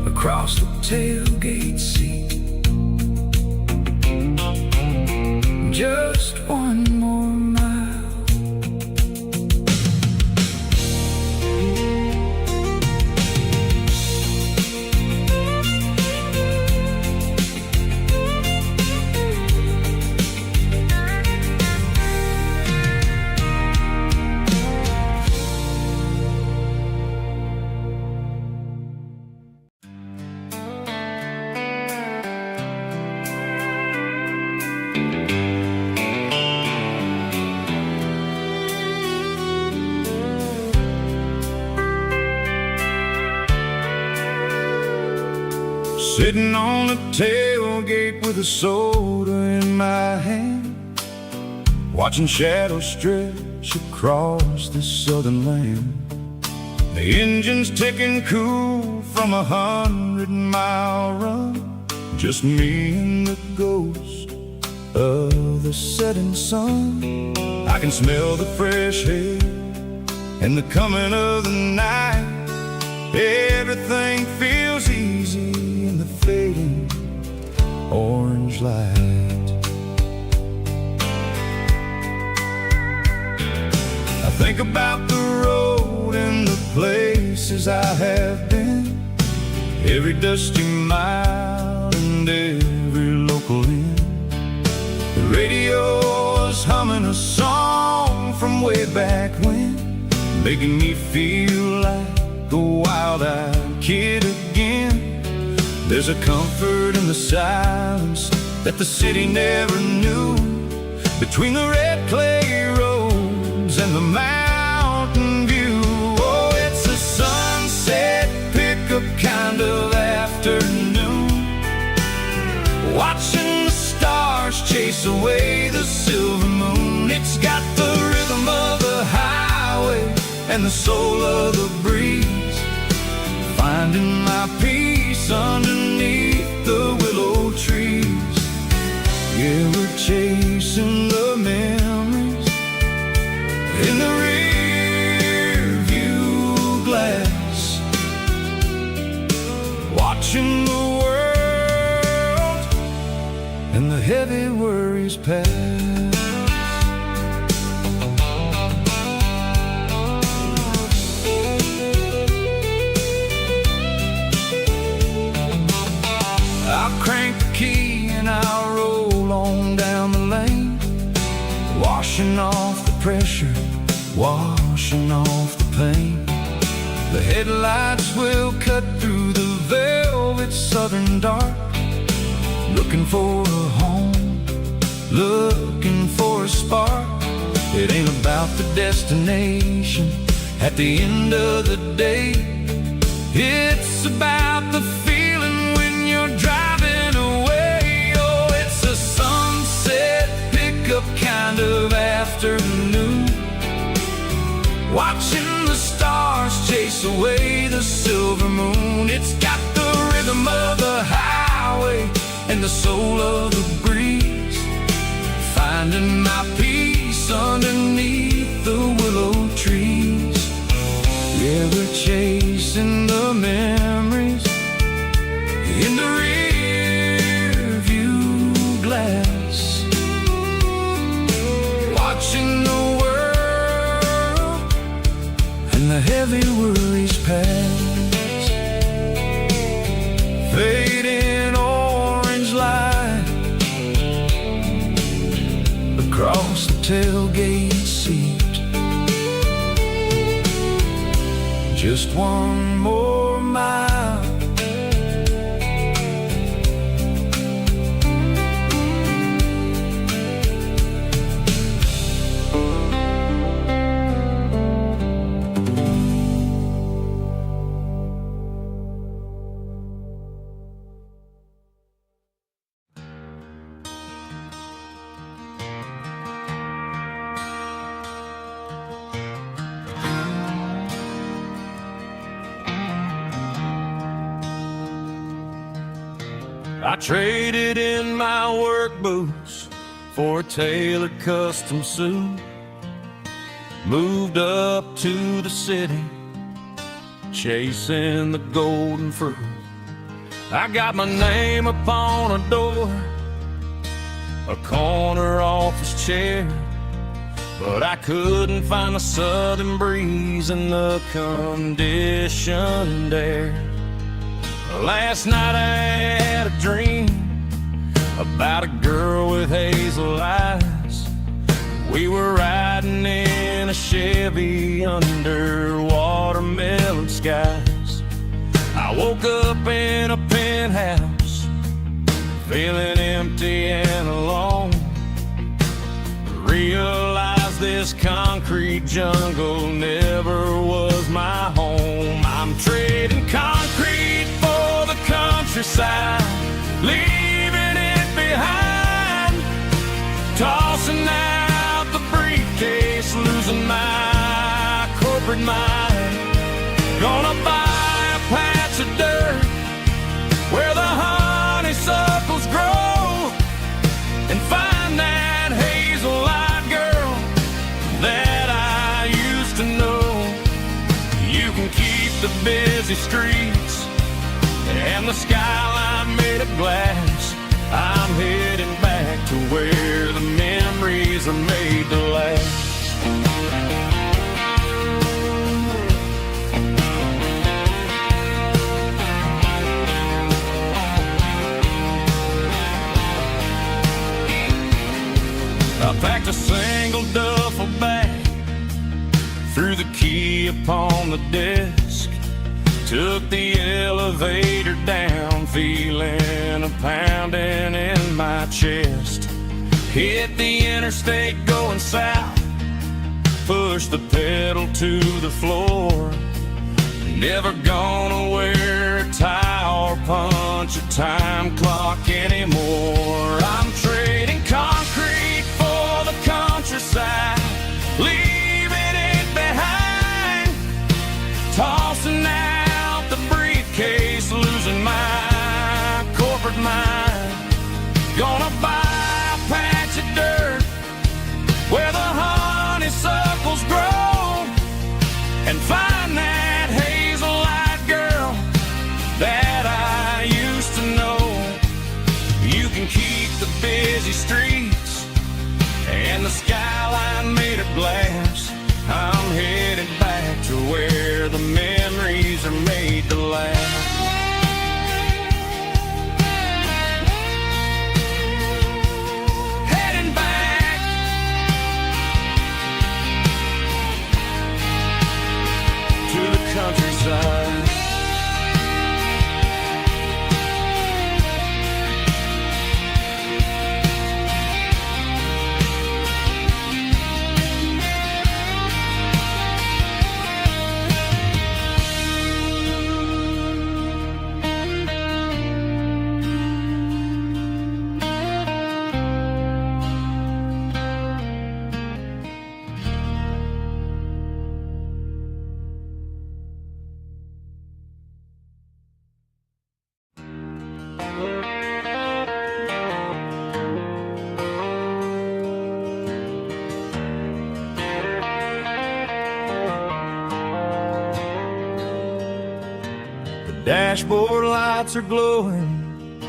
across the tailgate seat. Just one more mile. Sitting on the tailgate with a soda in my hand, watching shadows stretch across this southern land. The engine's ticking cool from 100-mile run, just me and the ghost of the setting sun. I can smell the fresh air and the coming of the night. Everything feels easy in the fading orange light. I think about the road and the places I have been, every dusty mile and every local inn. The radio is humming a song from way back when, making me feel like a wild-eyed kid again. There's a comfort in the silence that the city never knew, between the red clay roads and the mountain view. Oh, it's a sunset pickup kind of afternoon, watching the stars chase away the silver moon. It's got the rhythm of the highway and the soul of the breeze, finding my peace underneath the willow trees. Yeah, we're chasing the memories in the rear view glass, watching the world and the heavy worries pass. I'll crank the key and I'll roll on down the lane, washing off the pressure, washing off the pain. The headlights will cut through the velvet southern dark, looking for a home, looking for a spark. It ain't about the destination at the end of the day, it's about the feeling when you're driving away. Oh, it's a sunset pickup kind of afternoon, watching the stars chase away the silver moon. It's got the rhythm of the highway and the soul of the breeze, finding my peace underneath the willow trees. Ever chasing the memories in the rear view glass, watching the world and the heavy worries pass. Fading orange light across the tailgate seat. Just one more mile. I traded in my work boots for a tailored custom suit. Moved up to the city, chasing the golden fruit. I got my name upon a door, a corner office chair, but I couldn't find the southern breeze in the conditioned air. Last night I had a dream about a girl with hazel eyes. We were riding in a Chevy under watermelon skies. I woke up in a penthouse, feeling empty and alone. Realized this concrete jungle never was my home. I'm trading concrete for the countryside, leaving it behind. Tossing out the briefcase, losing my corporate mind. Gonna buy a patch of dirt where the honeysuckles grow, and find that hazel-eyed girl that I used to know. You can keep the busy streets and the skyline made of glass. I'm heading back to where the memories are made to last. I packed a single duffel bag, threw the key upon the desk, took the elevator down, feeling a pounding in my chest. Hit the interstate going south, pushed the pedal to the floor. Never gonna wear a tie or punch a time clock anymore. I'm trading concrete for the countryside, leaving it behind. Tossing out the briefcase, losing my corporate mind. Gonna buy a patch of dirt where the honeysuckles grow, and find that hazel-eyed girl that I used to know. You can keep the busy streets and the skyline made of glass. I'm headed back to where the memories are made to last. Heading back to the countryside. dashboard lights are glowing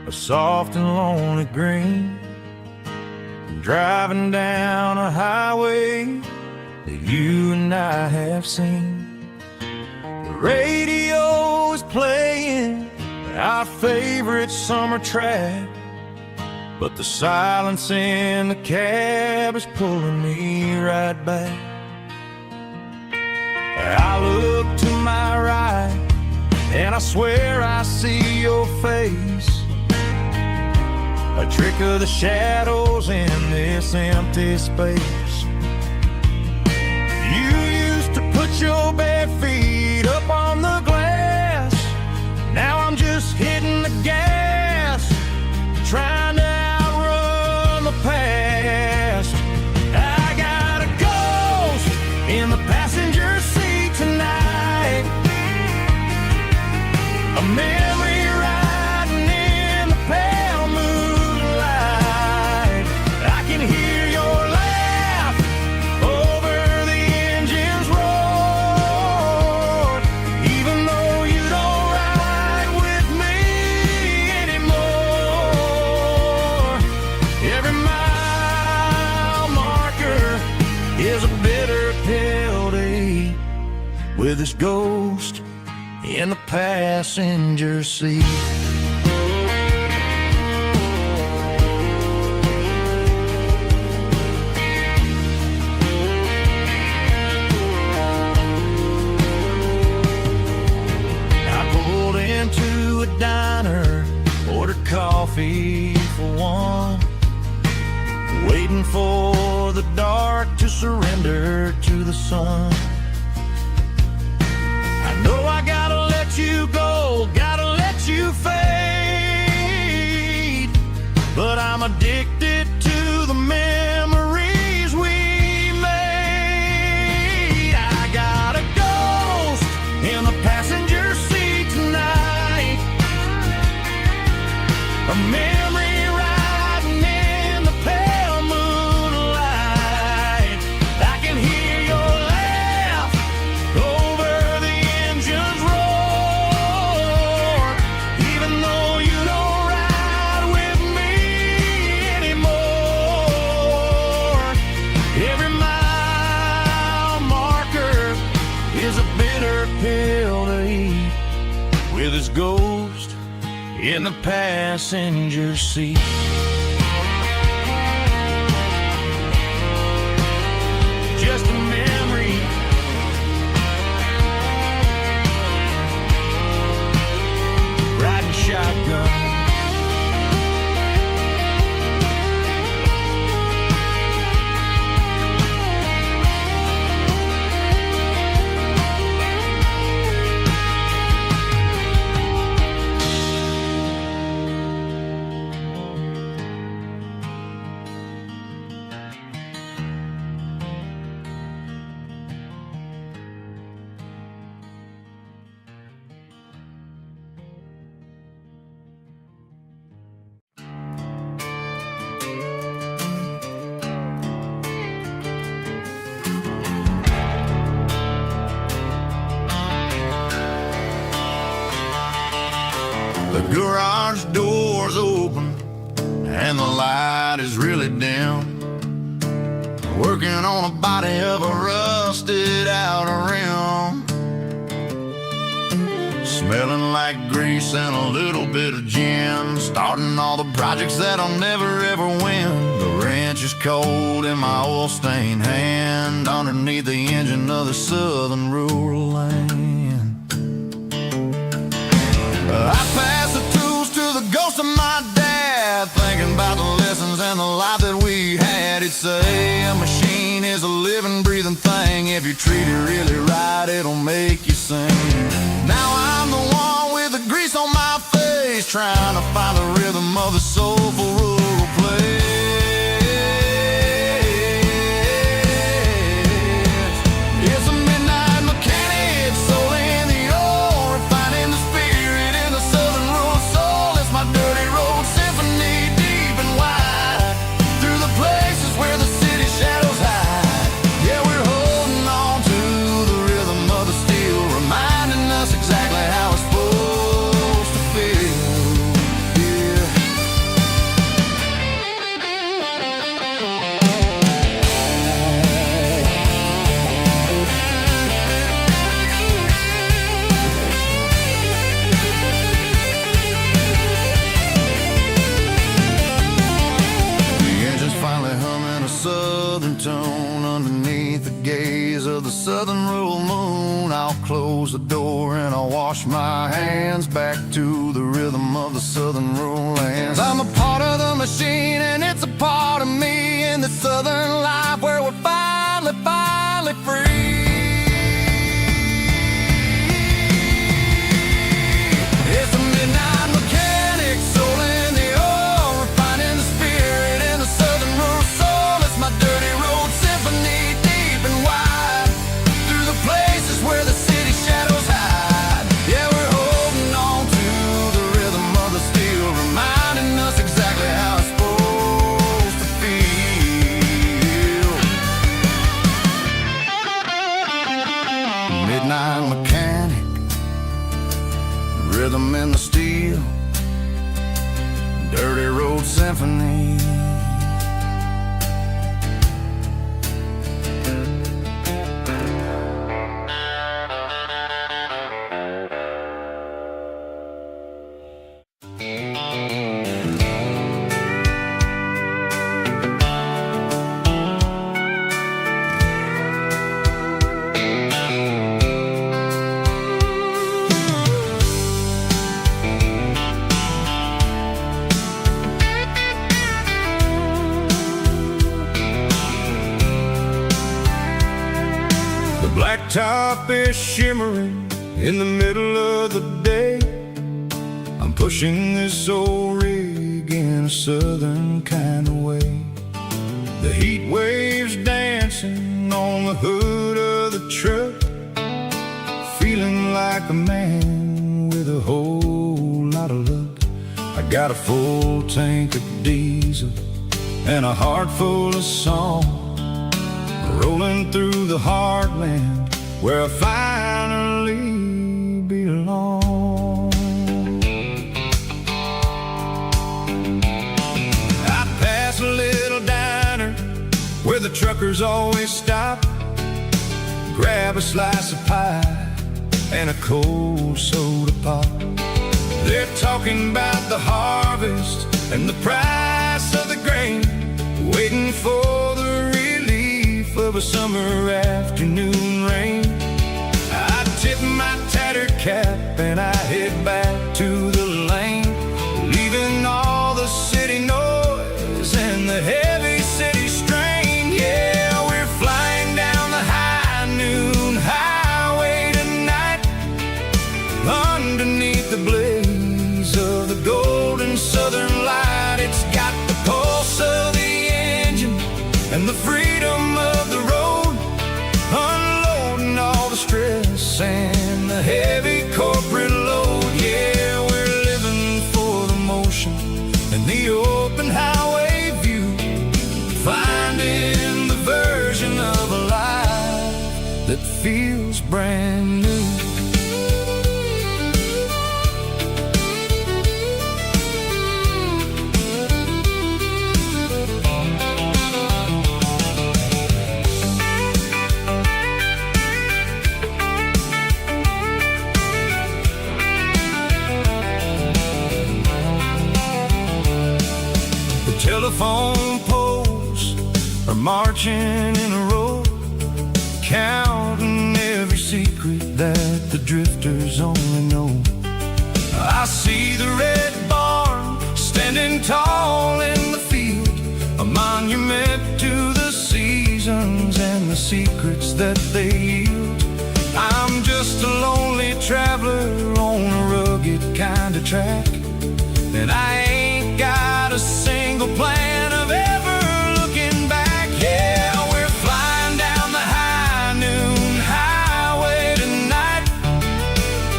a soft and lonely green. Driving down a highway that you and I have seen. The radio is playing our favorite summer track, but the silence in the cab is pulling me right back. I look to my right and I swear I see your face, a trick of the shadows in this empty space. You used to put your bare feet up on the glass. Now I'm just hitting the gas, trying to outrun the past. I got a ghost in the passenger seat tonight, a memory riding in the pale moonlight. I can hear your laugh over the engine's roar, even though you don't ride with me anymore. Every mile marker is a bitter pill to eat, with this ghost in the passenger seat. I pulled into a diner, ordered coffee for one, waiting for the dark to surrender to the sun. I know I gotta let you go, gotta let you fade, but I'm addicted to the memories we made. I got a ghost in the passenger seat tonight, a memory riding in the pale moonlight. I can hear your laugh over the engine's roar, even though you don't ride with me anymore. Every mile marker is a bitter pill to eat, with his ghost in the passenger seat. Just a memory, riding shotgun. The garage door's open and the light is really dim. Working on a body of a rusted out rim, smelling like grease and a little bit of gin. Starting all the projects that I'll never ever win. The wrench is cold in my oil-stained hand, underneath the engine of the southern rural land. I pass the tools to the ghost of my dad, thinking about the lessons and the life that we had. He'd say a machine is a living, breathing thing. If you treat it really right, it'll make you sing. Now I'm the one with the grease on my face, trying to find the rhythm of the soulful rural place. It's a midnight mechanic, soul in the ore, refining the spirit in the southern rural soul. It's my dirty road symphony, deep and wide, through the places where the city shadows hide. Yeah, we're holding on to the rhythm of the steel, reminding us exactly how it's supposed a southern tone underneath the gaze of the southern rural moon. I'll close the door and I'll wash my hands back to the rhythm of the southern rural lands. I'm a part of the machine and it's a part of me in the southern life where we're finally free. It's a midnight mechanic, soul in the oil, refining the spirit in the southern rural soul. It's my dirty road symphony, deep and wide, through the places where the city shadows hide. Yeah, we're holding on to the rhythm of the steel, reminding us exactly how it's supposed to feel. Midnight mechanic, rhythm in the steel, dirty road symphony. Blacktop is shimmering in the middle of the day. I'm pushing this old rig in a southern kind of way. The heat waves dancing on the hood of the truck, feeling like a man with a whole lot of luck. I got a full tank of diesel and a heart full of song, rolling through the heartland where I finally belong. I pass a little diner where the truckers always stop, grab a slice of pie and a cold soda pop. They're talking about the harvest and the price of the grain, waiting for the relief of a summer afternoon rain. I tip my tattered cap and I head back to the lane, leaving all the city noise and the heavy city strain. Yeah, we're flying down the high noon highway tonight, underneath the blaze of the golden southern light. It's got the pulse of the engine and the freedom of the road, unloading all the stress and the heavy corporate load. Yeah, we're living for the motion and the open highway view, finding the version of a life that feels brand new. Telephone poles are marching in a row, counting every secret that the drifters only know. I see the red barn standing tall in the field, a monument to the seasons and the secrets that they yield. I'm just a lonely traveler on a rugged kind of track, and I ain't got a single plan of ever looking back. Yeah, we're flying down the high noon highway tonight,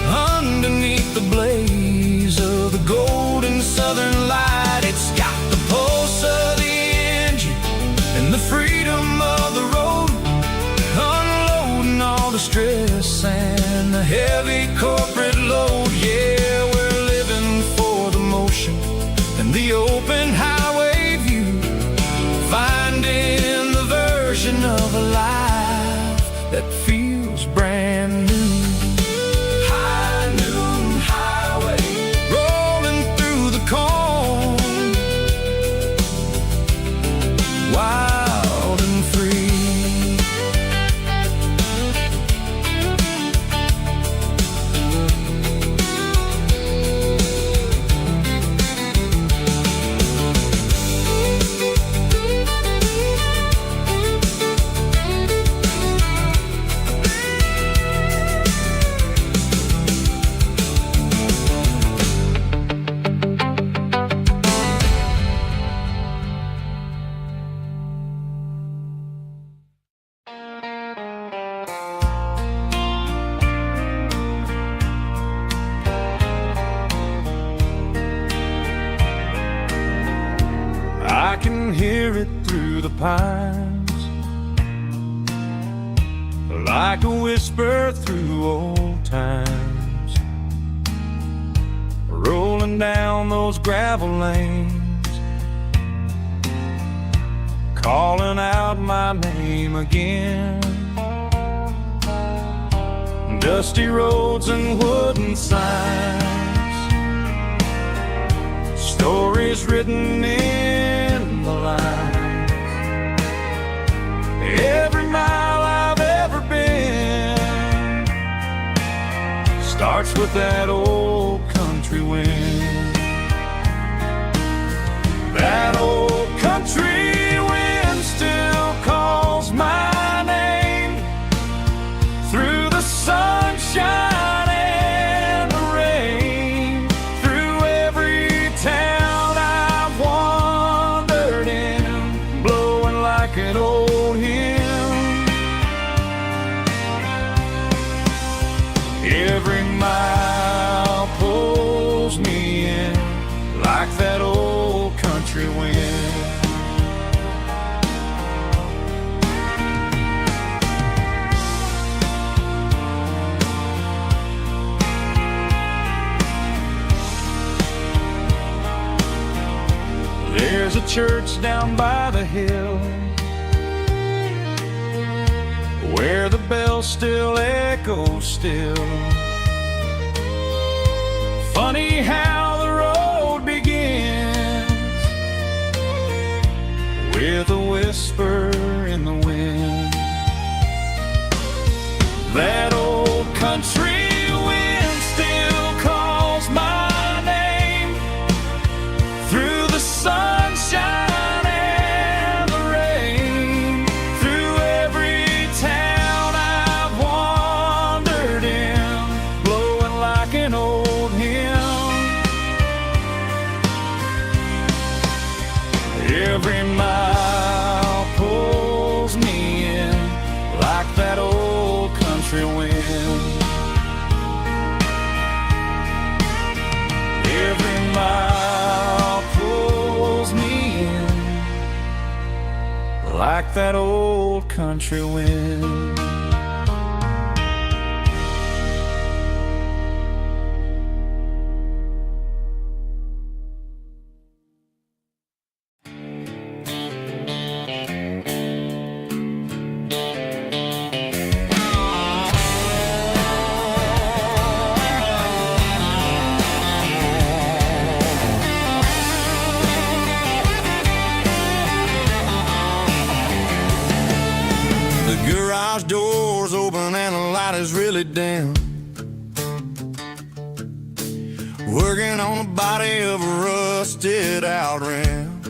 underneath the blaze of the golden southern light. It's got the pulse of the engine and the freedom of the road, unloading all the stress and the heavy corporate load. Yeah, we're living for the motion and the open highway view, finding the version of a life that feels brand new. High noon highway, rolling through the corn, while pines, like a whisper through old times, rolling down those gravel lanes, calling out my name again. Dusty roads and wooden signs, stories written in the lines. Every mile I've ever been starts with that old country wind. That old country wind still calls my name through the sunshine and the rain, through every town I've wandered in, blowing like an old hymn. Every mile pulls me in like that old country wind. There's a church down by the hill where the bell still echoes still. Funny how the road begins with a whisper in the wind. That old country wind still calls my name through the sunshine and the rain, through every town I've wandered in, blowing like an old hymn. Every mile pulls me in like that old country wind. Every mile pulls me in like that old country wind. The garage door's open and the light is really dim. Working on the body of a rusted out rim.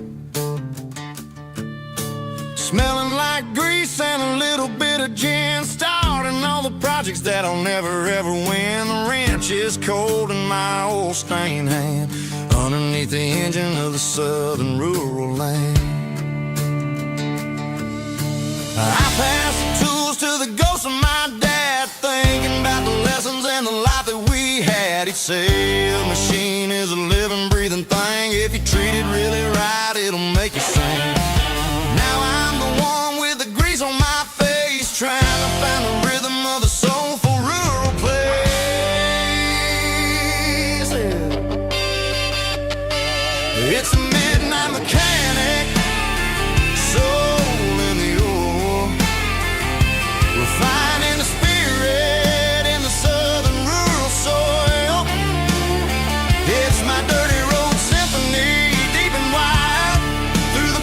Smelling like grease and a little bit of gin. Starting all the projects that I'll never ever win. The wrench is cold in my old stained hand underneath the engine of the southern rural land. I pass the tools to the ghost of my dad, thinking about the lessons and the life that we had. He'd say a machine is a living, breathing thing. If you treat it really right, it'll make you sing. Now I'm the one with the grease on my face, trying to find the rhythm of the soulful rural place. It's a midnight mechanic, soul in the ore, refining the spirit in the southern rural soil. It's my dirty road symphony, deep and wide, through the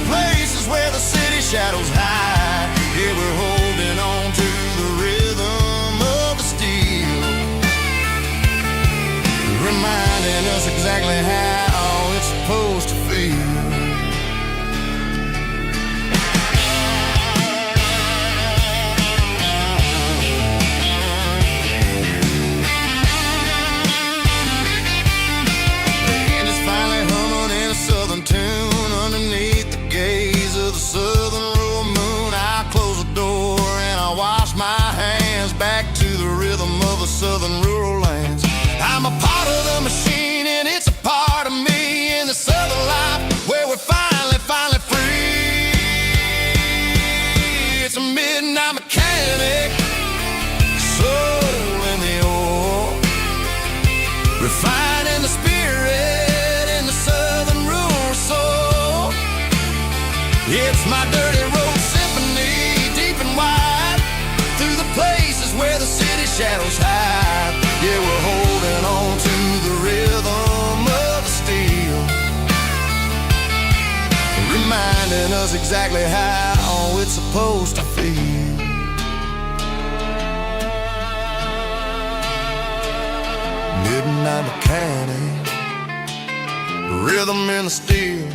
exactly how it's supposed to feel. Midnight mechanic, rhythm in the steel,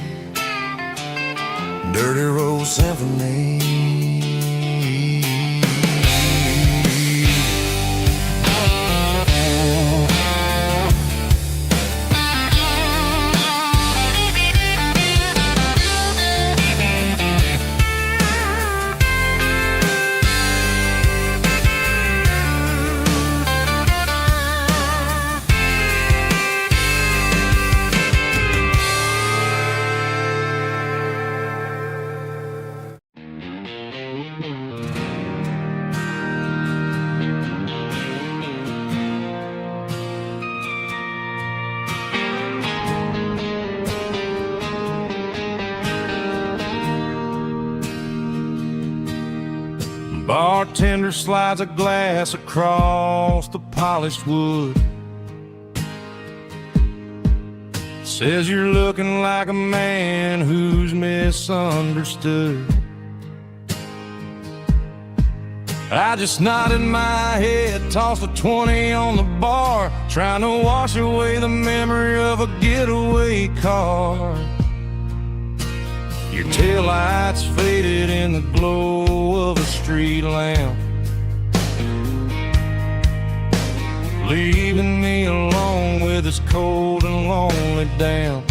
dirty road symphony. Bartender slides a glass across the polished wood. Says you're looking like a man who's misunderstood. I just nodded my head, tossed a 20 on the bar, trying to wash away the memory of a getaway car. Your taillights faded in the glow of a street lamp, leaving me alone with this cold and lonely damp.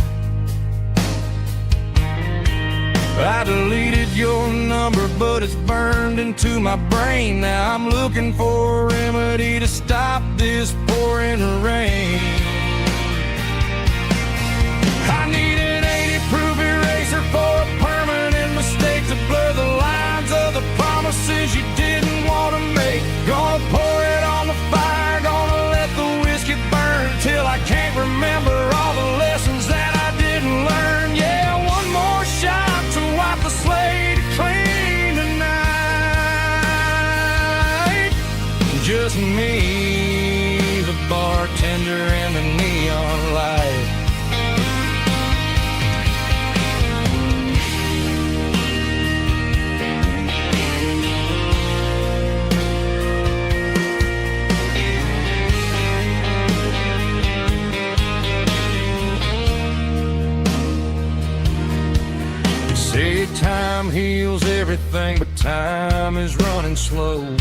I deleted your number, but it's burned into my brain. Now I'm looking for a remedy to stop this pouring rain. I need an 80-proof eraser for a permanent mistake to blur the lines of the promises you didn't want to make. Gonna pour it on the fire, gonna let the whiskey burn till I can't remember all the lessons that I didn't learn. Yeah, one more shot to wipe the slate clean tonight. Just me, the bartender, and the neon light. Say time heals everything, but time is running slow.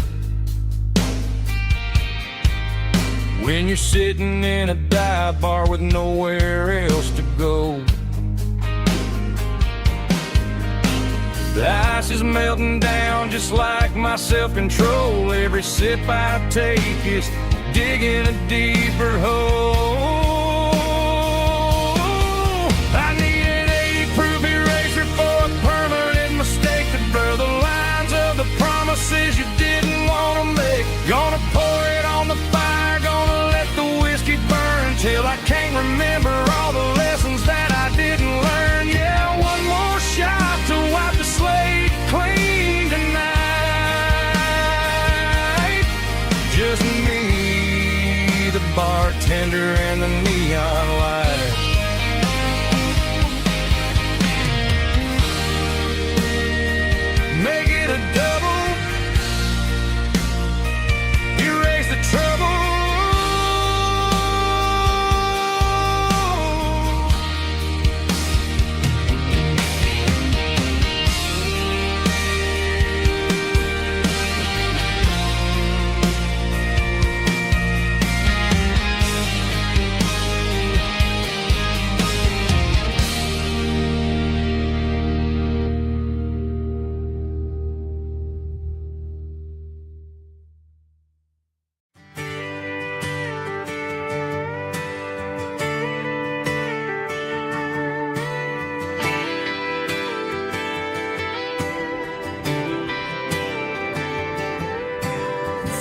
When you're sitting in a dive bar with nowhere else to go, the ice is melting down just like my self-control. Every sip I take is digging a deeper hole. I need an 80-proof eraser for a permanent mistake to blur the lines of the promises you didn't want to make. Gonna pour it on the fire, gonna let the whiskey burn till I can't remember all the lessons that I didn't learn. Yeah, one more shot to wipe the slate clean tonight. Just me, the bartender, and the neon light. Make it a double, erase the trouble.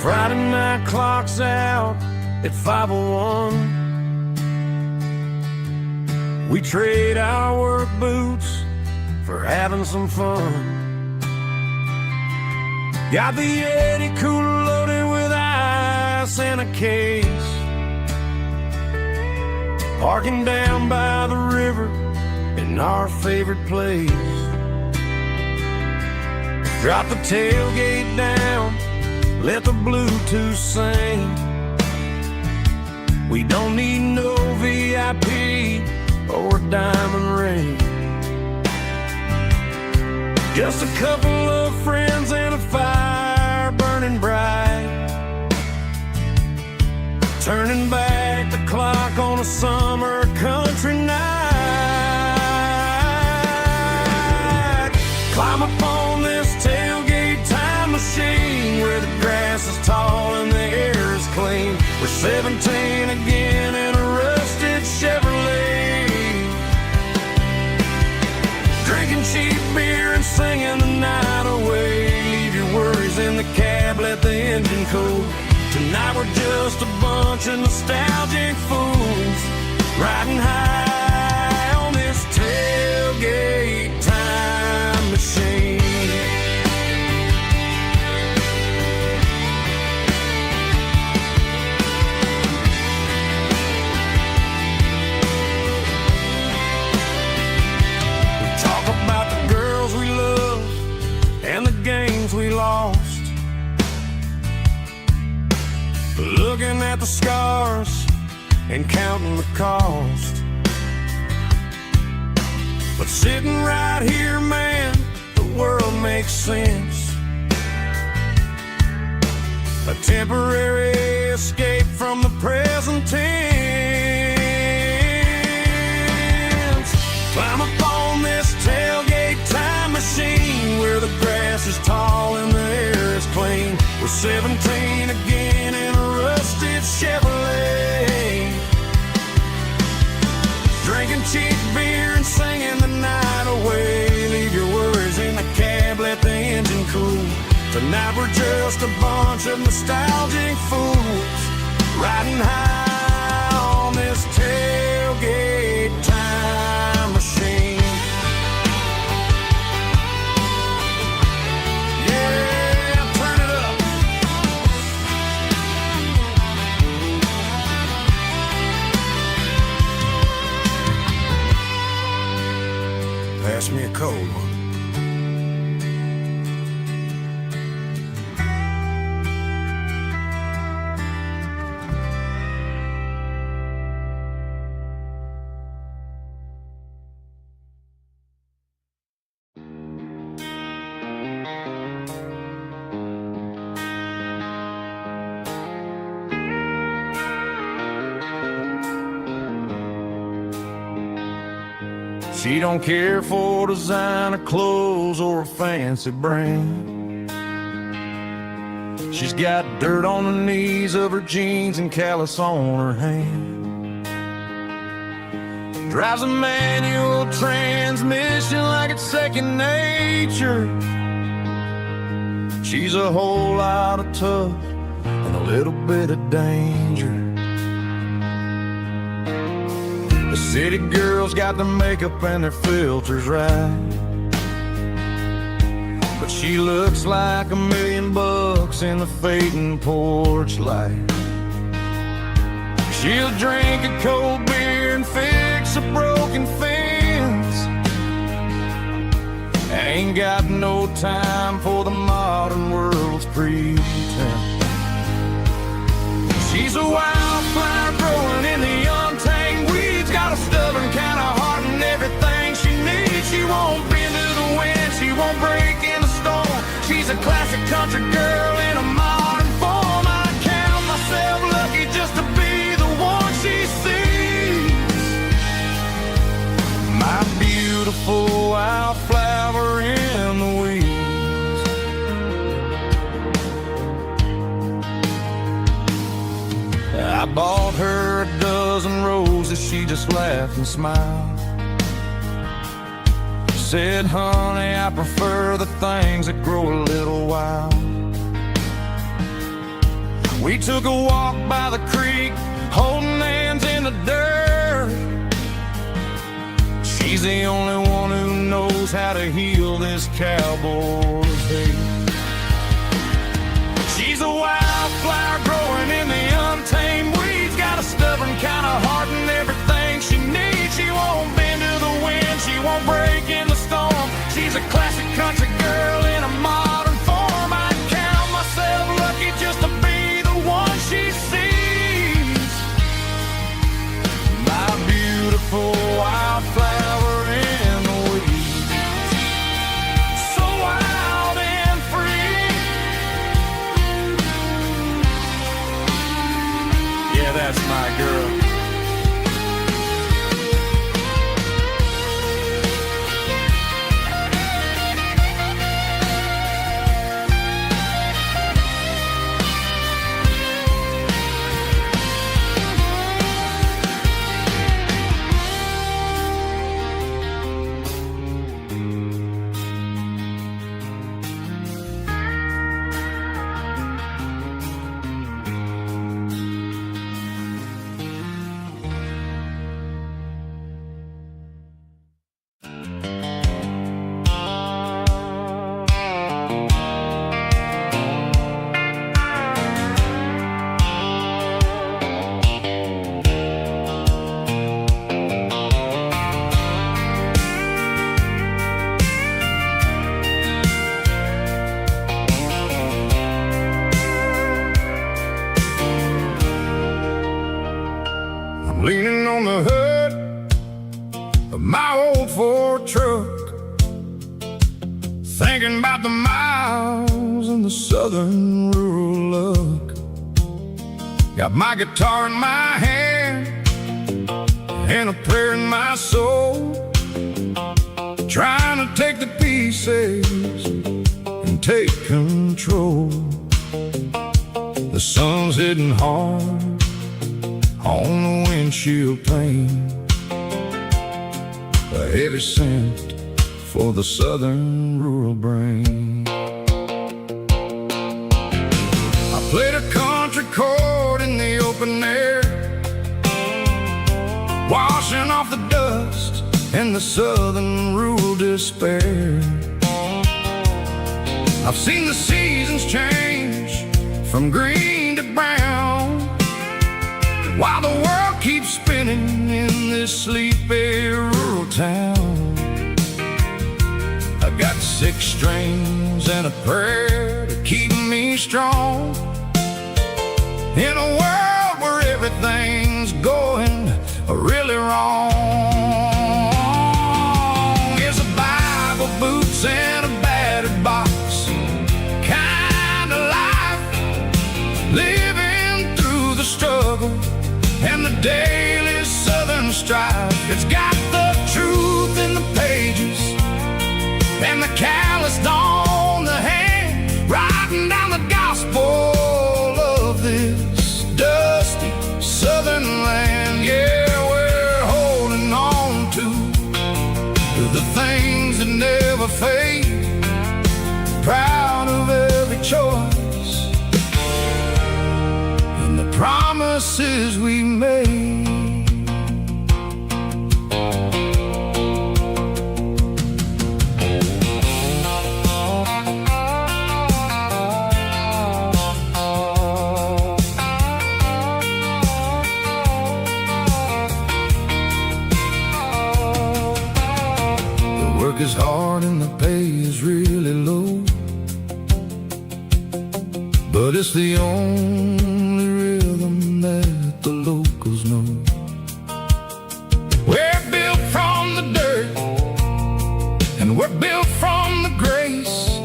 Friday night clock's out at 5:01. We trade our work boots for having some fun. Got the Yeti cooler loaded with ice and a case, parking down by the river in our favorite place. Drop the tailgate down, let the Bluetooth sing. We don't need no VIP or a diamond ring. Just a couple of friends and a fire burning bright, turning back the clock on a summer country night. Climb up on this tailgate time machine where the grass is tall and the air is clean. We're 17 again in a rusted Chevrolet, drinking cheap beer and singing the night away. Leave your worries in the cab, let the engine cool. Tonight we're just a bunch of nostalgic fools riding high on this tailgate time machine. We talk about the girls we love and the games we lost, looking at the scars and counting the cost. But sitting right here, man, the world makes sense. A temporary escape from the present tense. Climb up on this tailgate time machine where the grass is tall and the air is clean. We're 17 again in a rusted Chevrolet, drinking cheap beer and singing the night away. Leave your worries in the cab, let the engine cool. Tonight we're just a bunch of nostalgic fools riding high on this tailgate time machine. Yeah, turn it up. Pass me a cold one. She don't care for designer clothes or a fancy brand. She's got dirt on the knees of her jeans and callus on her hand. Drives a manual transmission like it's second nature. She's a whole lot of tough and a little bit of danger. The city girls got their makeup and their filters right, but she looks like $1 million in the fading porch light. She'll drink a cold beer and fix a broken fence. Ain't got no time for the modern world's pretense. She's a wildflower growing in the untamed weeds, got a stubborn kind of heart and everything she needs. She won't bend to the wind, she won't break in the storm. She's a classic country girl in a modern form. I count myself lucky just to be the one she sees. My beautiful wildflower in the weeds. I bought her a dozen roses, she just laughed and smiled. Said, honey, I prefer the things that grow a little wild. We took a walk by the creek, holding hands in the dirt. She's the only one who knows how to heal this cowboy's hate. She's a wildflower growing in the untamed weeds, got a stubborn kind of heart and everything she needs. She won't bend to the wind, she won't break in the storm. She's a classic country girl in a modern right, girl. Leaning on the hood of my old Ford truck, thinking about the miles and the southern rural look. Got my guitar in my hand and a prayer in my soul, trying to take the pieces and take control. The sun's hitting hard on the windshield pane, a heavy scent for the southern rural brain. I played a country chord in the open air, washing off the dust and the southern rural despair. I've seen the seasons change from green to brown, while the world keeps spinning in this sleepy rural town. I got 6 strings and a prayer to keep me strong, in a world where everything's going really wrong. It's a Bible, boots, and a battered box kind of life, living through the struggle and the daily southern strife. It's got the truth in the pages and the calloused on the hand, writing down the gospel of this dusty southern land. Yeah, we're holding on to the things that never fade, proud of every choice and the promises we made. The work is hard and the pay is really low, but it's the only rhythm that the locals know. We're built from the dirt and we're built from the grace,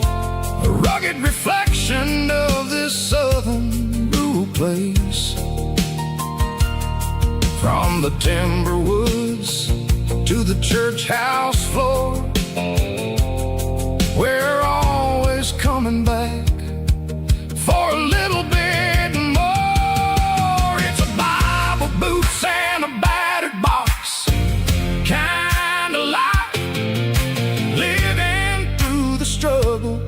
a rugged reflection of this southern rural place. From the timber woods to the church house floor, we're always coming back for a little bit more. It's a Bible, boots, and a battered box kind of life, living through the struggle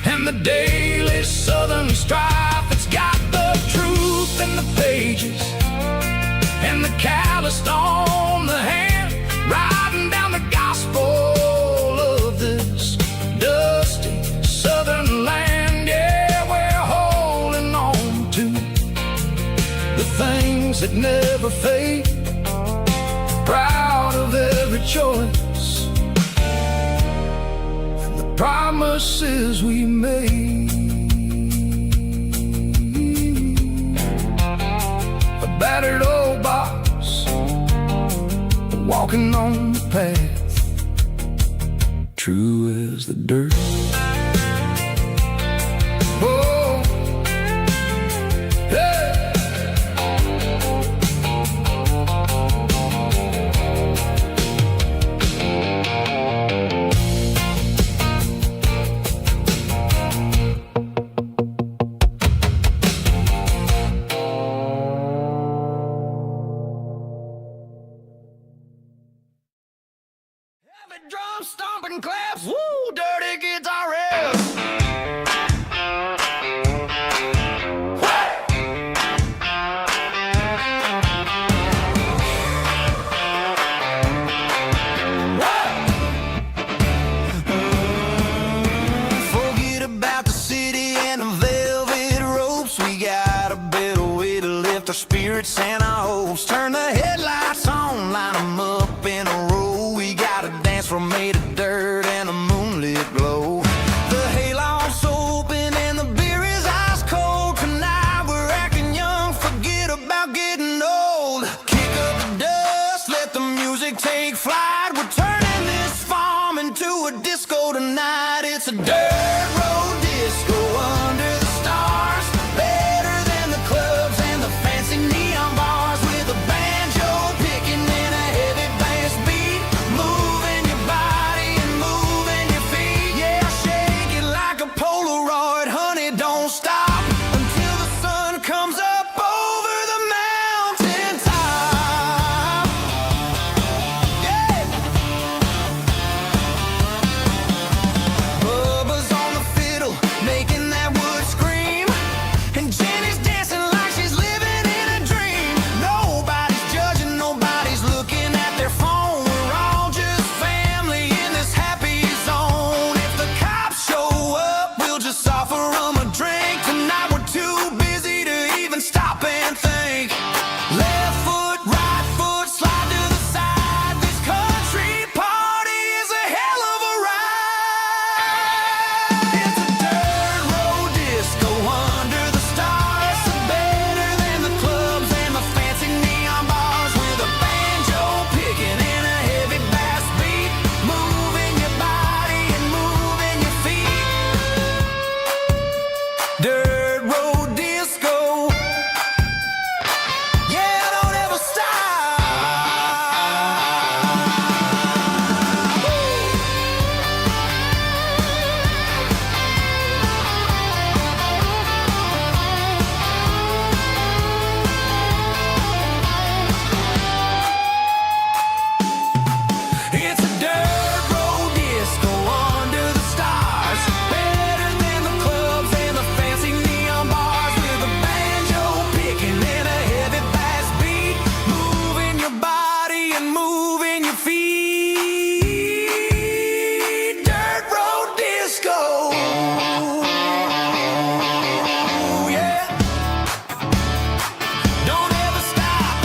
and the daily southern strife. It's got the truth in the pages and the calloused on the hand, writing down the gospel of this dusty southern land. Yeah, we're holding on to the things that never fade, proud of every choice and the promises we made. A battered old box, walking on the path, true as the dirt. Oh, hey. spirits and our hopes. Turn the headlights on, line them up in a row. We got a dance floor made of dirt and a moonlit glow. The hayloft's open and the beer is ice cold. Tonight we're acting young, forget about getting old. Kick up the dust, let the music take flight. We're turning this farm into a disco tonight. It's a dirt road disco under the stars. Better than the clubs and the fancy neon bars. With a banjo picking and a heavy bass beat. Moving your body and moving your feet. Yeah, shake it like a Polaroid, honey, don't stop until the sun comes up over the mountain top. Yeah. Bubba's on the fiddle, making that wood scream. And Jenny's dancing like she's living in a dream. Nobody's judging, nobody's looking at their phone. We're all just family in this happy zone. If the cops show up, we'll just offer them a drink. Tonight we're too busy to even stop and think. Left foot, right foot, slide to the side. This country party is a hell of a ride. It's a dirt road disco under the stars. Better than the clubs and the fancy neon bars. With a banjo picking and a heavy bass beat. Moving your body and moving your feet. Dirt road disco. Yeah, don't ever stop. It's a dirt road disco under the stars. Better than the clubs and the fancy neon bars. With a banjo picking and a heavy bass beat. Moving your body and moving your feet. Dirt road disco. Yeah. Don't ever stop.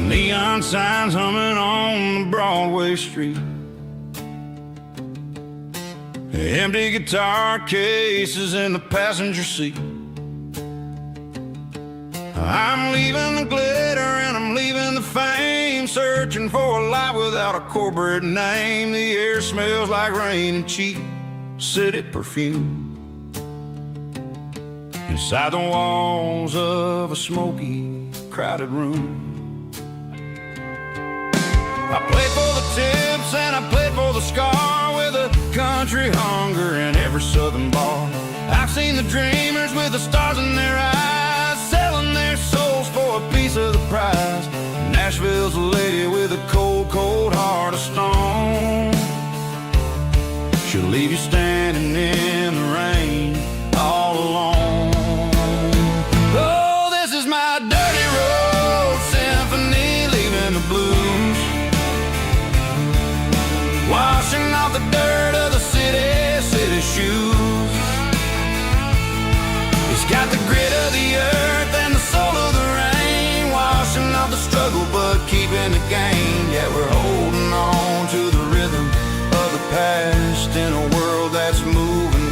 Neon signs humming on the Broadway street. Empty guitar cases in the passenger seat. I'm leaving the glitter and I'm leaving the fame. Searching for a life without a corporate name. The air smells like rain and cheap city perfume. Inside the walls of a smoky, crowded room. I played for the tips and I played for the scar. With a country hunger in every southern bar. I've seen the dreamers with the stars in their eyes, selling their souls for a piece of the prize. Nashville's a lady with a cold, cold heart of stone. She'll leave you standing in the rain all alone. Oh, this is my dirty road symphony, leaving the blues. Washing off the dirt of the city shoes. It's got the grit of the earth and the soul of the rain. Washing off the struggle but keeping the game. Yeah, we're holding on to the rhythm of the past in a world that's moving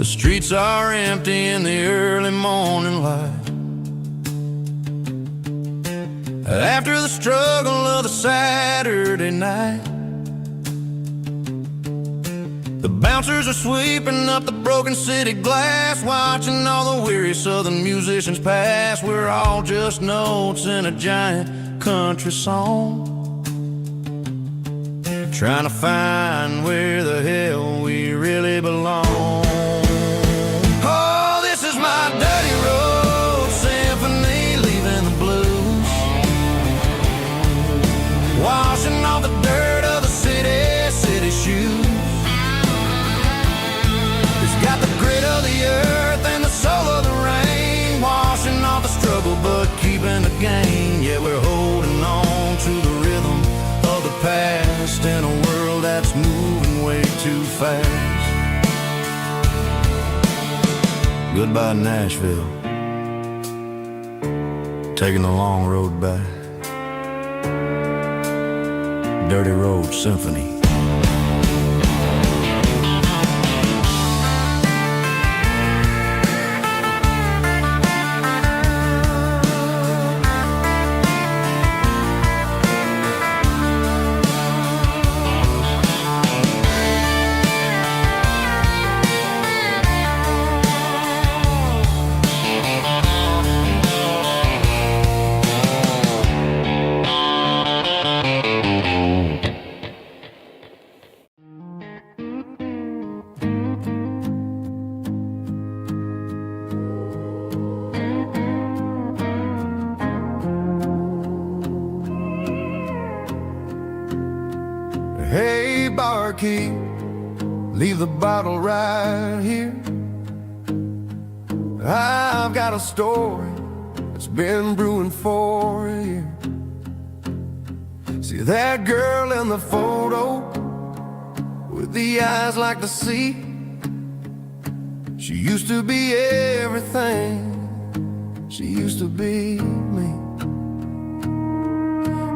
The streets are empty in the early morning light. After the struggle of the Saturday night, the bouncers are sweeping up the broken city glass, watching all the weary southern musicians pass. We're all just notes in a giant country song, trying to find where the hell we really belong. Oh, this is my dirty road symphony, leaving the blues, washing off the dirt of the city shoes. It's got the grit of the earth and the soul of the rain, washing off the struggle but keeping the gain. Yeah, we're holding on to the rhythm of the past in a world that's moving way too fast. Goodbye Nashville, taking the long road back. Dirty Road Symphony. Hey, barkeep, leave the bottle right here. I've got a story that's been brewing for a year. See that girl in the photo with the eyes like the sea? She used to be everything, she used to be me.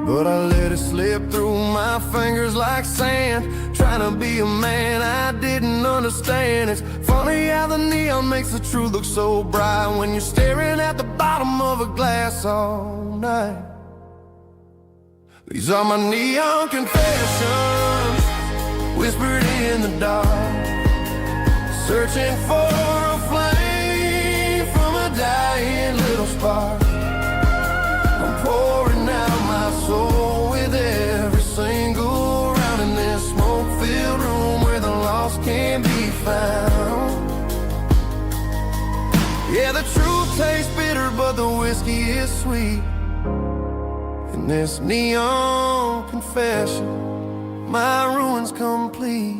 But I let it slip through my fingers like sand, trying to be a man I didn't understand. It's funny how the neon makes the truth look so bright when you're staring at the bottom of a glass all night. These are my neon confessions, whispered in the dark, searching for a flame from a dying little spark. I'm pouring out my soul with every single round in this smoke-filled room where the lost can't be found. Yeah, the truth tastes bitter, but the whiskey is sweet. In this neon confession, my ruin's complete.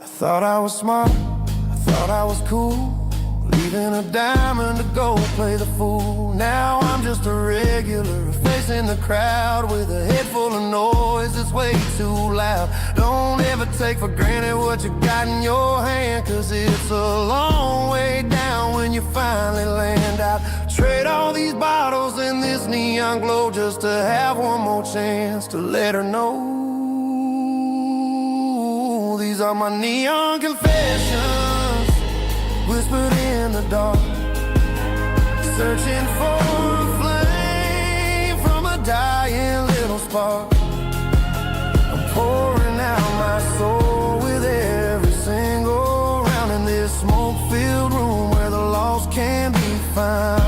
I thought I was smart, I thought I was cool, leaving a diamond to go play the fool. Now I'm just a regular, facing the crowd with a head full of noise that's way too loud. Don't ever take for granted what you got in your hand, cause it's a long way down when you finally land out. Trade all these bottles and this neon glow just to have one more chance to let her know. These are my neon confessions, whispered in the dark, searching for a flame from a dying little spark. I'm pouring out my soul with every single round in this smoke-filled room where the lost can be found.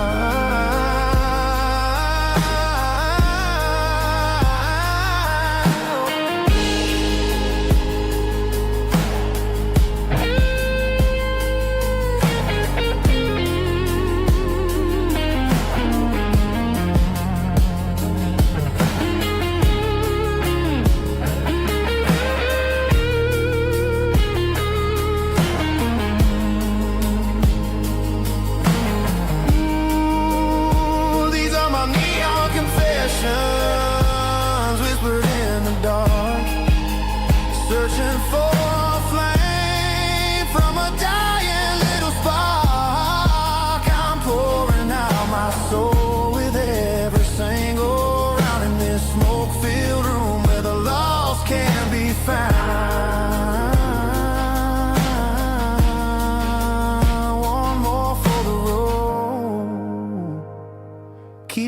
Whispered in the dark, searching for a flame from a dying little spark. I'm pouring out my soul with every single round in this smoke-filled room where the lost can be found.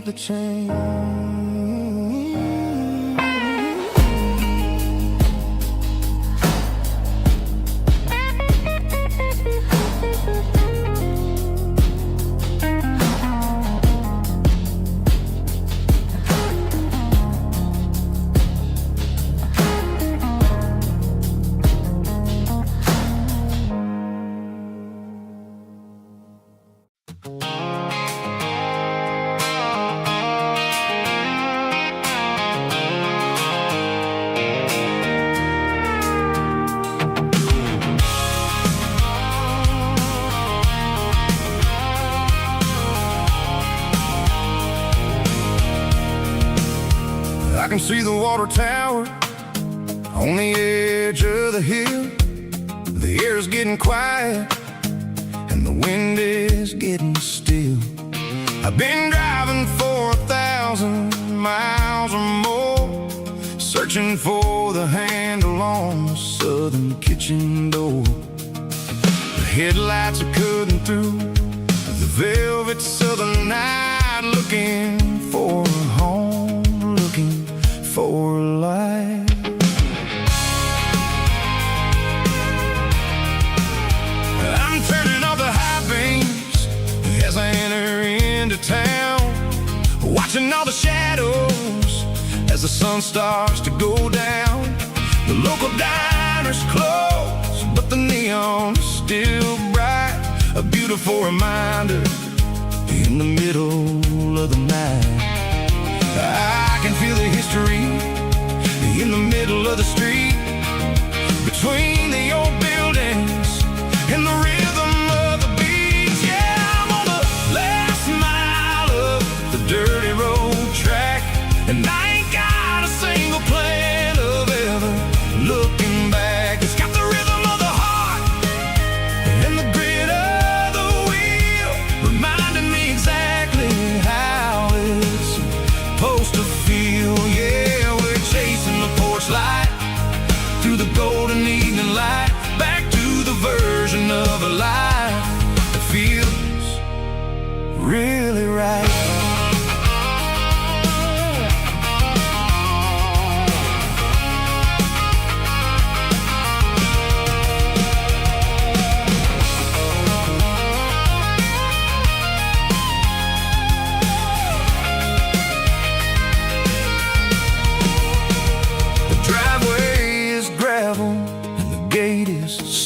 the change. I can see the water tower on the edge of the hill. The air is getting quiet and the wind is getting still. I've been driving for 1,000 miles or more, searching for the handle on the southern kitchen door. The headlights are cutting through the velvet southern night, looking for a home, looking for life. I'm turning off the high beams as I enter into town, watching all the shadows as the sun starts to go down. The local diner's closed, but the neon's still bright, a beautiful reminder in the middle of the night. I can feel the history in the middle of the street, between the old buildings and the rhythm of the beats. Yeah, I'm on the last mile of the dirty road track, and I ain't got a single plan of ever looking back. It's got the rhythm of the heart and the grit of the wheel, reminding me exactly how it's supposed to feel. Yeah, we're chasing the porch light through the golden evening light, back to the version of a life that feels really right.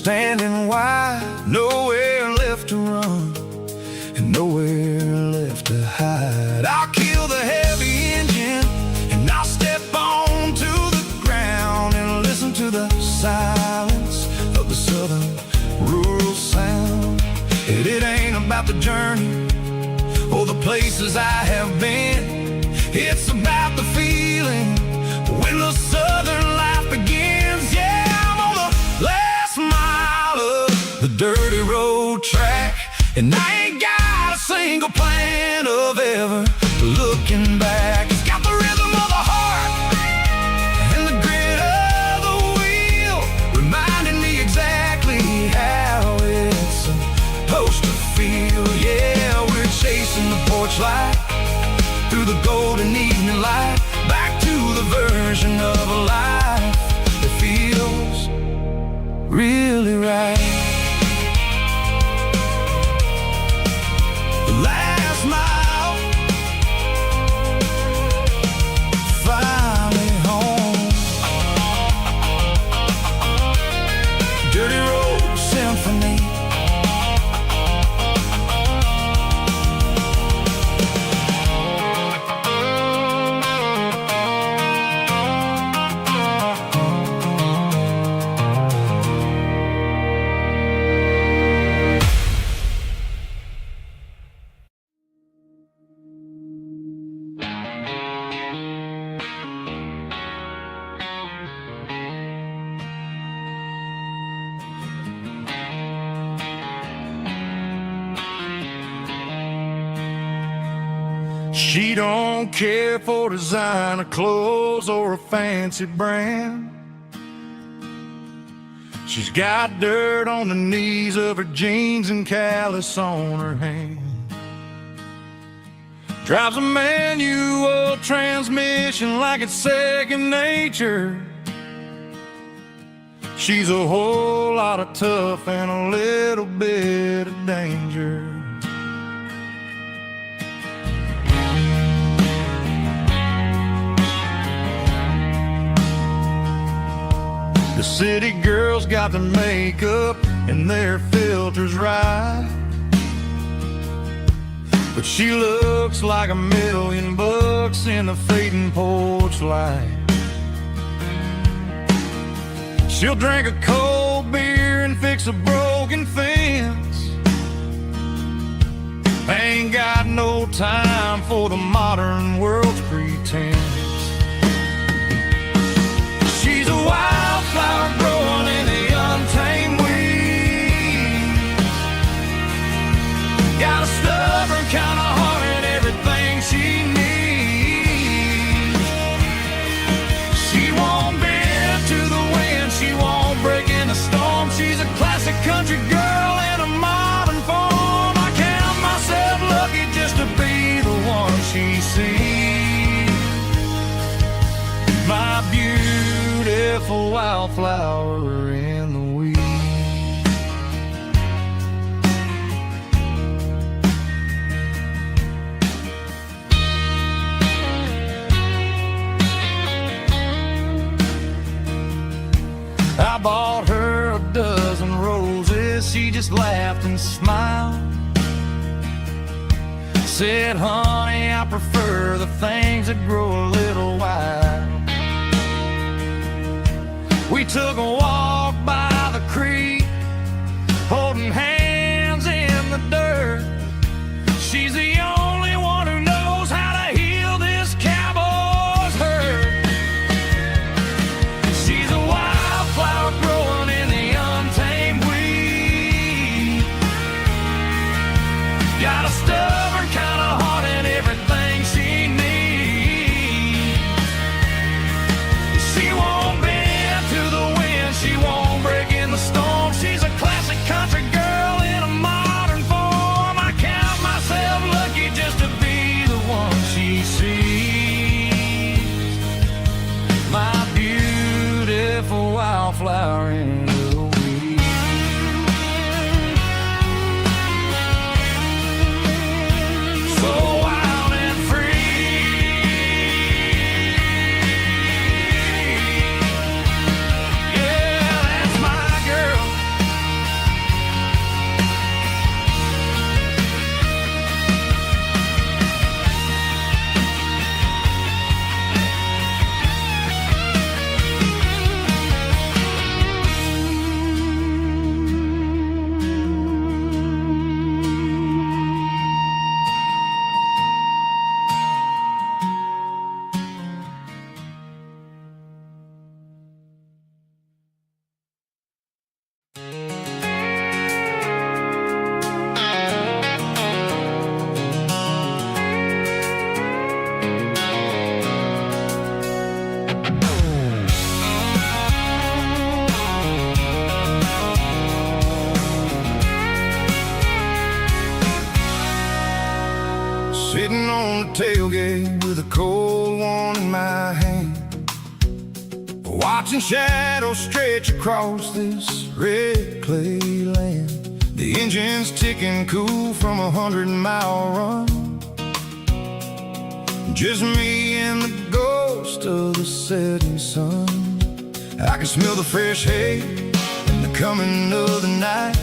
Standing wide, nowhere left to run and nowhere left to hide. I'll kill the heavy engine and I'll step onto the ground and listen to the silence of the southern rural sound. And it ain't about the journey or the places I have been, it's about the feeling when the southern life begins. Yeah, I'm on the last mile of the dirty road track, and I ain't got a single plan of ever looking back. It's got the rhythm of the heart and the grit of the wheel, reminding me exactly how it's supposed to feel. Yeah, we're chasing the porch light through the golden evening light, back to the version of a life that feels really right. The last mile, finally home. Dirty Road Symphony. She don't care for designer clothes or a fancy brand. She's got dirt on the knees of her jeans and callus on her hand. Drives a manual transmission like it's second nature. She's a whole lot of tough and a little bit of danger. The city girls got their makeup and their filters right, but she looks like $1,000,000 in the fading porch light. She'll drink a cold beer and fix a broken fence. Ain't got no time for the modern world's pretense. She's a wildflower growing in the untamed weeds. Got a stubborn kind of heart and everything she needs. She won't bend to the wind, she won't break in the storm. She's a classic country girl in a modern form. I count myself lucky just to be the one she sees. My beautiful wildflower in the weeds. I bought her a dozen roses, she just laughed and smiled. Said, honey, I prefer the things that grow a little wild. We took a walk by the creek, holding hands in the dirt. She's the only one who knows how to heal this cowboy's hurt. She's a wildflower growing in the untamed weed. Got a stubborn kind of heart and everything she needs. She won't bend to the wind, she won't break in the storm. She's a classic country girl in a modern form. I count myself lucky just to be the one she sees. My beautiful wildflower in the weeds. So wild and free. Yeah, that's my girl. Sitting on the tailgate with a cold one in my hand, watching shadows stretch across this red clay land. The engine's ticking cool from a 100-mile run. Just me and the ghost of the setting sun. I can smell the fresh hay and the coming of the night.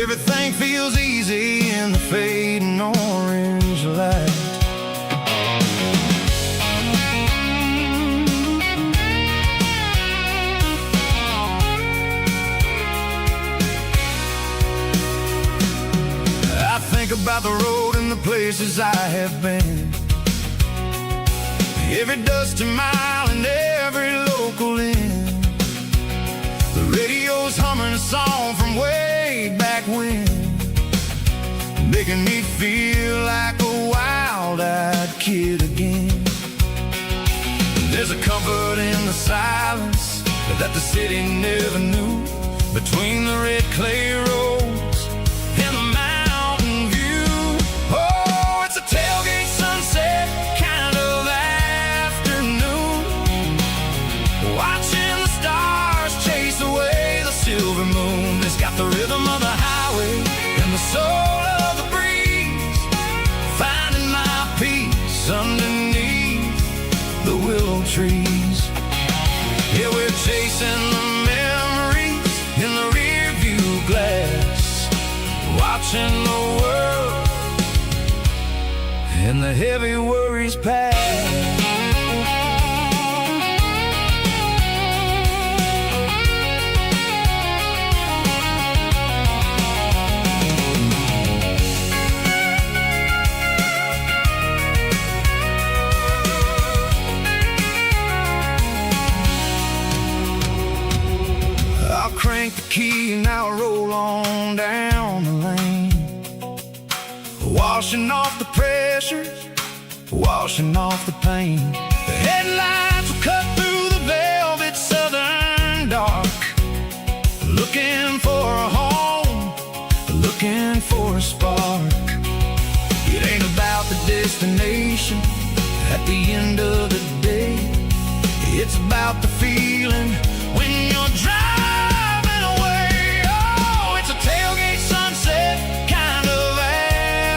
Everything feels easy in the fading orange light. I think about the road and the places I have been, every dusty mile and every local inn. The radio's humming a song from way back when, making me feel like a wild-eyed kid again. There's a comfort in the silence that the city never knew, between the red clay roads and the mountain view. Oh, it's a washing the world and the heavy worries past. Crank the key and now roll on down the lane, washing off the pressure, washing off the pain. The headlights will cut through the velvet southern dark, looking for a home, looking for a spark. It ain't about the destination at the end of the day, it's about the feeling when you're driving. Kind of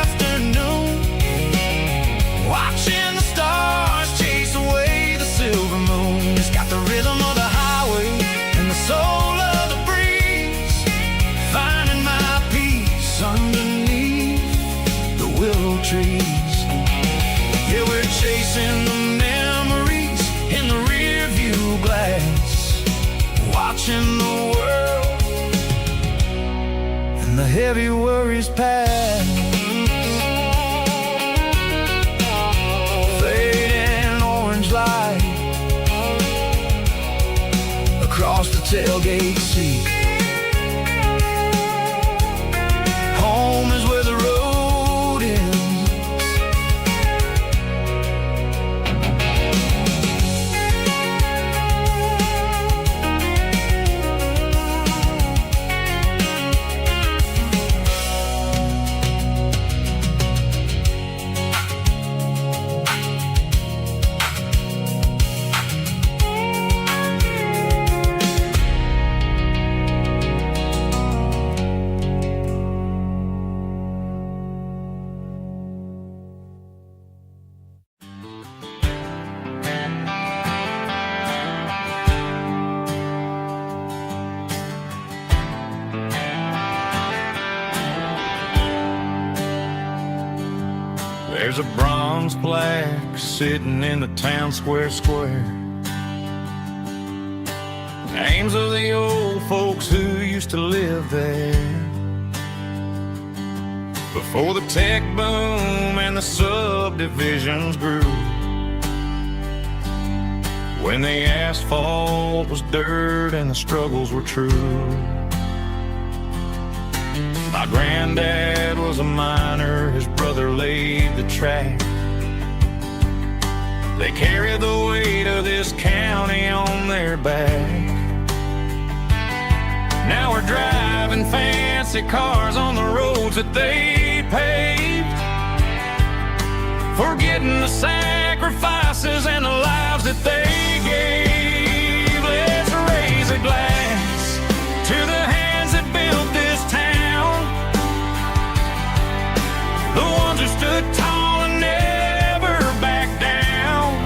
afternoon, watching the stars chase away the silver moon. It's got the rhythm of the highway and the soul of the breeze, finding my peace underneath the willow trees. Yeah, we're chasing the memories in the rear view glass, watching the world, the heavy worries pass. Fading orange light across the tailgate seat. Home is where the road ends. There's a bronze plaque sitting in the town square. Names of the old folks who used to live there before the tech boom and the subdivisions grew, when the asphalt was dirt and the struggles were true. My granddad was a miner, his brother laid the track. They carried the weight of this county on their back. Now we're driving fancy cars on the roads that they paved, forgetting the sacrifices and the lives that they gave. Let's raise a glass to the hands that built this town, the ones who stood tall and never backed down.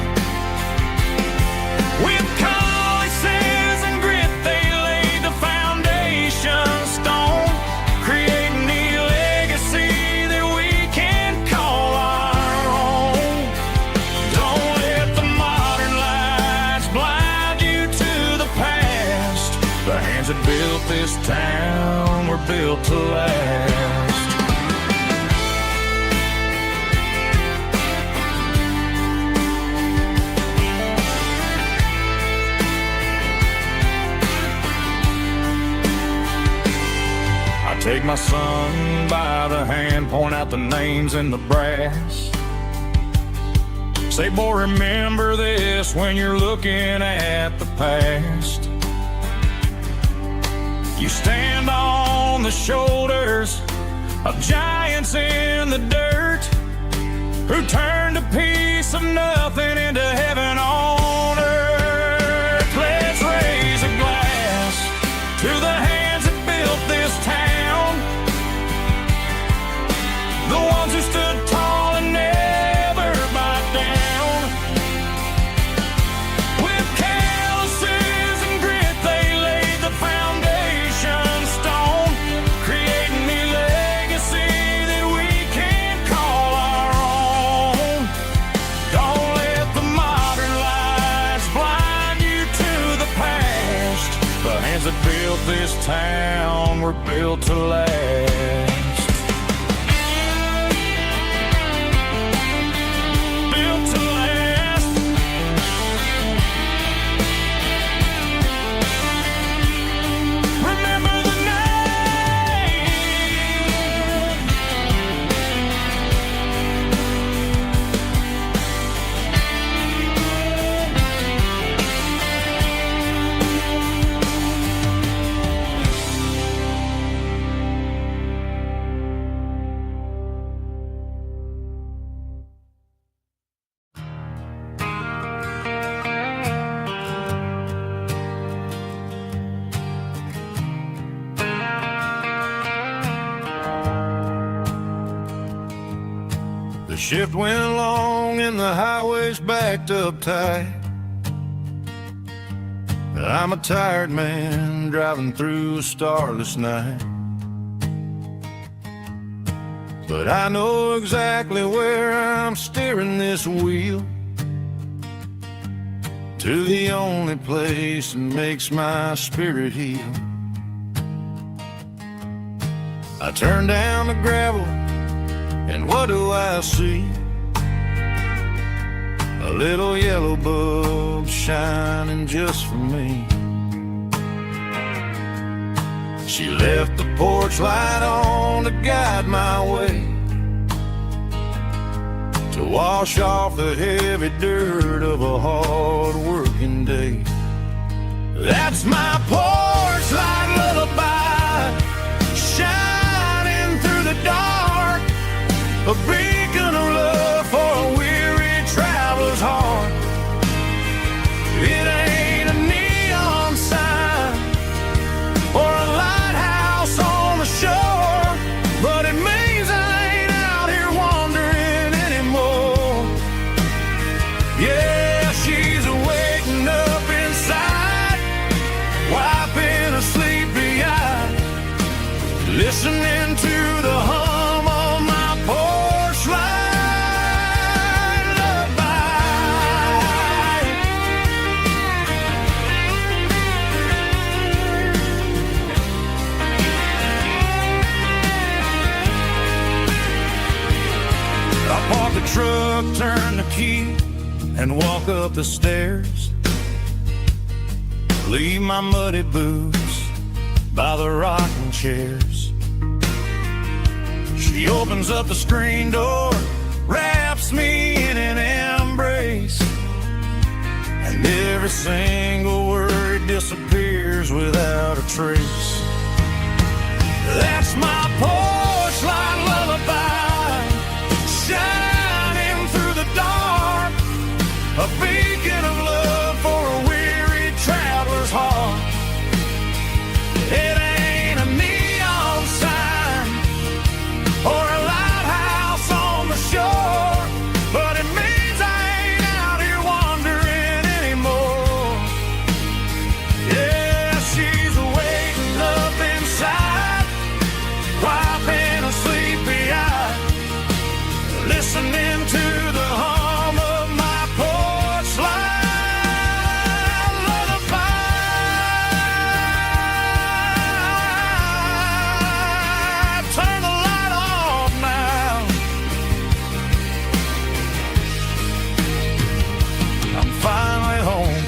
With calluses and grit they laid the foundation stone, creating a legacy that we can call our own. Don't let the modern lights blind you to the past. The hands that built this town were built to last. Take my son by the hand, point out the names in the brass. Say, boy, remember this when you're looking at the past. You stand on the shoulders of giants in the dirt, who turned a piece of nothing into heaven on earth. Let's raise a glass to the hands that built this town, the ones who stood tall and never backed down. With calluses and grit they laid the foundation stone, creating a legacy hands that built this town were built to last. Built to last. Remember the name. The shift went along and the highways backed up tight. I'm a tired man driving through a starless night. But I know exactly where I'm steering this wheel, to the only place that makes my spirit heal. I turn down the gravel, and what do I see? A little yellow bulb shining just for me. She left the porch light on to guide my way, to wash off the heavy dirt of a hard-working day. That's my porch light lullaby, shining through the dark, a beacon of love for a weary traveler's heart. It ain't a neon sign or a lighthouse on the shore, but it means I ain't out here wandering anymore. Yeah, she's waking up inside, wiping a sleepy eye, listening to the hum of my porch light lullaby. I park the truck, turn the key, and walk up the stairs. Leave my muddy boots by the rocking chairs. She opens up the screen door, wraps me in an embrace, and every single word disappears without a trace. That's my porch light lullaby, shining through the dark, a beacon of love for a weary traveler's heart. It ain't a neon sign or a lighthouse on the shore, but it means I ain't out here wandering anymore. Yeah, she's waking up inside, wiping a sleepy eye, listening to the hum of my porch light lullaby. Turn the light off now. I'm finally home.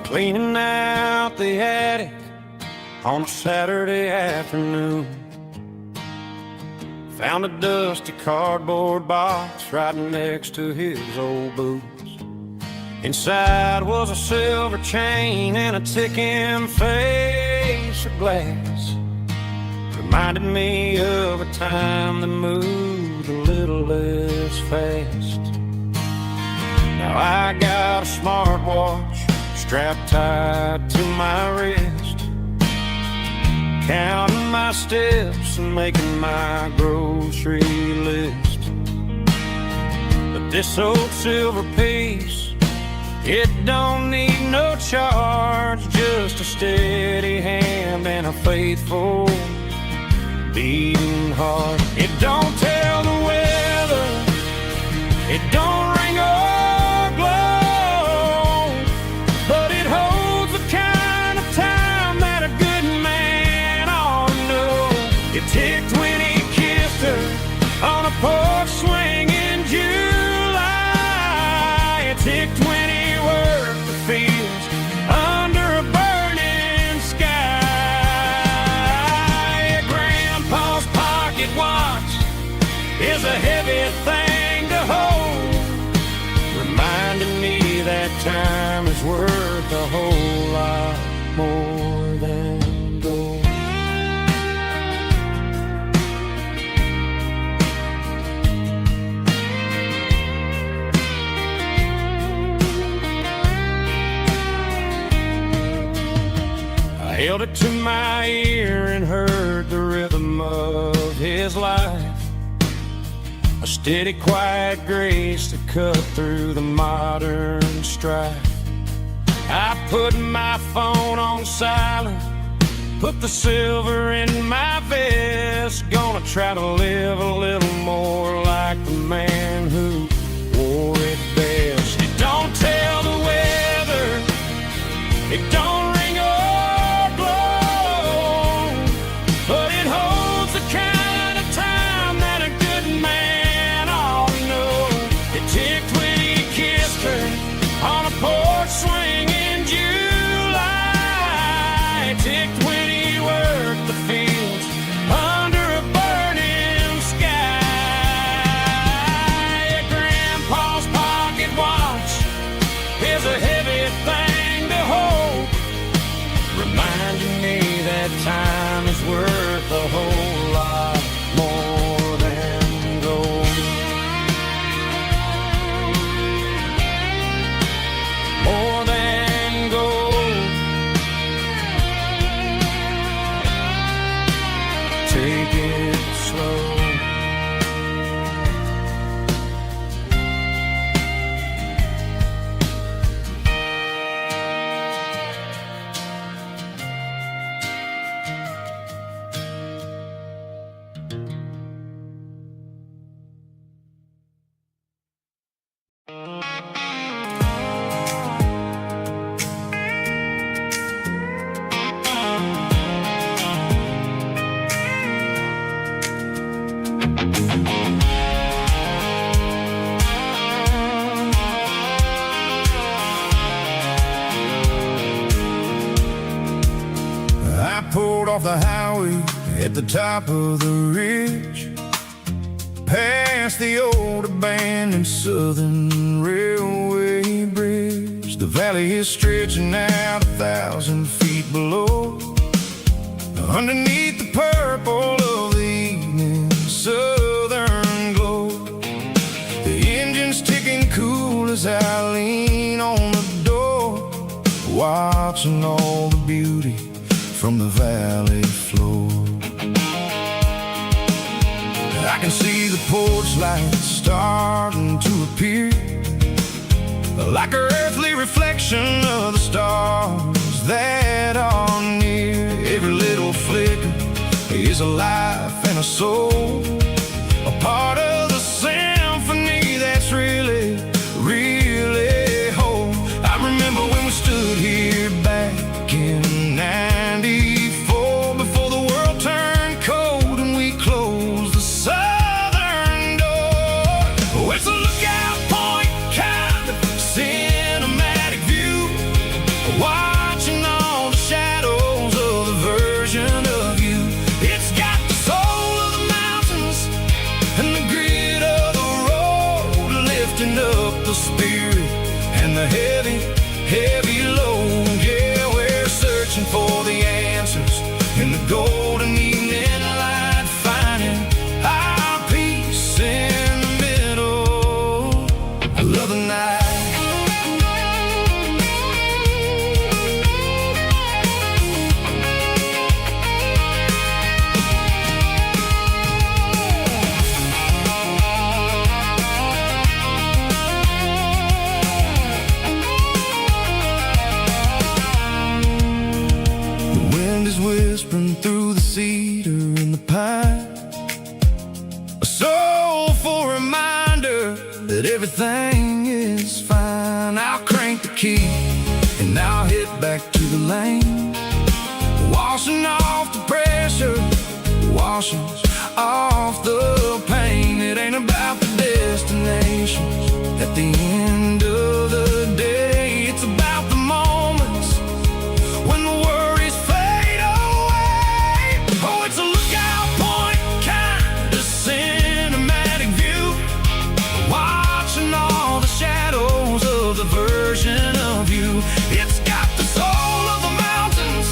Cleaning out the attic on a Saturday afternoon. Found a dusty cardboard box right next to his old boots. Inside was a silver chain and a ticking face of glass. Reminded me of a time that moved a little less fast. Now I got a smartwatch strap tied to my wrist, counting my steps and making my grocery list. But this old silver piece, it don't need no charge, just a steady hand and a faithful beating heart. It don't tell the weather, it don't ring or glow, but it holds the kind of time that a good man ought to know. It ticked when he kissed her on a porch swing in July. It ticked when he worked the fields under a burning sky. Grandpa's pocket watch is a heavy thing to hold, reminding me that time is worth a whole lot more than gold. I held it to my ear and heard the rhythm of his life, a steady, quiet grace that cut through the modern strife. I put my phone on silent, put the silver in my vest, gonna try to live a little more like the man who wore it best. It don't tell the weather, it don't ring or glow, but it holds the kind of time that a good man ought to know. It ticked when he kissed her on a porch swing in July. It ticked when he worked the fields under a burning sky. Grandpa's pocket watch is a heavy thing to hold, reminding me that time is worth a whole lot more than gold. More than gold. Take it slow. I pulled off the highway at the top of the ridge, past the old abandoned Southern Railway bridge. The valley is stretching out 1,000 feet below, underneath the purple of the evening southern glow. The engine's ticking cool as I lean on the door, watching all the beauty from the valley floor. I can see the porch lights starting to appear, like an earthly reflection of the stars that are near. Every little flicker is a life and a soul, a part of the symphony that's really, really whole. I remember when we stood here back in '94, before the world turned cold and we closed the southern door. Oh, it's a lookout point, kind of cinematic view, watching all the shadows of the version of you. It's got the soul of the mountains everything is fine. I'll crank the key and I'll hit back to the lane, washing off the pressure, washing off the pain. It ain't about the destination at the end of the day. It's about the moments when the worries fade away. Oh, it's a lookout point, kind of cinematic view, watching all the shadows of the version of you. It's got the soul of the mountains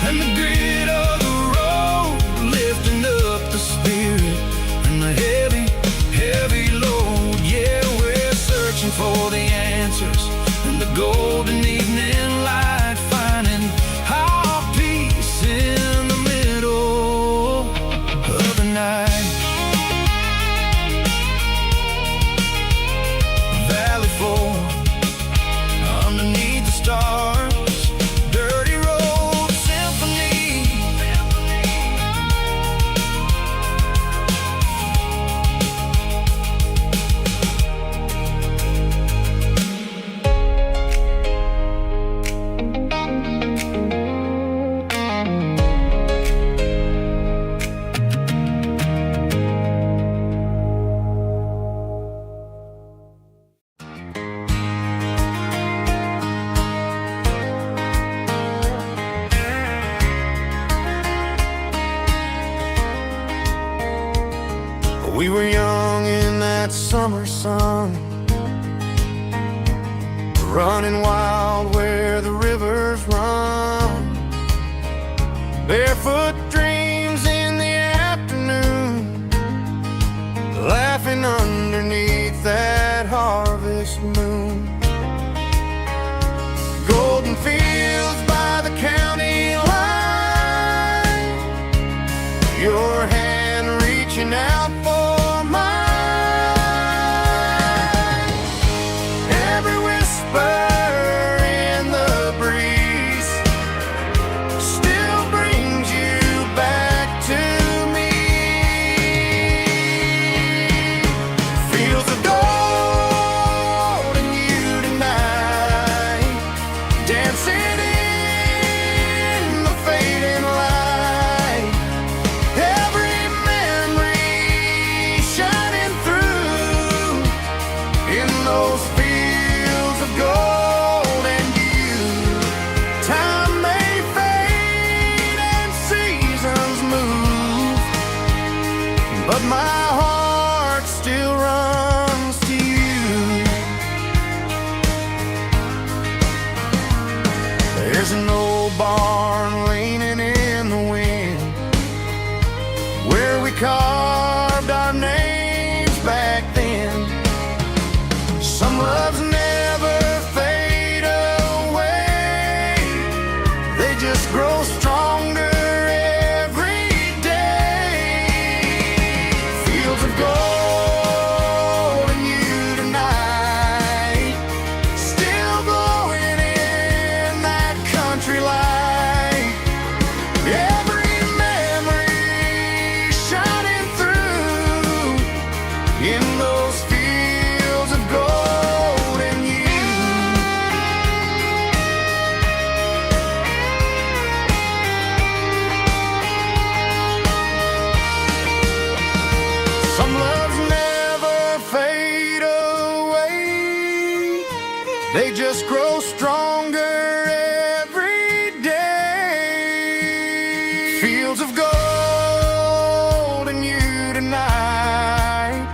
and the grit of the road, lifting up the spirit and the heavy, heavy load. Yeah, we're searching for the answers and the golden evening light, finding our peace in the middle of the night. Valley floor underneath the stars, dirty road symphony. We were young in that summer sun, running wild where the rivers run, barefoot dreams in the afternoon, laughing underneath that harvest moon. Golden fields by the county line, your hand reaching out for mine. Every whisper in the breeze still brings you back to me. Fields of gold and you tonight, dancing in the fading light. Every memory shining through in those fields of gold and you. Time may fade and seasons move, but my heart still runs to you. There's an old barn leaning in the wind where we carved our names back then. Some loves never fade away, they just grow stronger every day. Fields of gold and you tonight, still glowing in that country light. Every memory shining through in those fields of gold and you. Some loves never fade away, they just grow stronger every day. Fields of gold and you tonight,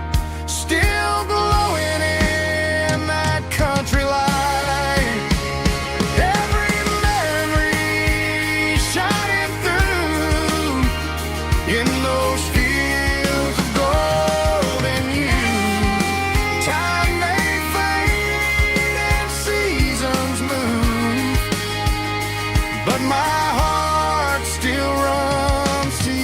still glowing in that country light. Every memory shining through in those fields of gold and you. Time may fade and seasons move, but my heart still runs to you.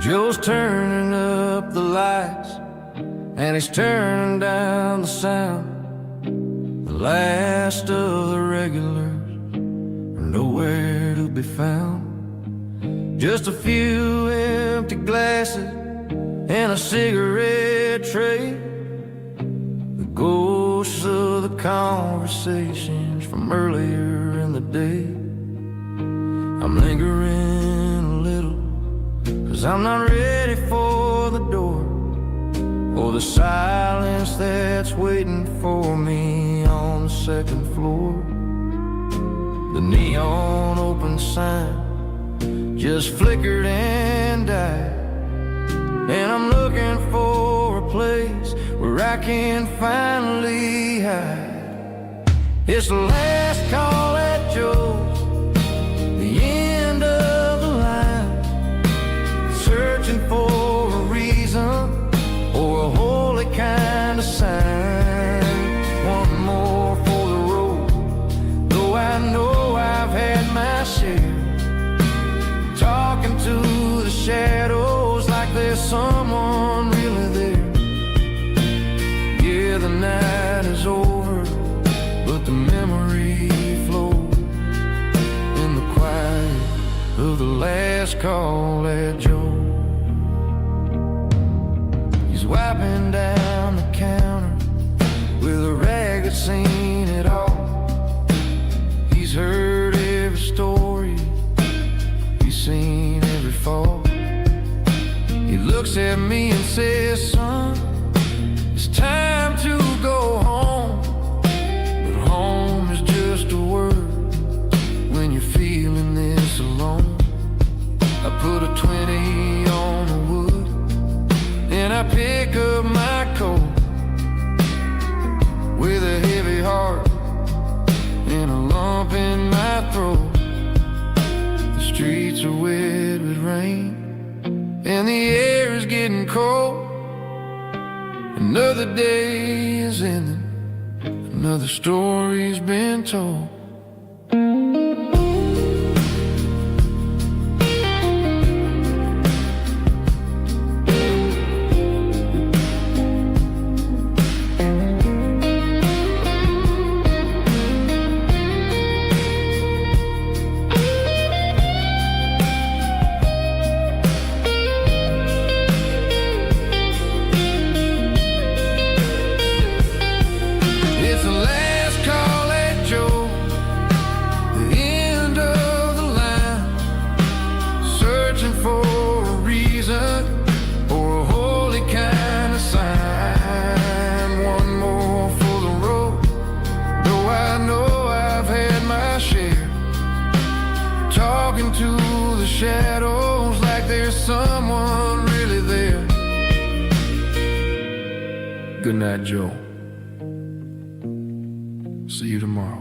Joe's turning up the lights, and he's turning down the sound. The last of the regulars are nowhere to be found. Just a few empty glasses and a cigarette tray, the ghosts of the conversations from earlier in the day. I'm lingering a little, 'cause I'm not ready for the door, or the silence that's waiting for me on the second floor. The neon open sign just flickered and died, and I'm looking for a place where I can finally hide. It's the last call at Joe's, the end of the line, searching for a reason or a holy kind of sign. One more for the road, though I know I've had my share, talking to the shadows like there's someone really there. Yeah, the night is over, but the memory flows in the quiet of the last call at Joe. He's wiping down the counter with a rag that's seen it all. He's heard every story, he's seen every fall. He looks at me and says, son, it's time to go home. But home is just a word when you're feeling this alone. I put a 20 on the wood, and I pick up my coat with a heavy heart and a lump in my throat. The streets are wet with rain, and the air is getting cold. Another day is ending, another story's been told. To the shadows like there's someone really there. Good night, Joe. See you tomorrow.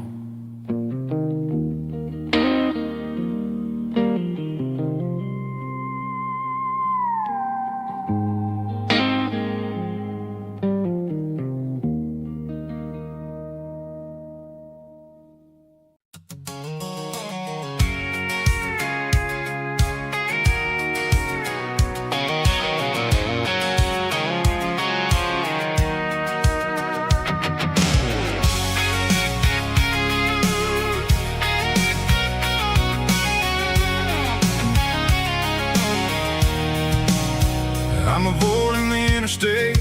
I'm avoiding the interstate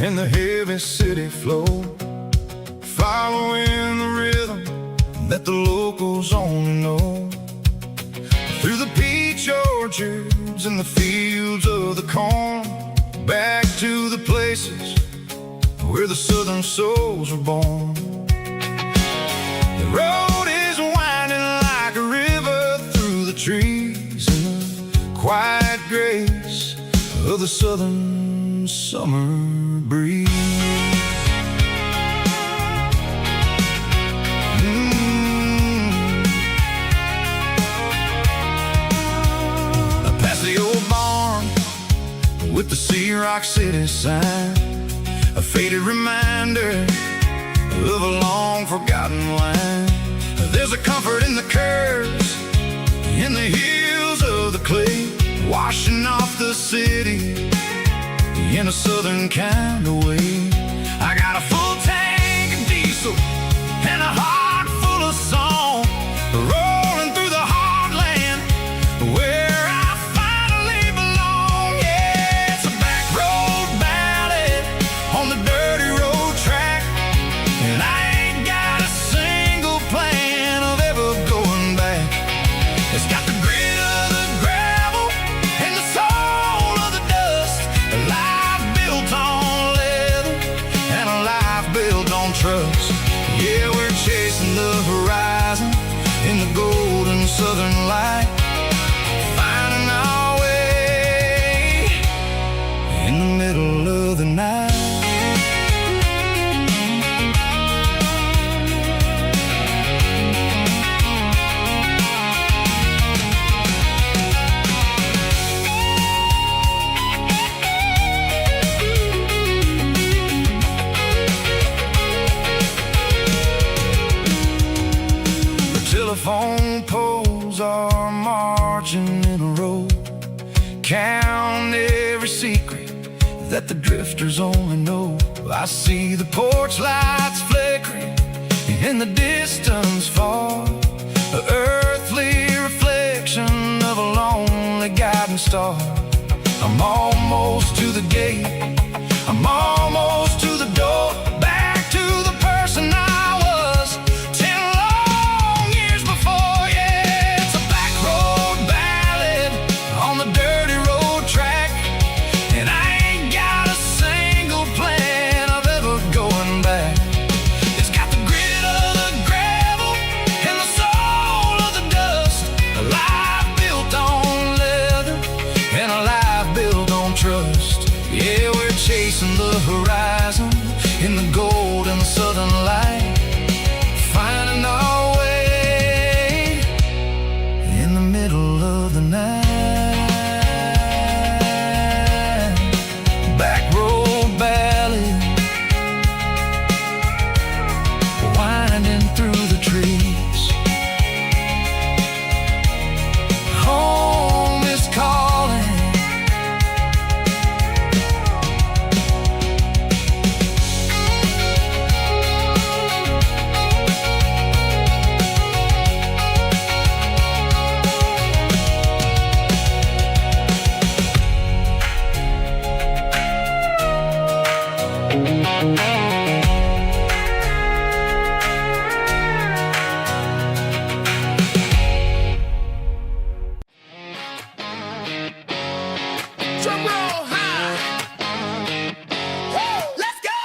and the heavy city flow, following the rhythm that the locals only know. Through the peach orchards and the fields of the corn, back to the places where the southern souls were born. The road is winding like a river through the trees in the quiet grace of the southern summer breeze. Past the old barn with the Sea Rock City sign, a faded reminder of a long forgotten line. There's a comfort in the curves, in the hills of the clay, washing off the city in a southern kind of way. I got a full tank of diesel and a heart full of song, rolling through the heartland where I finally belong. Yeah, it's a back road ballad on the dirty road track, and I ain't got a single plan of ever going back. It's got the grit of the gravel and the soul of the dust, a life built on leather and a life built on trust. Yeah, we're chasing the horizon in the golden southern light, finding our way in the middle of the night. Telephone poles are marching in a row, count every secret that the drifters only know. I see the porch lights flickering in the distance far, an earthly reflection of a lonely guiding star. I'm almost to the gate, I'm almost to the door, back to the person I was 10 long years before. Yeah, it's a back road ballad on the dirty road track, and I ain't got a single plan of ever going back. It's got the grit of the gravel and the soul of the dust, a life built on leather and a life built on trust. Yeah, we're chasing the horizon in the golden southern light, finding our way in the middle of the night. Back road ballad, winding through the trees. Home is calling. Drum roll high. Woo, let's go.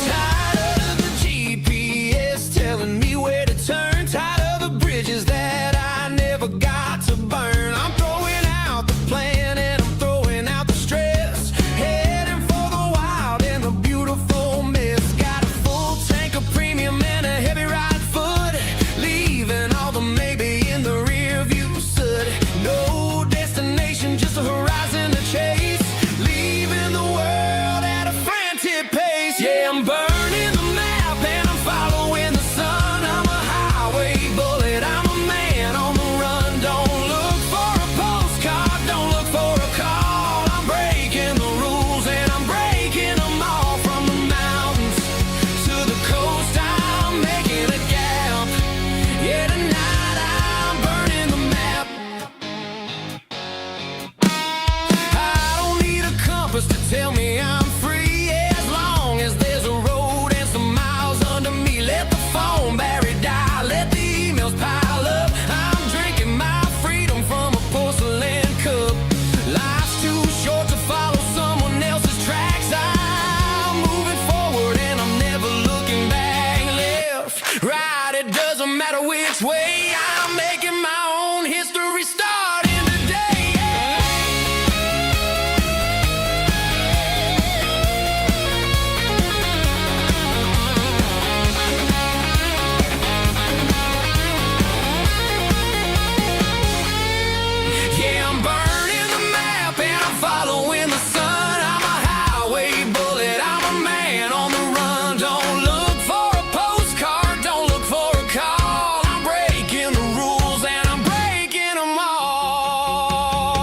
Tired of the GPS telling me where to turn, tired of the bridges that I never got to burn. I'm throwing out the plan and I'm throwing out the stress, heading for the wild and the beautiful mess. Got a full tank of premium and a heavy right foot, leaving all the maybe in the rear view soot. No destination, just a horizon to chase, leaving the world at a frantic pace. Yeah, I'm burning